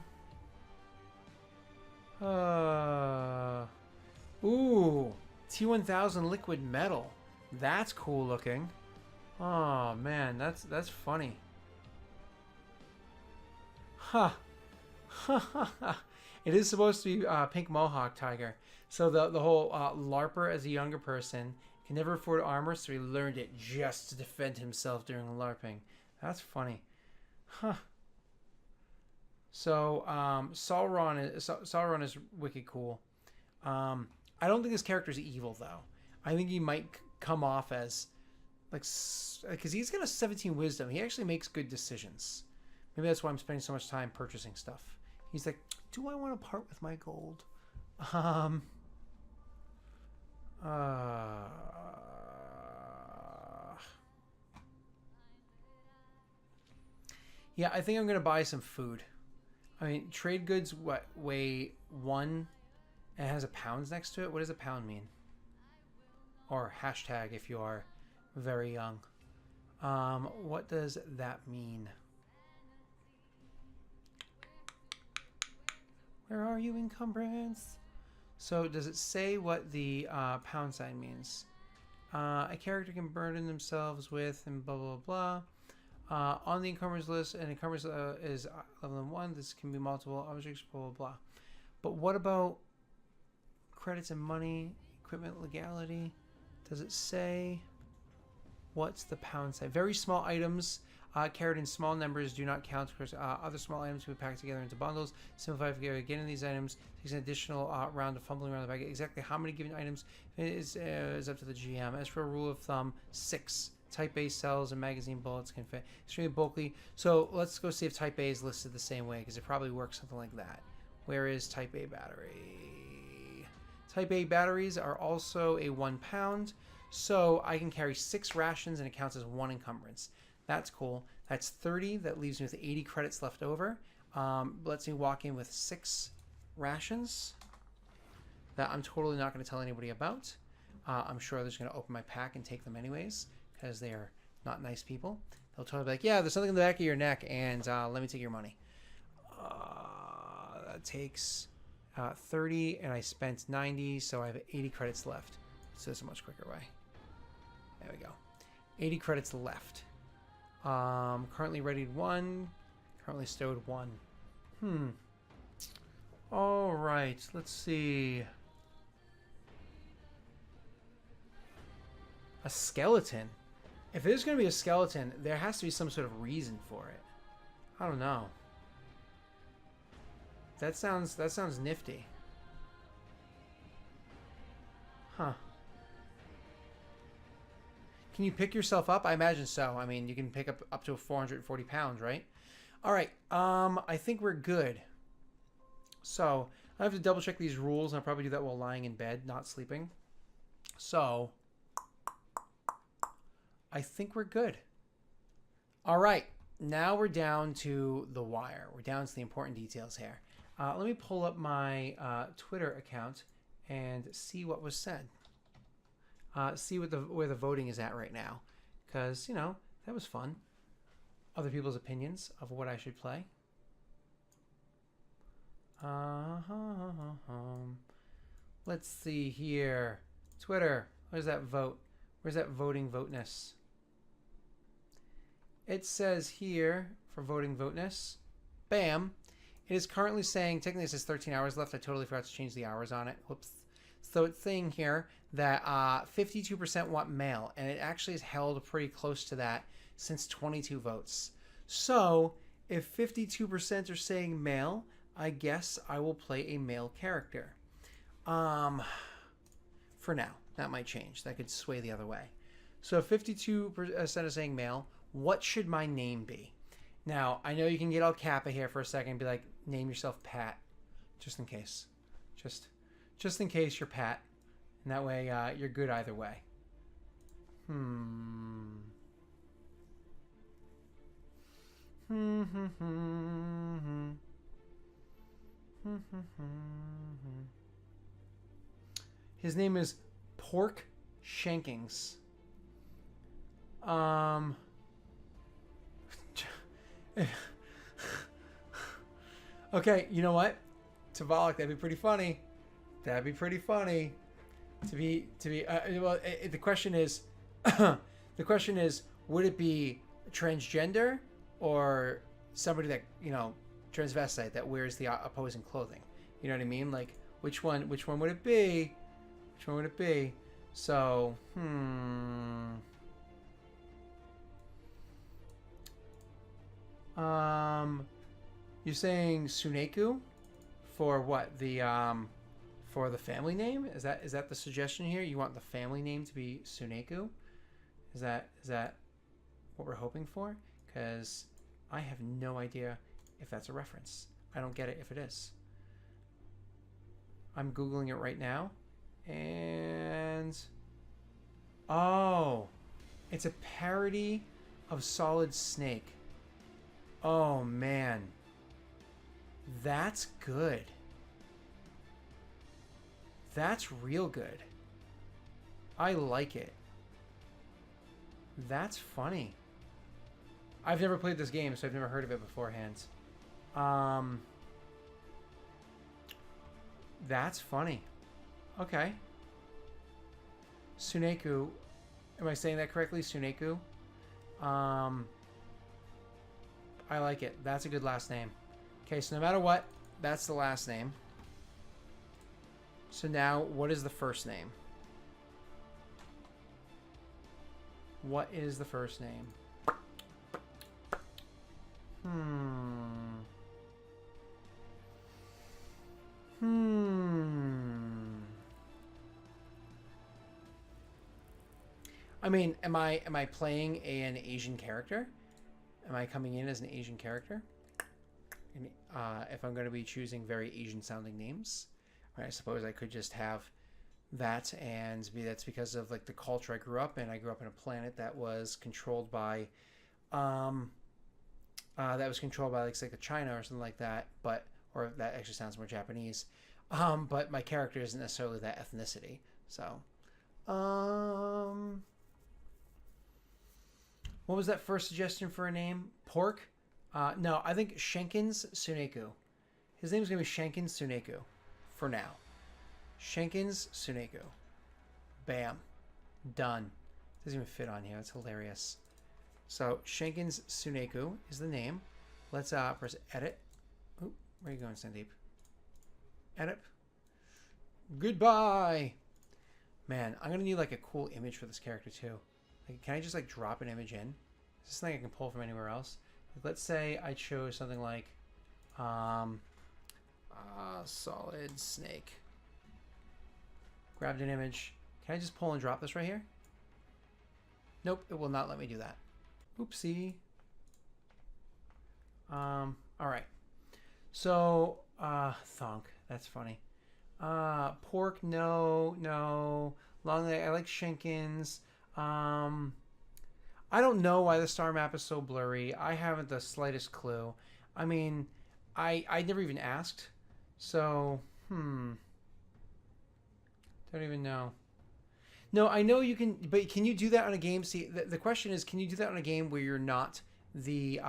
Ooh, T1000 liquid metal. That's cool looking. Oh man, that's funny. Huh. It is supposed to be pink mohawk tiger. So the whole LARPer as a younger person can never afford armor, so he learned it just to defend himself during LARPing. That's funny. Huh. So Sauron is wicked cool. I don't think this character is evil though. I think he might come off as like, because he's got a 17 wisdom. He actually makes good decisions. Maybe that's why I'm spending so much time purchasing stuff. He's like, do I want to part with my gold? Yeah, I think I'm gonna buy some food. I mean, trade goods weigh 1 and it has a pounds next to it. What does a pound mean? Or hashtag if you are very young. What does that mean? Where are you, encumbrance? So does it say what the pound sign means? A character can burden themselves with and blah, blah, blah. On the encumbrance list, and encumbrance is level 1. This can be multiple objects, blah, blah, blah. But what about credits and money, equipment legality? Does it say what's the pound sign? Very small items carried in small numbers do not count. Other small items will be packed together into bundles. Simplify for getting these items. Takes an additional round of fumbling around the bag. Exactly how many given items is up to the GM. As for a rule of thumb, 6 Type A cells and magazine bullets can fit. Extremely bulky. So let's go see if Type A is listed the same way, because it probably works something like that. Where is Type A battery? Type A batteries are also a 1 pound. So I can carry 6 rations and it counts as 1 encumbrance. That's cool. That's 30. That leaves me with 80 credits left over. Lets me walk in with 6 rations that I'm totally not going to tell anybody about. I'm sure they're just going to open my pack and take them anyways, because they are not nice people. They'll totally be like, yeah, there's something in the back of your neck, and let me take your money. That takes 30, and I spent 90, so I have 80 credits left. So it's a much quicker way. There we go. 80 credits left. Currently readied 1. Currently stowed 1. All right, let's see. A skeleton. If there's going to be a skeleton, there has to be some sort of reason for it. I don't know. That sounds nifty. Huh. Can you pick yourself up? I imagine so. I mean, you can pick up to 440 pounds, right? All right. I think we're good. So I have to double check these rules. I'll probably do that while lying in bed, not sleeping. So I think we're good. All right. Now we're down to the wire. We're down to the important details here. Let me pull up my Twitter account and see what was said. See where the voting is at right now. Because, you know, that was fun. Other people's opinions of what I should play. Let's see here. Twitter. Where's that vote? Where's that voting voteness? It says here for voting voteness. Bam. It is currently saying, technically it says 13 hours left. I totally forgot to change the hours on it. Whoops. So it's saying here that 52% want male, and it actually has held pretty close to that since 22 votes. So if 52% are saying male, I guess I will play a male character. For now. That might change. That could sway the other way. So if 52% are saying male, what should my name be? Now, I know you can get all Kappa here for a second and be like, name yourself Pat. Just in case. Just in case you're Pat. And that way, you're good either way. His name is Pork Shankings. Okay, you know what? Tavalik, that'd be pretty funny. That'd be pretty funny. The question is, would it be transgender or somebody that, you know, transvestite that wears the opposing clothing? You know what I mean? Like, which one would it be? Which one would it be? So, you're saying Suneku for what? For the family name? Is that the suggestion here? You want the family name to be Suneku? Is that what we're hoping for? Because I have no idea if that's a reference. I don't get it if it is. I'm Googling it right now. And oh, it's a parody of Solid Snake. Oh man, that's good. That's real good. I like it. That's funny. I've never played this game, so I've never heard of it beforehand. That's funny. Okay. Suneku. Am I saying that correctly? Suneku. I like it. That's a good last name. Okay, so no matter what, that's the last name. So now, what is the first name? What is the first name? I mean, am I playing an Asian character? Am I coming in as an Asian character? And, if I'm going to be choosing very Asian sounding names, right, I suppose I could just have that, and that's because of like the culture I grew up in. I grew up in a planet that was controlled by, like China or something like that, but or that actually sounds more Japanese. But my character isn't necessarily that ethnicity. So, what was that first suggestion for a name? Pork? No, I think Shenkins Suneku. His name's gonna be Shenkins Suneku, for now. Shenkins Suneku. Bam. Done. Doesn't even fit on here. That's hilarious. So Shenkins Suneku is the name. Let's press edit. Oop, where are you going, Sandeep? Edit. Goodbye. Man, I'm gonna need like a cool image for this character too. Like, can I just like drop an image in? Is this something I can pull from anywhere else? Like, let's say I chose something like solid snake. Grabbed an image. Can I just pull and drop this right here? Nope, it will not let me do that. Oopsie. All right. So, thonk. That's funny. Pork, no. Long leg, I like Shenkins. I don't know why the star map is so blurry. I haven't the slightest clue. I mean, I never even asked. So, don't even know. No, I know you can, but can you do that on a game? See, the question is, can you do that on a game where you're not the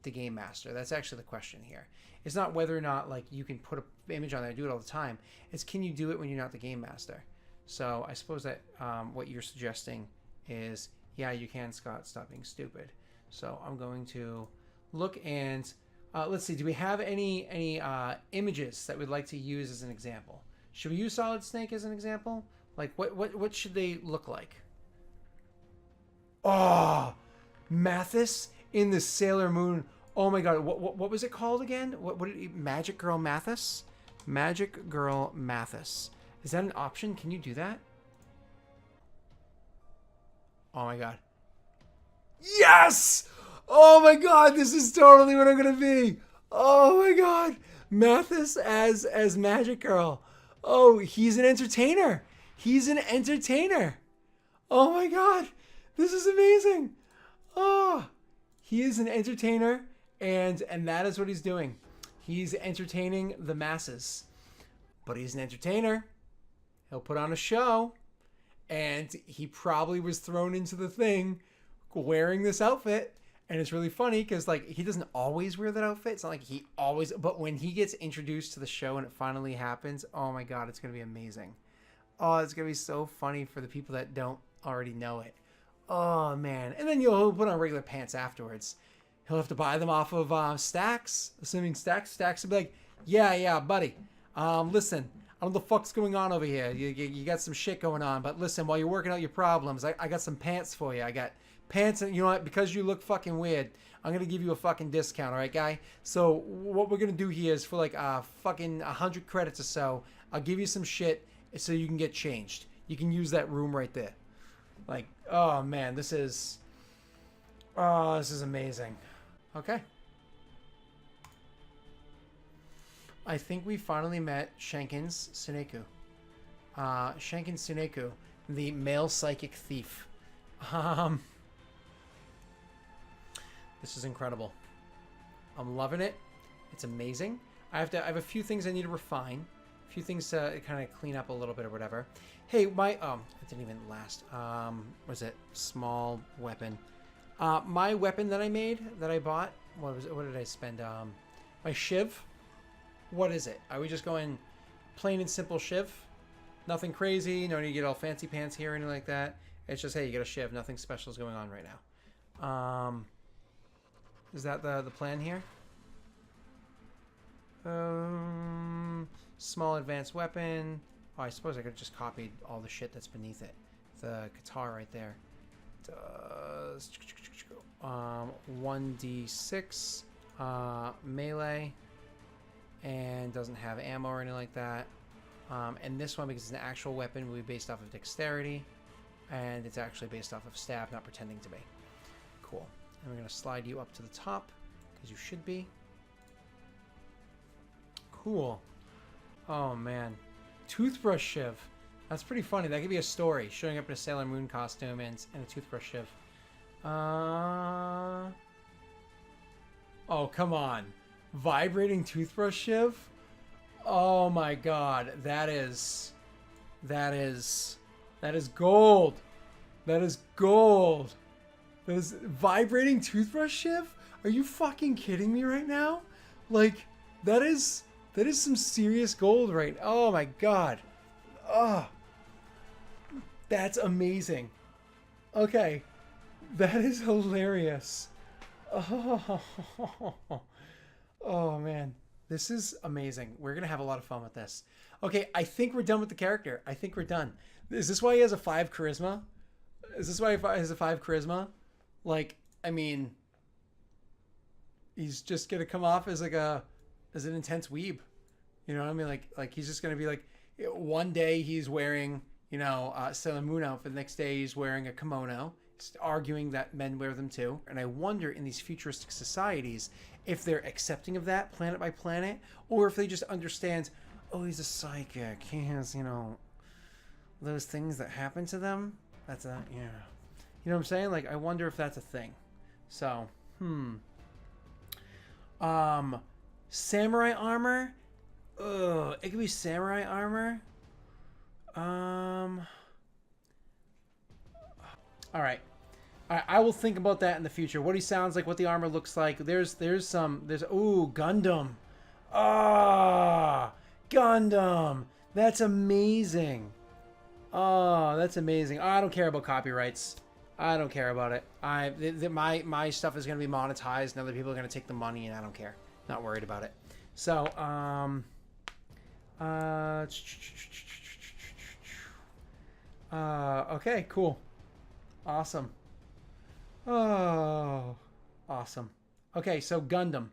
game master? That's actually the question here. It's not whether or not like you can put an image on there. I do it all the time. It's can you do it when you're not the game master? So I suppose that what you're suggesting is, yeah, you can, Scott. Stop being stupid. So I'm going to look and let's see. Do we have any images that we'd like to use as an example? Should we use Solid Snake as an example? Like what should they look like? Oh, Mathis in the Sailor Moon. Oh my God, what was it called again? What did it, Magic Girl Mathis? Magic Girl Mathis. Is that an option? Can you do that? Oh my God. Yes! Oh my God, this is totally what I'm gonna be. Oh my God, Mathis as Magic Girl. Oh, he's an entertainer. He's an entertainer. Oh my God, this is amazing. Oh, he is an entertainer, and that is what he's doing. He's entertaining the masses, but he's an entertainer. He'll put on a show, and he probably was thrown into the thing wearing this outfit. And it's really funny because like he doesn't always wear that outfit. It's not like he always, but when he gets introduced to the show and it finally happens, oh my God, it's going to be amazing. Oh, it's going to be so funny for the people that don't already know it. Oh man. And then he'll put on regular pants afterwards. He'll have to buy them off of Stacks, assuming Stacks will be like, yeah, buddy. Listen, I don't know what the fuck's going on over here. You got some shit going on, but listen, while you're working out your problems, I got some pants for you. I got pants, and you know what? Because you look fucking weird, I'm gonna give you a fucking discount, all right, guy? So what we're gonna do here is for like fucking 100 credits or so, I'll give you some shit so you can get changed. You can use that room right there. Like, oh man, this is amazing. Okay. I think we finally met Shenkins Suneku. Shenkins Suneku, the male psychic thief. This is incredible. I'm loving it. It's amazing. I have a few things I need to refine. A few things to kind of clean up a little bit or whatever. Hey, it didn't even last. Was it small weapon? My weapon that I made, that I bought, what was it? What did I spend? My shiv. What is it? Are we just going plain and simple shiv? Nothing crazy. No need to get all fancy pants here or anything like that. It's just, hey, you get a shiv. Nothing special is going on right now. Is that the plan here? Small advanced weapon. Oh, I suppose I could have just copied all the shit that's beneath it. The guitar right there. Does 1d6 melee, and doesn't have ammo or anything like that. And this one, because it's an actual weapon, will be based off of dexterity. And it's actually based off of stab, not pretending to be. Cool. And we're going to slide you up to the top, because you should be. Cool. Oh, man. Toothbrush shiv. That's pretty funny. That could be a story. Showing up in a Sailor Moon costume and a toothbrush shiv. Oh, come on. Vibrating toothbrush shiv? Oh my god. That is gold. That is gold. That is vibrating toothbrush shiv? Are you fucking kidding me right now? Like, that is some serious gold right now. Oh my god. Oh. That's amazing. Okay. That is hilarious. Oh. Oh man. This is amazing. We're going to have a lot of fun with this. Okay, I think we're done with the character. I think we're done. Is this why he has a 5 charisma? Is this why he has a 5 charisma? Like, I mean, he's just going to come off as like an intense weeb. You know what I mean? Like he's just going to be like, one day he's wearing, you know, Sailor Moon outfit. The next day he's wearing a kimono. He's arguing that men wear them too. And I wonder in these futuristic societies if they're accepting of that planet by planet, or if they just understand, oh, he's a psychic. He has, you know, those things that happen to them. That's a, yeah. You know what I'm saying? Like, I wonder if that's a thing. So, samurai armor? Ugh, it could be samurai armor. All right. I will think about that in the future. What he sounds like, what the armor looks like. There's ooh, Gundam. Ah, Gundam. That's amazing. Oh, that's amazing. Oh, I don't care about copyrights. I don't care about it. My stuff is going to be monetized and other people are going to take the money and I don't care. Not worried about it. So, okay, cool. Awesome. Oh, awesome. Okay, so Gundam.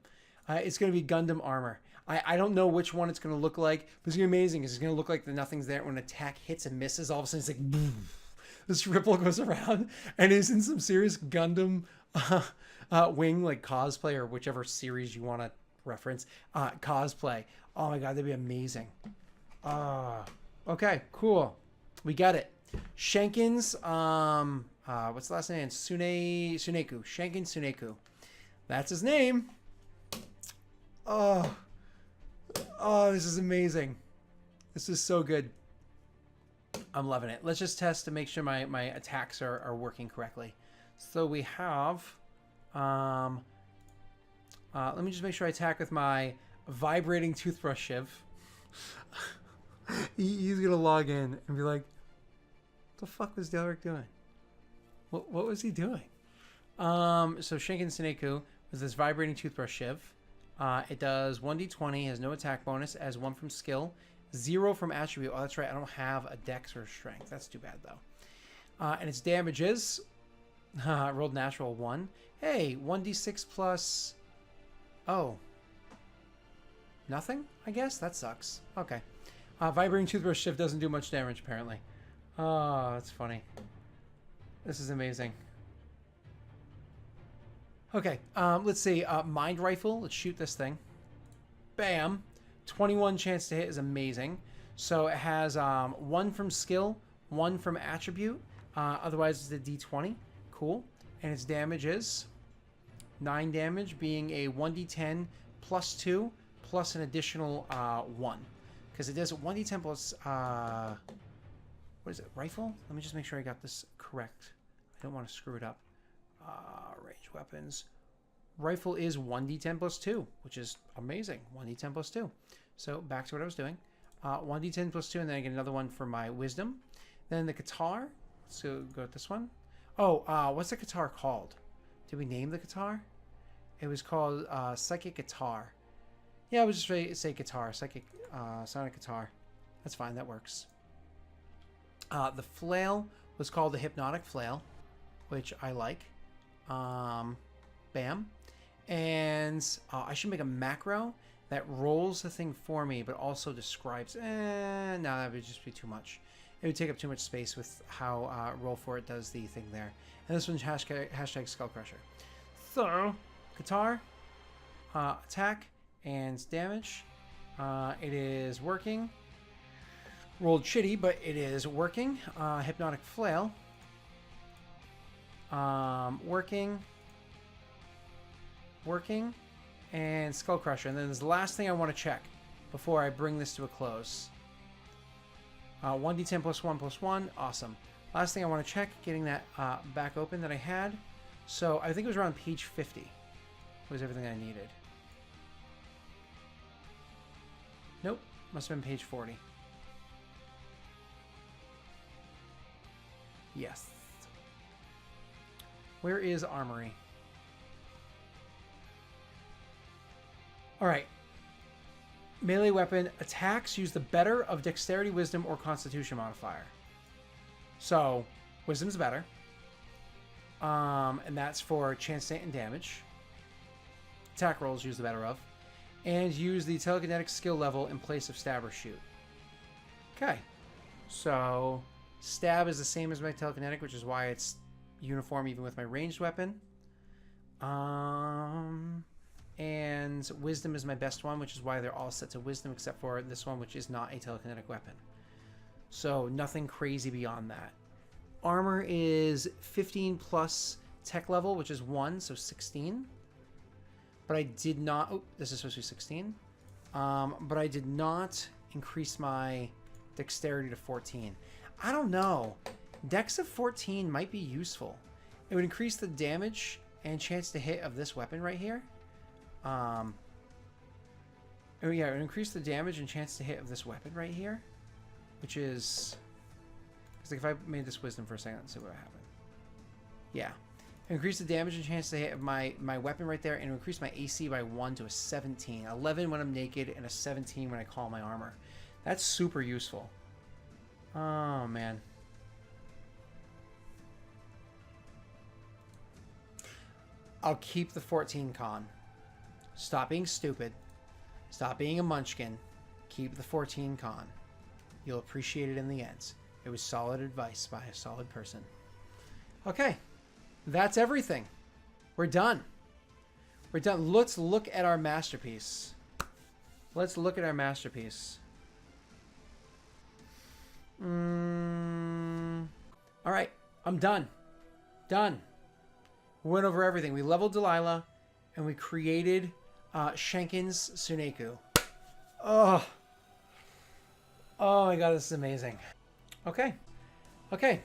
It's going to be Gundam armor. I don't know which one it's going to look like, but it's going to be amazing. It's going to look like the nothing's there. When an attack hits and misses, all of a sudden it's like, boom, this ripple goes around, and he's in some serious Gundam wing, like cosplay, or whichever series you want to reference, cosplay. Oh my god, that'd be amazing. Okay, cool. We got it. Shenkin's, what's the last name? Suneku. Shenkin Suneku. That's his name. Oh, this is amazing. This is so good. I'm loving it. Let's just test to make sure my attacks are working correctly. So we have, let me just make sure I attack with my vibrating toothbrush shiv. He's going to log in and be like, what the fuck was Delric doing? What was he doing? So Shinken Suneku was this vibrating toothbrush shiv. It does 1d20, has no attack bonus, has 1 from skill, 0 from attribute. Oh, that's right. I don't have a dex or strength. That's too bad, though. And its damage is, rolled natural 1. Hey, 1d6 plus, oh, nothing, I guess? That sucks. Okay. Vibrating toothbrush shiv doesn't do much damage, apparently. Oh, that's funny. This is amazing. Okay, let's see. Mind rifle. Let's shoot this thing. Bam. 21 chance to hit is amazing. So it has 1 from skill, 1 from attribute. Otherwise, it's a d20. Cool. And its damage is 9 damage, being a 1d10 plus 2 plus an additional 1. Because it does 1d10 plus... what is it? Rifle? Let me just make sure I got this correct. I don't want to screw it up. Range weapons. Rifle is 1d10 plus 2, which is amazing. 1d10 plus 2. So back to what I was doing. 1d10 plus 2, and then I get another one for my wisdom. Then the guitar. Let's go with this one. Oh, what's the guitar called? Did we name the guitar? It was called Psychic Guitar. Yeah, I would just say guitar. Psychic, sonic guitar. That's fine. That works. The flail was called the Hypnotic Flail, which I like. Bam. And I should make a macro that rolls the thing for me, but also describes... no, that would just be too much. It would take up too much space with how Roll For It does the thing there. And this one's hashtag Skull Crusher. So, guitar, attack, and damage. It is working. Rolled shitty, but it is working. Hypnotic Flail. Working. And Skull Crusher. And then there's the last thing I want to check before I bring this to a close. 1d10 +1/+1. Awesome. Last thing I want to check, getting that back open that I had. So I think it was around page 50. Was everything I needed. Nope. Must have been page 40. Yes. Where is Armory? Alright. Melee weapon attacks use the better of Dexterity, Wisdom, or Constitution modifier. So, Wisdom's better. And that's for chance to hit and damage. Attack rolls use the better of. And use the telekinetic skill level in place of stab or shoot. Okay. So, stab is the same as my telekinetic, which is why it's uniform even with my ranged weapon. And wisdom is my best one, which is why they're all set to wisdom except for this one, which is not a telekinetic weapon. So nothing crazy beyond that. Armor is 15 plus tech level, which is 1, so 16. But I did not... Oh, this is supposed to be 16. But I did not increase my dexterity to 14. I don't know. Dex of 14 might be useful. It would increase the damage and chance to hit of this weapon right here. Oh yeah, it would increase the damage and chance to hit of this weapon right here. Which is... Because like if I made this wisdom for a second, let's see what would happen. Yeah. Increase the damage and chance to hit of my weapon right there, and increase my AC by 1 to a 17. 11 when I'm naked, and a 17 when I call my armor. That's super useful. Oh, man. I'll keep the 14 con. Stop being stupid. Stop being a munchkin. Keep the 14 con. You'll appreciate it in the end. It was solid advice by a solid person. Okay. That's everything. We're done. We're done. Let's look at our masterpiece. Let's look at our masterpiece. All right. I'm done. Done. We went over everything. We leveled Delilah, and we created Shenkin's Tsuneku. Oh. Oh my god, this is amazing. Okay. Okay.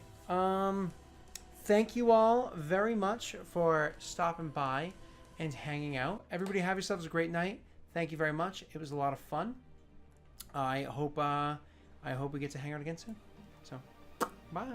Thank you all very much for stopping by and hanging out. Everybody have yourselves a great night. Thank you very much. It was a lot of fun. I hope we get to hang out again soon. So, bye.